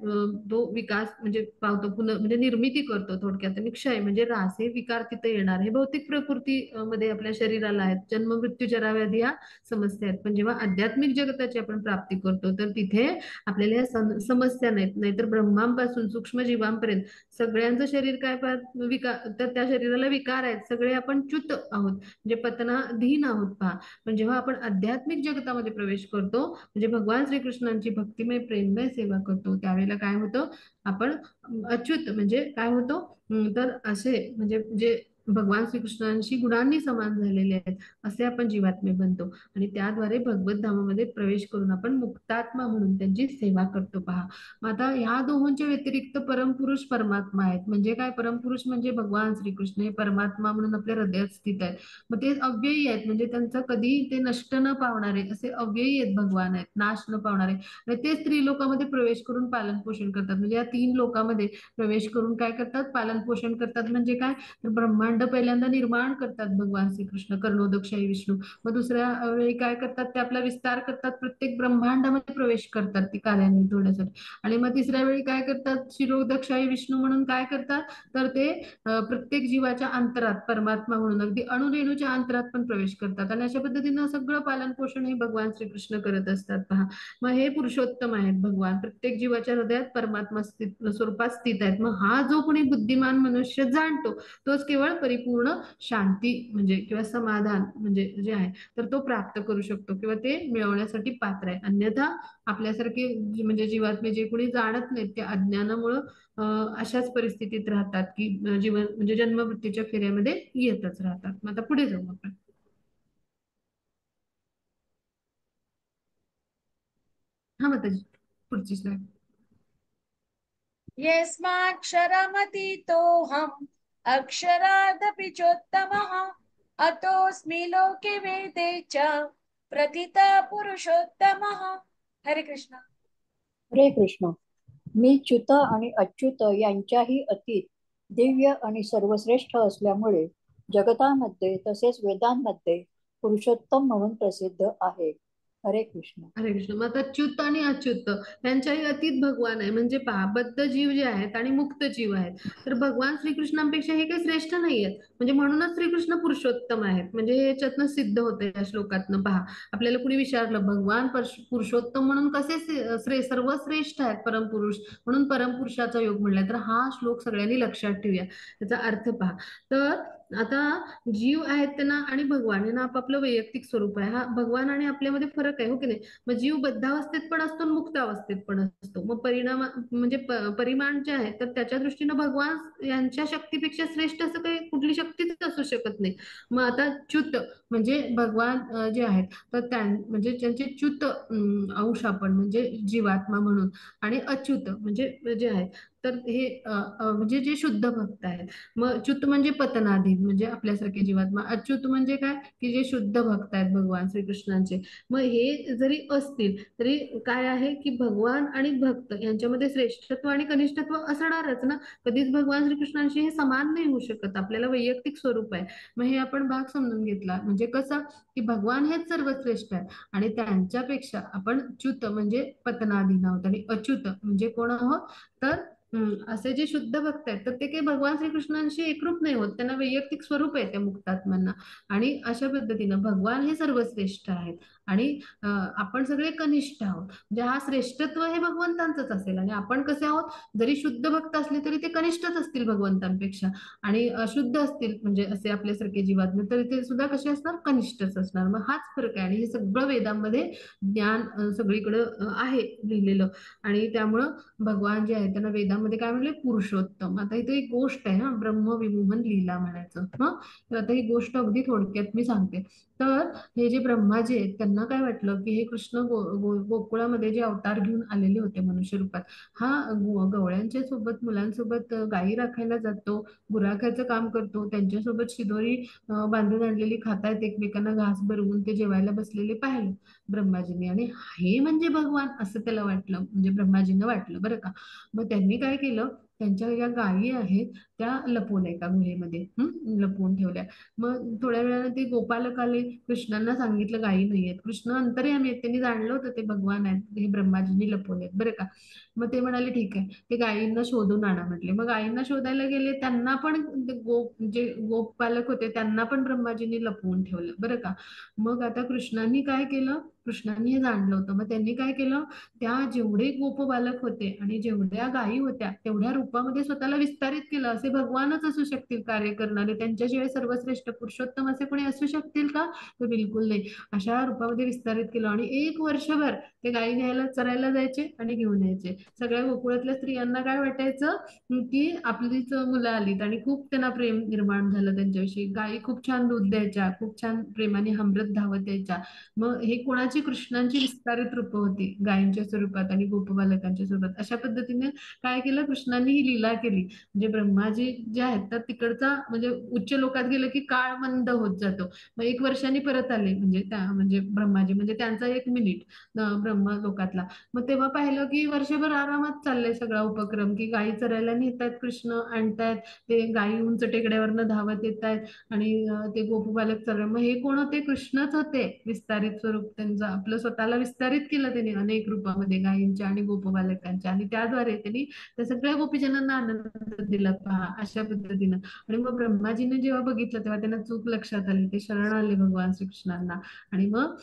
तो विकास म्हणजे पावतो, पुन्हा म्हणजे निर्मिती करतो थोडक्यात. आणि क्षय म्हणजे ऱ्हास, हे विकार तिथे येणार. हे भौतिक प्रकृती मध्ये आपल्या शरीराला आहेत. जन्म मृत्यू जरा व्याधी ह्या समस्या आहेत. आहेत, पण जेव्हा आध्यात्मिक जगताची आपण प्राप्ती करतो तर तिथे आपल्याला ह्या समस्या नाहीत. नाहीतर ब्रह्मांपासून सूक्ष्म जीवांपर्यंत सगळ्यांचं शरीर काय विकार, तर त्या शरीराला विकार आहेत, सगळे आपण च्युत आहोत, म्हणजे पतनाधीन आहोत पहा. पण जेव्हा आपण आध्यात्मिक जगतामध्ये प्रवेश करतो, म्हणजे भगवान श्रीकृष्णांची भक्तिमय प्रेममय सेवा करतो, त्यावेळेला काय होतं, आपण अच्युत म्हणजे काय होतो, तर असे म्हणजे जे भगवान श्रीकृष्णांशी गुणांनी समान झालेले आहेत असे आपण जीवात्मे बनतो आणि त्याद्वारे भगवत धामामध्ये प्रवेश करून आपण मुक्तात्मा म्हणून त्यांची सेवा करतो पहा. मग आता ह्या दोहोंच्या व्यतिरिक्त परमपुरुष परमात्मा आहेत. म्हणजे काय, परमपुरुष म्हणजे भगवान श्रीकृष्ण हे परमात्मा म्हणून आपल्या हृदयात स्थित आहेत. मग ते अव्ययी आहेत, म्हणजे त्यांचं कधी ते नष्ट न पावणारे असे अव्ययी आहेत भगवान आहेत, नाश न पावणारे. आणि ते स्त्री लोकांमध्ये प्रवेश करून पालन पोषण करतात. म्हणजे या 3 लोकांमध्ये प्रवेश करून काय करतात, पालन पोषण करतात. म्हणजे काय, तर ब्रह्मांड पहिल्यांदा निर्माण करतात भगवान श्रीकृष्ण कर्णोदकशाही विष्णू. मग दुसऱ्या वेळी काय करतात, ते आपला विस्तार करतात, प्रत्येक ब्रह्मांडामध्ये प्रवेश करतात ती कार्यान्वित होण्यासाठी. आणि मग तिसऱ्या वेळी काय करतात, शिरोदकशाही विष्णू म्हणून काय करतात, तर ते प्रत्येक जीवाच्या अंतरात परमात्मा म्हणून अगदी अणुरेणूच्या अंतरात पण प्रवेश करतात. आणि अशा पद्धतीनं सगळं पालन पोषण हे भगवान श्रीकृष्ण करत असतात पहा. मग हे पुरुषोत्तम आहेत भगवान, प्रत्येक जीवाच्या हृदयात परमात्मा स्वरूपात स्थित आहेत. मग हा जो कोणी बुद्धिमान मनुष्य जाणतो तोच केवळ परिपूर्ण शांती म्हणजे किंवा समाधान म्हणजे जे आहे तर तो प्राप्त करू शकतो किंवा ते मिळवण्यासाठी पात्र आहे. अन्यथा आपल्यासारखे म्हणजे जीवात्मे जे कोणी जाणत नाहीत त्या अज्ञानामुळं अशाच परिस्थितीत राहतात की जीवन म्हणजे जन्ममृत्यूच्या फेऱ्यामध्ये येतच राहतात. मग आता पुढे जाऊ आपण. हा माताजी पुढची स्लाइड. यस्माक्षरमतीतोऽहम् अक्षरादपि चोत्तमः अतोऽस्मि लोके वेदे च प्रथितः पुरुषोत्तमः. हरे कृष्ण. हरे कृष्ण. मी च्युत आणि अच्युत यांच्याही अतीत दिव्य आणि सर्वश्रेष्ठ असल्यामुळे जगतामध्ये तसेच वेदांमध्ये पुरुषोत्तम म्हणून प्रसिद्ध आहे. हरे कृष्ण. हरे कृष्ण. मग आता च्युत आणि अच्युत यांच्याही अतीत भगवान आहे. म्हणजे पहा, बद्ध जीव जे आहेत आणि मुक्त जीव आहेत, तर भगवान श्रीकृष्णांपेक्षा हे काही श्रेष्ठ नाही आहेत. म्हणजे म्हणूनच श्रीकृष्ण पुरुषोत्तम आहेत. म्हणजे हे याच्यातनं सिद्ध होतं या श्लोकातनं पहा. आपल्याला कुणी विचारलं भगवान पुरुषोत्तम म्हणून कसे सर्वश्रेष्ठ आहेत परमपुरुष म्हणून परमपुरुषाचा योग म्हणलाय, तर हा श्लोक सगळ्यांनी लक्षात ठेवूया. त्याचा अर्थ पहा. तर आता जीव आहेत त्यांना आणि भगवान यांना आपापलं वैयक्तिक स्वरूप आहे. हा भगवान आणि आपल्यामध्ये फरक आहे, हो की नाही. मग जीव बद्धावस्थेत पण असतो आणि मुक्त अवस्थेत पण असतो. मग परिणाम म्हणजे परिमाण जे आहे तर त्याच्या दृष्टीनं भगवान यांच्या शक्तीपेक्षा श्रेष्ठ असं काही कुठली शक्तीच असू शकत नाही. मग आता च्युत म्हणजे भगवान जे आहेत तर म्हणजे त्यांचे च्युत अंश आपण म्हणजे जीवात्मा म्हणून, आणि अच्युत म्हणजे जे आहे तर हे म्हणजे जे शुद्ध भक्त आहेत. मग च्युत म्हणजे पतनाधीन म्हणजे आपल्यासारखे जीवात्मा, अच्युत म्हणजे काय की जे शुद्ध भक्त आहेत भगवान श्रीकृष्णांचे. मग हे जरी असतील तरी काय आहे की भगवान आणि भक्त यांच्यामध्ये श्रेष्ठत्व आणि कनिष्ठत्व असणारच ना. कधीच भगवान श्रीकृष्णांशी हे समान नाही होऊ शकत, आपल्याला वैयक्तिक स्वरूप आहे. मग हे आपण भाग समजून घेतला म्हणजे कसं की भगवान हेच सर्वश्रेष्ठ आहे आणि त्यांच्यापेक्षा आपण च्युत म्हणजे पतनाधीन आहोत आणि अच्युत म्हणजे कोण आहोत, तर असे जे शुद्ध भक्त आहेत तर ते काही भगवान श्रीकृष्णांशी एकरूप नाही होत, त्यांना वैयक्तिक स्वरूप आहे त्या मुक्तात्म्यांना. आणि अशा पद्धतीनं भगवान हे सर्वश्रेष्ठ आहेत आणि आपण सगळे कनिष्ठ आहोत. म्हणजे हा श्रेष्ठत्व हे भगवंतांचंच असेल आणि आपण कसे आहोत, जरी शुद्ध भक्त असले तरी ते कनिष्ठच असतील भगवंतांपेक्षा, आणि अशुद्ध असतील म्हणजे असे आपल्यासारखे जीवात्मे तरी ते सुद्धा कसे असणार, कनिष्ठच असणार. मग हाच फरक आहे आणि हे सगळं वेदांमध्ये ज्ञान सगळीकडं आहे लिहिलेलं. आणि त्यामुळं भगवान जे आहे त्यांना वेदामध्ये काय म्हणले, पुरुषोत्तम. आता इथे एक गोष्ट आहे, हा ब्रह्मविमोहन लीला म्हणायचं. तर आता ही गोष्ट अगदी थोडक्यात मी सांगते. तर हे जे ब्रह्माजी आहेत त्यांना काय वाटलं की हे कृष्ण गोकुळामध्ये जे अवतार घेऊन आलेले होते मनुष्य रूपात, हा गवळ्यांच्या सोबत मुलांसोबत गायी राखायला जातो, गुराख्याचं काम करतो, त्यांच्यासोबत शिदोरी बांधून आणलेली खातायत, एकमेकांना घास भरवून ते जेवायला बसलेले पाहिले ब्रह्माजींनी, आणि हे म्हणजे भगवान असं त्याला वाटलं, म्हणजे ब्रह्माजींना वाटलं बरं का. मग त्यांनी काय केलं त्यांच्या ज्या गायी आहेत त्या लपवल्या एका गुहेमध्ये, लपवून ठेवल्या. मग थोड्या वेळाने ते गोपालक आले, कृष्णांना सांगितलं गायी नाहीयेत. कृष्ण अंतर्यामी आहेत, त्यांनी जाणलं होतं ते भगवान आहेत, हे ब्रह्माजींनी लपवलेत बरं का. मग ते म्हणाले ठीक आहे, ते गायींना शोधून आणा म्हटले. मग गायींना शोधायला गेले, त्यांना पण ते जे गोपालक होते त्यांना पण ब्रह्माजींनी लपवून ठेवलं बरं का. मग आता कृष्णांनी काय केलं, कृष्णांनी हे जाणलं होतं, मग त्यांनी काय केलं, त्या जेवढे गोपबालक होते आणि जेवढ्या गायी होत्या तेवढ्या रूपामध्ये स्वतःला विस्तारित केलं. असे भगवानच असू शकतील कार्य करणारे, त्यांच्याशिवाय सर्वश्रेष्ठ पुरुषोत्तम असे कोणी असू शकतील का? तर बिलकुल नाही. अशा रूपामध्ये विस्तारित केलं आणि 1 वर्षभर ते गायी घ्यायला चरायला जायचे आणि घेऊन यायचे. सगळ्या गोकुळातल्या स्त्रियांना काय वाटायचं की आपलीच मुलं आलीत आणि खूप त्यांना प्रेम निर्माण झालं त्यांच्याविषयी. गायी खूप छान दूध द्यायच्या, खूप छान प्रेमाने हमरत धावत यायच्या. मग हे कोणाची, कृष्णांची विस्तारित रूप होती गायींच्या स्वरूपात आणि गोपबालकांच्या स्वरूपात. अशा पद्धतीने काय केलं, कृष्णांनी ही लीला केली. म्हणजे ब्रह्माजी जे आहेत तर तिकडचा म्हणजे उच्च लोकात गेलं की काळ मंद होत जातो. मग 1 वर्षांनी परत आले, म्हणजे त्या म्हणजे ब्रह्माजी म्हणजे त्यांचा 1 मिनिट ब्रह्म लोकातला. मग तेव्हा पाहिलं की वर्षभर आरामात चाललंय सगळा उपक्रम, की गायी चरायला नेतायत, कृष्ण आणतायत, ते गायी उंच टेकड्यावरनं धावत येत आहेत आणि ते गोपबालक चरण. मग हे कोण होते, कृष्णच होते. विस्तारित स्वरूप त्यांचं, आपलं स्वतःला विस्तारित केलं त्यांनी अनेक रूपामध्ये गायींच्या आणि गोपबालकांच्या, आणि त्याद्वारे त्यांनी त्या सगळ्या गोपीजनांना आनंद दिला पहा अशा पद्धतीनं. आणि मग ब्रह्माजीने जेव्हा बघितलं तेव्हा त्यांना चूक लक्षात आली, ते शरण आले भगवान श्रीकृष्णांना. आणि मग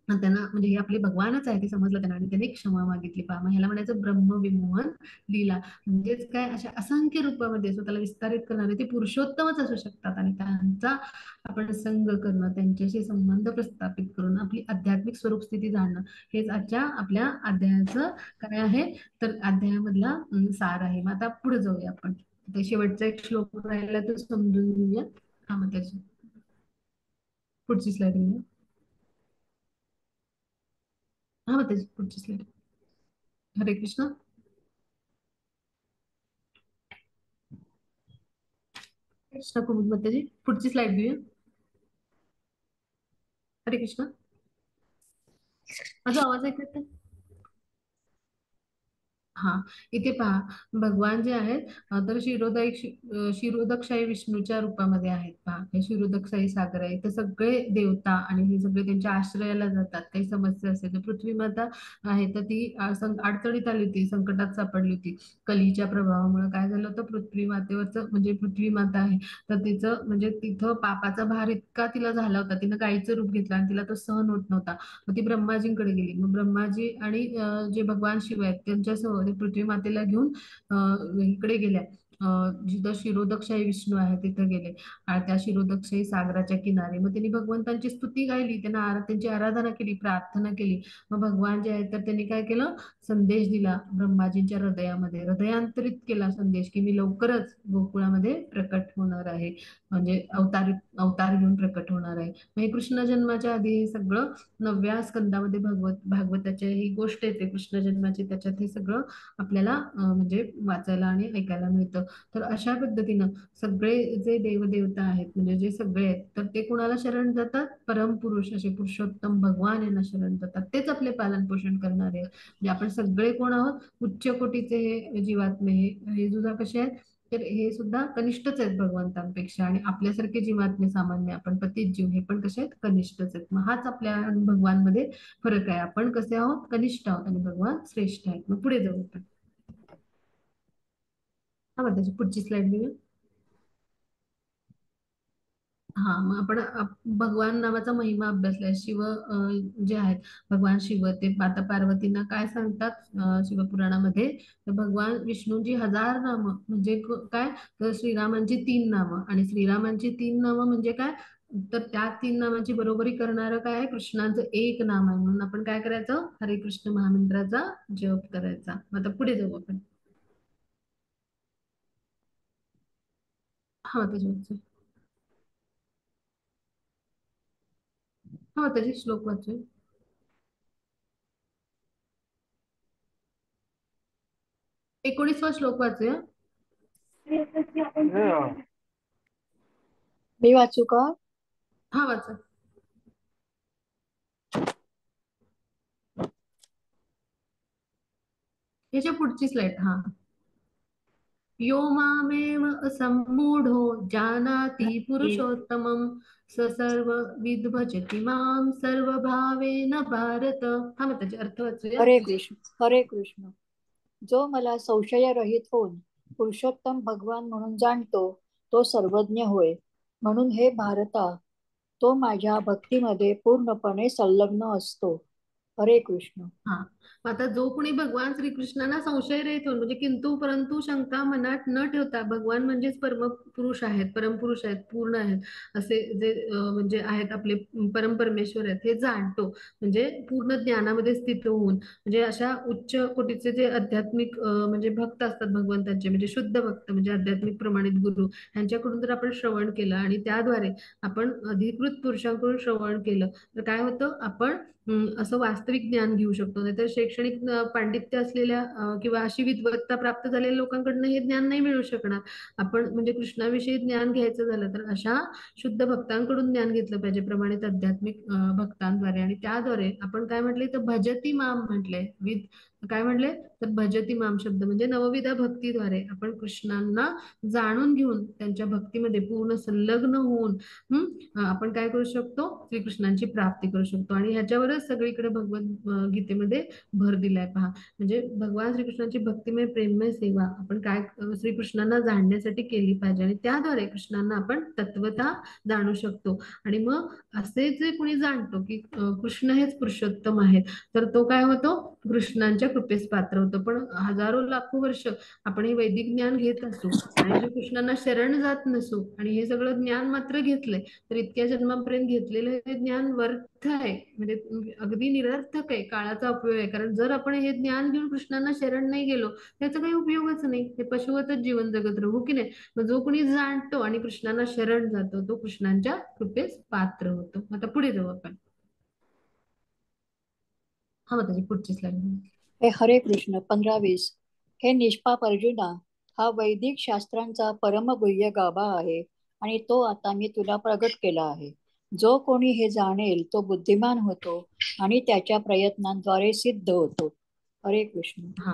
त्यांना म्हणजे हे आपले भगवानच आहे ते समजलं त्यांना, आणि त्यांनी क्षमा मागितली पहा. मग ह्याला म्हणायचं ब्रह्मविमोहन लीला. म्हणजेच काय, अशा असंख्य रूपामध्ये स्वतःला विस्तारित करणारे ते पुरुषोत्तमच असू शकतात, आणि त्यांचा आपण संग करणं, त्यांच्याशी संबंध प्रस्थापित करून आपली आध्यात्मिक स्वरूप स्थिती जाणणं, हेच आजच्या आपल्या अध्यायाचं काय आहे, तर अध्यायामधला सार आहे. मग आता पुढे जाऊया आपण. आता शेवटचा एक श्लोक राहिला तो समजून घेऊया. हा, मग त्याची पुढची स्लाइड घेऊया. हा, मग त्याची पुढची स्लाइड. हरे कृष्ण. कृष्ण कुमुद माताजी, पुढची स्लाइड घेऊया. हरे कृष्ण. माझा आवाज ऐकत आहे? हा, इथे पहा, भगवान जे आहेत तर शिरोदकशाही विष्णूच्या रूपामध्ये आहेत पहा. हे शिरोदकशाही सागर आहे, इथे सगळे देवता आणि हे सगळे त्यांच्या आश्रयाला जातात. काही समस्या असेल तर पृथ्वी माता आहे तर ती अडचणीत आली होती, संकटात सापडली होती. कलीच्या प्रभावामुळे काय झालं होतं, पृथ्वी मातेवरचं म्हणजे पृथ्वी माता आहे तर तिचं म्हणजे तिथं पापाचा भार इतका तिला झाला होता, तिनं गायीचं रूप घेतलं आणि तिला तो सहन होत नव्हता. मग ती ब्रह्माजींकडे गेली. मग ब्रह्माजी आणि जे भगवान शिव आहेत त्यांच्यासह ते पृथ्वी मातेला घेऊन इकडे गेल्या, जिथं शिरोदकशाही विष्णू आहे तिथं गेले, आणि त्या शिरोदकशाही सागराच्या किनारे मग त्यांनी भगवंतांची स्तुती गायली, त्यांना त्यांची आराधना केली, प्रार्थना केली. मग भगवान जे आहेत तर त्यांनी काय केलं, संदेश दिला ब्रह्माजींच्या हृदयामध्ये, हृदयांतरित केला संदेश, की मी लवकरच गोकुळामध्ये प्रकट होणार आहे, म्हणजे अवतार घेऊन प्रकट होणार आहे. मग हे कृष्ण जन्माच्या आधी हे सगळं 9व्या स्कंदामध्ये भागवताच्या ही गोष्ट येते कृष्ण जन्माची, त्याच्यात हे सगळं आपल्याला म्हणजे वाचायला आणि ऐकायला मिळतं. तर अशा पद्धतीनं सगळे जे देवदेवता आहेत म्हणजे जे सगळे आहेत तर ते कुणाला शरण जातात, परमपुरुष असे पुरुषोत्तम भगवान यांना शरण जातात, तेच आपले पालन पोषण करणारे आहेत. म्हणजे आपण सगळे कोण आहोत, उच्च कोटीचे हे जीवात्मे, हे सुद्धा कसे आहेत, तर हे सुद्धा कनिष्ठच आहेत भगवंतांपेक्षा, आणि आपल्यासारखे जीवात्मे सामान्य आपण पतित जीव हे पण कसे आहेत, कनिष्ठच आहेत. मग हाच आपल्या आणि भगवानमध्ये फरक आहे, आपण कसे आहोत, कनिष्ठ आहोत, आणि भगवान श्रेष्ठ आहेत. मग पुढे जाऊ आपण. हा, मग त्याची पुढची स्लाइड घेऊया. हा, मग आपण भगवान नावाचा महिमा अभ्यासलाय. शिव जे आहेत भगवान शिव, ते माता पार्वतींना काय सांगतात शिवपुराणामध्ये, तर भगवान विष्णूंची 1000 नामं म्हणजे काय, तर श्रीरामांची 3 नामं, आणि श्रीरामांची 3 नामं म्हणजे काय, तर त्या 3 नामांची बरोबरी करणारं काय आहे, कृष्णांचं 1 नाम आहे. म्हणून आपण काय करायचं, हरे कृष्ण महामंत्राचा जप करायचा. मग आता पुढे जाऊ आपण. हा, त्याच्यावरचं हा, त्याचे श्लोक वाचूया. 19वा श्लोक वाचूया. मी वाचू का? हा, वाचा. ह्याच्या पुढची स्लाइड. हा, यो मामेव असम्मूढो जानाति पुरुषोत्तमं स सर्वविद् भजति मां सर्वभावेन भारत. हा मग त्याचे अर्थ वाचूया. हरे कृष्ण. हरे कृष्ण. जो मला संशयरहित होऊन पुरुषोत्तम भगवान म्हणून जाणतो तो सर्वज्ञ होय. म्हणून हे भारता, तो माझ्या भक्तीमध्ये पूर्णपणे संलग्न असतो. हरे कृष्ण. हा, मग आता जो कोणी भगवान श्रीकृष्णांना संशय रहित होऊन म्हणजे किंतु परंतु शंका मनात न ठेवता भगवान म्हणजेच परमपुरुष आहेत, परमपुरुष आहेत, पूर्ण आहेत असे जे म्हणजे आहेत आपले परमपरमेश्वर आहेत हे जाणतो, म्हणजे पूर्ण ज्ञानामध्ये स्थित होऊन, म्हणजे अशा उच्च कोटीचे जे आध्यात्मिक म्हणजे भक्त असतात भगवंतांचे, म्हणजे शुद्ध भक्त म्हणजे आध्यात्मिक प्रमाणित गुरु यांच्याकडून जर आपण श्रवण केलं आणि त्याद्वारे आपण अधिकृत पुरुषांकडून श्रवण केलं तर काय होतं, आपण असं वास्तविक ज्ञान घेऊ शकतो. नाहीतर शैक्षणिक पांडित्य असलेल्या किंवा अशी विद्वत्ता प्राप्त झालेल्या लोकांकडनं हे ज्ञान नाही मिळू शकणार. आपण म्हणजे कृष्णाविषयी ज्ञान घ्यायचं झालं तर अशा शुद्ध भक्तांकडून ज्ञान घेतलं पाहिजे, प्रमाणित आध्यात्मिक भक्तांद्वारे. आणि त्याद्वारे आपण काय म्हटले तर भजती माम म्हटले, विद काय म्हटले तर भजती माम शब्द म्हणजे नवविधा भक्तीद्वारे आपण कृष्णांना जाणून घेऊन त्यांच्या भक्तीमध्ये पूर्ण संलग्न होऊन आपण काय करू शकतो, श्रीकृष्णांची प्राप्ती करू शकतो. आणि ह्याच्यावरच सगळीकडे भगवत गीतेमध्ये भर दिलाय पहा. म्हणजे भगवान श्रीकृष्णांची भक्तिमय प्रेममय सेवा आपण काय श्रीकृष्णांना जाणण्यासाठी केली पाहिजे आणि त्याद्वारे कृष्णांना आपण तत्वता जाणू शकतो. आणि मग असे जे कोणी जाणतो की कृष्ण हेच पुरुषोत्तम आहेत तर तो काय होतो, कृष्णांच्या कृपेस पात्र होतो. पण हजारो लाखो वर्ष आपण हे वैदिक ज्ञान घेत असू आणि जे कृष्णांना शरण जात नसू आणि हे सगळं ज्ञान मात्र घेतलंय तर इतक्या जन्मापर्यंत घेतलेलं हे ज्ञान व्यर्थ आहे, म्हणजे अगदी निरर्थक आहे, काळाचा उपयोग आहे. कारण जर आपण हे ज्ञान घेऊन कृष्णांना शरण नाही गेलो त्याचा काही उपयोगच नाही, हे पशुवतच जीवन जगत राहू की नाही. मग जो कोणी जाणतो आणि कृष्णांना शरण जातो तो कृष्णांच्या कृपेस पात्र होतो. आता पुढे जाऊ आपण. हा मग त्याची पुढची स्लाइड. हे हरे कृष्ण. 15-20. हे निष्पाप अर्जुना, हा वैदिक शास्त्रांचा परमगुह्य गाभा आहे आणि तो आता मी तुला प्रगट केला आहे. जो कोणी हे जाणेल तो बुद्धिमान होतो आणि त्याच्या प्रयत्नांद्वारे सिद्ध होतो. हरे कृष्ण. हा,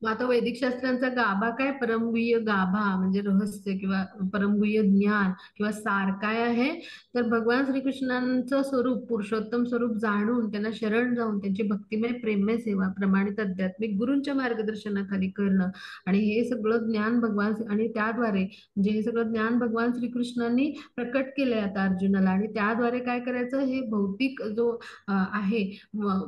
मग आता वैदिक शास्त्रांचा गाभा काय, परमगुह्य गाभा म्हणजे रहस्य किंवा परमगुह्य ज्ञान किंवा सार काय आहे तर भगवान श्रीकृष्णांचं स्वरूप पुरुषोत्तम स्वरूप जाणून त्यांना शरण जाऊन त्यांची भक्तिमय प्रेममय सेवा प्रमाणित आध्यात्मिक गुरूंच्या मार्गदर्शनाखाली करणं. आणि हे सगळं ज्ञान भगवान आणि त्याद्वारे म्हणजे हे सगळं ज्ञान भगवान श्रीकृष्णांनी प्रकट केलंय आता अर्जुनाला. आणि त्याद्वारे काय करायचं, हे भौतिक जो आहे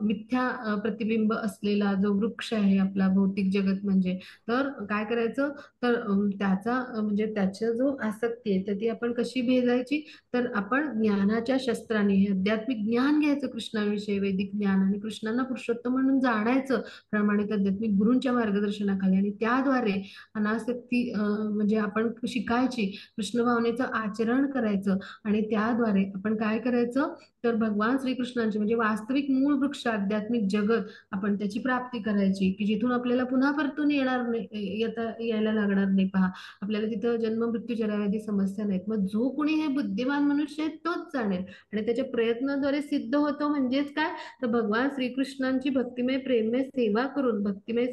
मिथ्या प्रतिबिंब असलेला जो वृक्ष आहे आपला भौतिक जगत म्हणजे, तर काय करायचं तर त्याचा म्हणजे त्याच्या जो आसक्ती आहे तर ती आपण कशी भेदायची तर आपण ज्ञानाच्या शस्त्राने हे आध्यात्मिक ज्ञान घ्यायचं कृष्णाविषयी वैदिक ज्ञान आणि कृष्णांना पुरुषोत्तम म्हणून जाणायचं प्रमाणित आध्यात्मिक गुरूंच्या मार्गदर्शनाखाली. आणि त्याद्वारे अनासक्ती म्हणजे आपण शिकायची, कृष्ण भावनेचं आचरण करायचं. आणि त्याद्वारे आपण काय करायचं तर भगवान श्रीकृष्णांचे म्हणजे वास्तविक मूळ वृक्ष आध्यात्मिक जगत आपण त्याची प्राप्ती करायची की जिथून आपल्याला पुन्हा परतून येणार नाही, यायला लागणार नाही. पहा, आपल्याला तिथं जन्म मृत्यू जराव्याधी समस्या नाहीत. मग जो कोणी हे बुद्धिमान मनुष्य आहे तोच जाणेल आणि त्याच्या प्रयत्नाद्वारे सिद्ध होतो. म्हणजेच काय तर भगवान श्रीकृष्णांची भक्तिमय प्रेममय सेवा करून भक्तिमय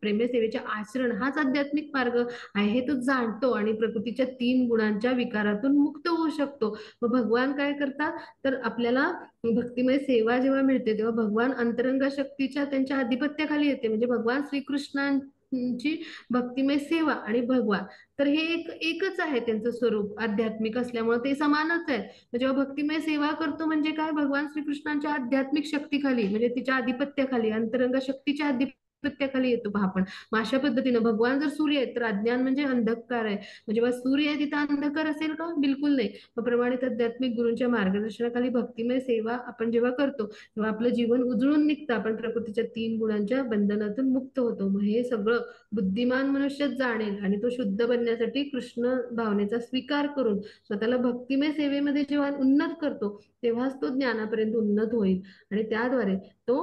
प्रेममय सेवेचे आचरण हाच आध्यात्मिक मार्ग आहे हे तो जाणतो आणि प्रकृतीच्या 3 गुणांच्या विकारातून मुक्त होऊ शकतो. मग भगवान काय करतात तर आपल्याला भक्तिमय सेवा जेव्हा मिळते तेव्हा भगवान अंतरंग शक्तीच्या त्यांच्या अधिपत्याखाली येते. म्हणजे भगवान श्रीकृष्णांची भक्तिमय सेवा आणि भगवान तर हे एकच आहे, त्यांचं स्वरूप आध्यात्मिक असल्यामुळे ते समानच आहे. जेव्हा भक्तिमय सेवा करतो म्हणजे काय, भगवान श्रीकृष्णांच्या आध्यात्मिक शक्तीखाली म्हणजे तिच्या अधिपत्याखाली अंतरंग शक्तीच्या अधिपत्याखाली येतो पहा आपण. मग अशा पद्धतीनं भगवान जर सूर्य आहे तर अज्ञान म्हणजे अंधकार आहे, म्हणजे जेव्हा सूर्य आहे तिथं अंधकार असेल का, बिलकुल नाही. प्रमाणित आध्यात्मिक गुरूंच्या मार्गदर्शनाखाली भक्तिमय सेवा आपण जेव्हा करतो तेव्हा आपलं जीवन उजळून निघतं, आपण प्रकृतीच्या 3 गुणांच्या बंधनातून मुक्त होतो. मग हे सगळं बुद्धिमान मनुष्य जाणेल आणि तो शुद्ध बनण्यासाठी कृष्ण भावनेचा स्वीकार करून स्वतःला भक्तिमय सेवेमध्ये जेव्हा उन्नत करतो तेव्हाच तो ज्ञानापर्यंत उन्नत होईल. आणि त्याद्वारे तो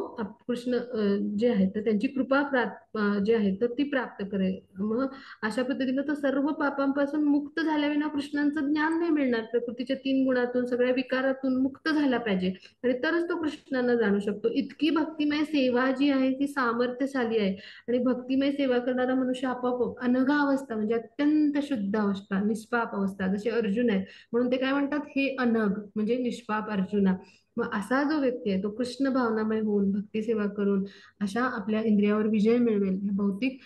कृष्ण जे आहे तर त्यांची कृपा जे आहे तर ती प्राप्त करेल. मग अशा पद्धतीने तो सर्व पापांपासून मुक्त झाल्याविना कृष्णांचं ज्ञान नाही मिळणार. प्रकृतीच्या 3 गुणातून सगळ्या विकारातून मुक्त झाला पाहिजे आणि तरच तो कृष्णांना जाणू शकतो. इतकी भक्तिमय सेवा जी आहे ती सामर्थ्यशाली आहे आणि भक्तिमय सेवा करणारा मनुष्य आपोआप अनघा अवस्था म्हणजे अत्यंत शुद्ध अवस्था, निष्पाप अवस्था, जसे अर्जुन आहे म्हणून ते काय म्हणतात, हे अनघ म्हणजे निष्पाप अर्जुना. मग असा जो व्यक्ती आहे तो कृष्ण भावनामय होऊन भक्ती सेवा करून अशा आपल्या इंद्रियावर विजय मिळवेल. हे भौतिक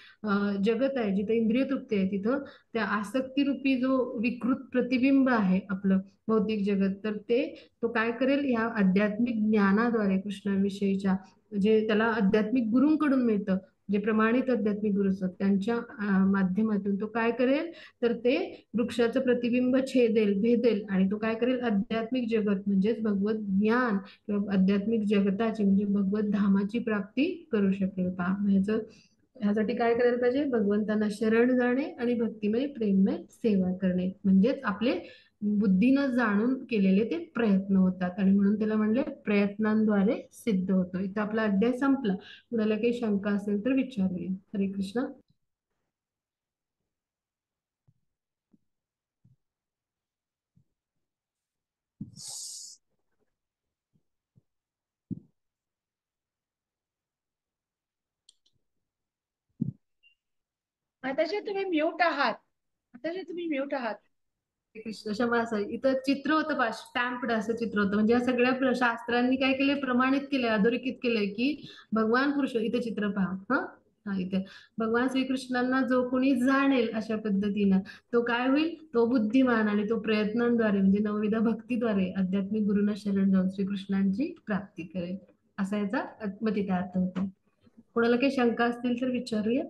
जगत आहे जिथे इंद्रिय तृप्ती आहे, तिथं त्या आसक्तीरूपी जो विकृत प्रतिबिंब आहे आपलं भौतिक जगत, तर ते तो काय करेल, ह्या आध्यात्मिक ज्ञानाद्वारे कृष्णाविषयीच्या जे त्याला आध्यात्मिक गुरूंकडून मिळतं, जे प्रमाणित आध्यात्मिक गुरु असतात त्यांच्या माध्यमातून तो काय करेल, तर ते वृक्षाचं प्रतिबिंब छेदेल, भेदेल आणि तो काय करेल, आध्यात्मिक जगत म्हणजेच भगवत ज्ञान किंवा आध्यात्मिक जगताची म्हणजे भगवत धामाची प्राप्ती करू शकेल. ह्यासाठी काय करायला पाहिजे, भगवंतांना शरण जाणे आणि भक्तिमय प्रेममय सेवा करणे म्हणजेच आपले बुद्धीनं जाणून केलेले ते प्रयत्न होतात आणि म्हणून त्याला म्हणले प्रयत्नांद्वारे सिद्ध होतो. इथं आपला अध्याय संपला. कुणाला काही शंका असेल तर विचारूया. हरे कृष्ण. माताजी तुम्ही म्यूट आहात. माताजी तुम्ही म्यूट आहात. हरे कृष्ण. क्षमा असावी. इथं चित्र होतं बा, स्टॅम्पड असं चित्र होतं म्हणजे या सगळ्या शास्त्रांनी काय केले, प्रमाणित केलंय, अधोरेखित केलंय की भगवान पुरुष, इथे चित्र पहा. हा इथे भगवान श्रीकृष्णांना जो कोणी जाणेल अशा पद्धतीनं तो काय होईल, तो बुद्धिमान आणि तो प्रयत्नांद्वारे म्हणजे नवविधा भक्तीद्वारे आध्यात्मिक गुरुना शरण जाऊन श्रीकृष्णांची प्राप्ती करेल. असा याचा मग तिथे अर्थ होतो. कोणाला काही शंका असतील तर विचारूया.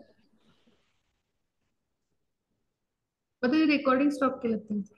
मग ते रेकॉर्डिंग स्टॉप केलं त्यांचं.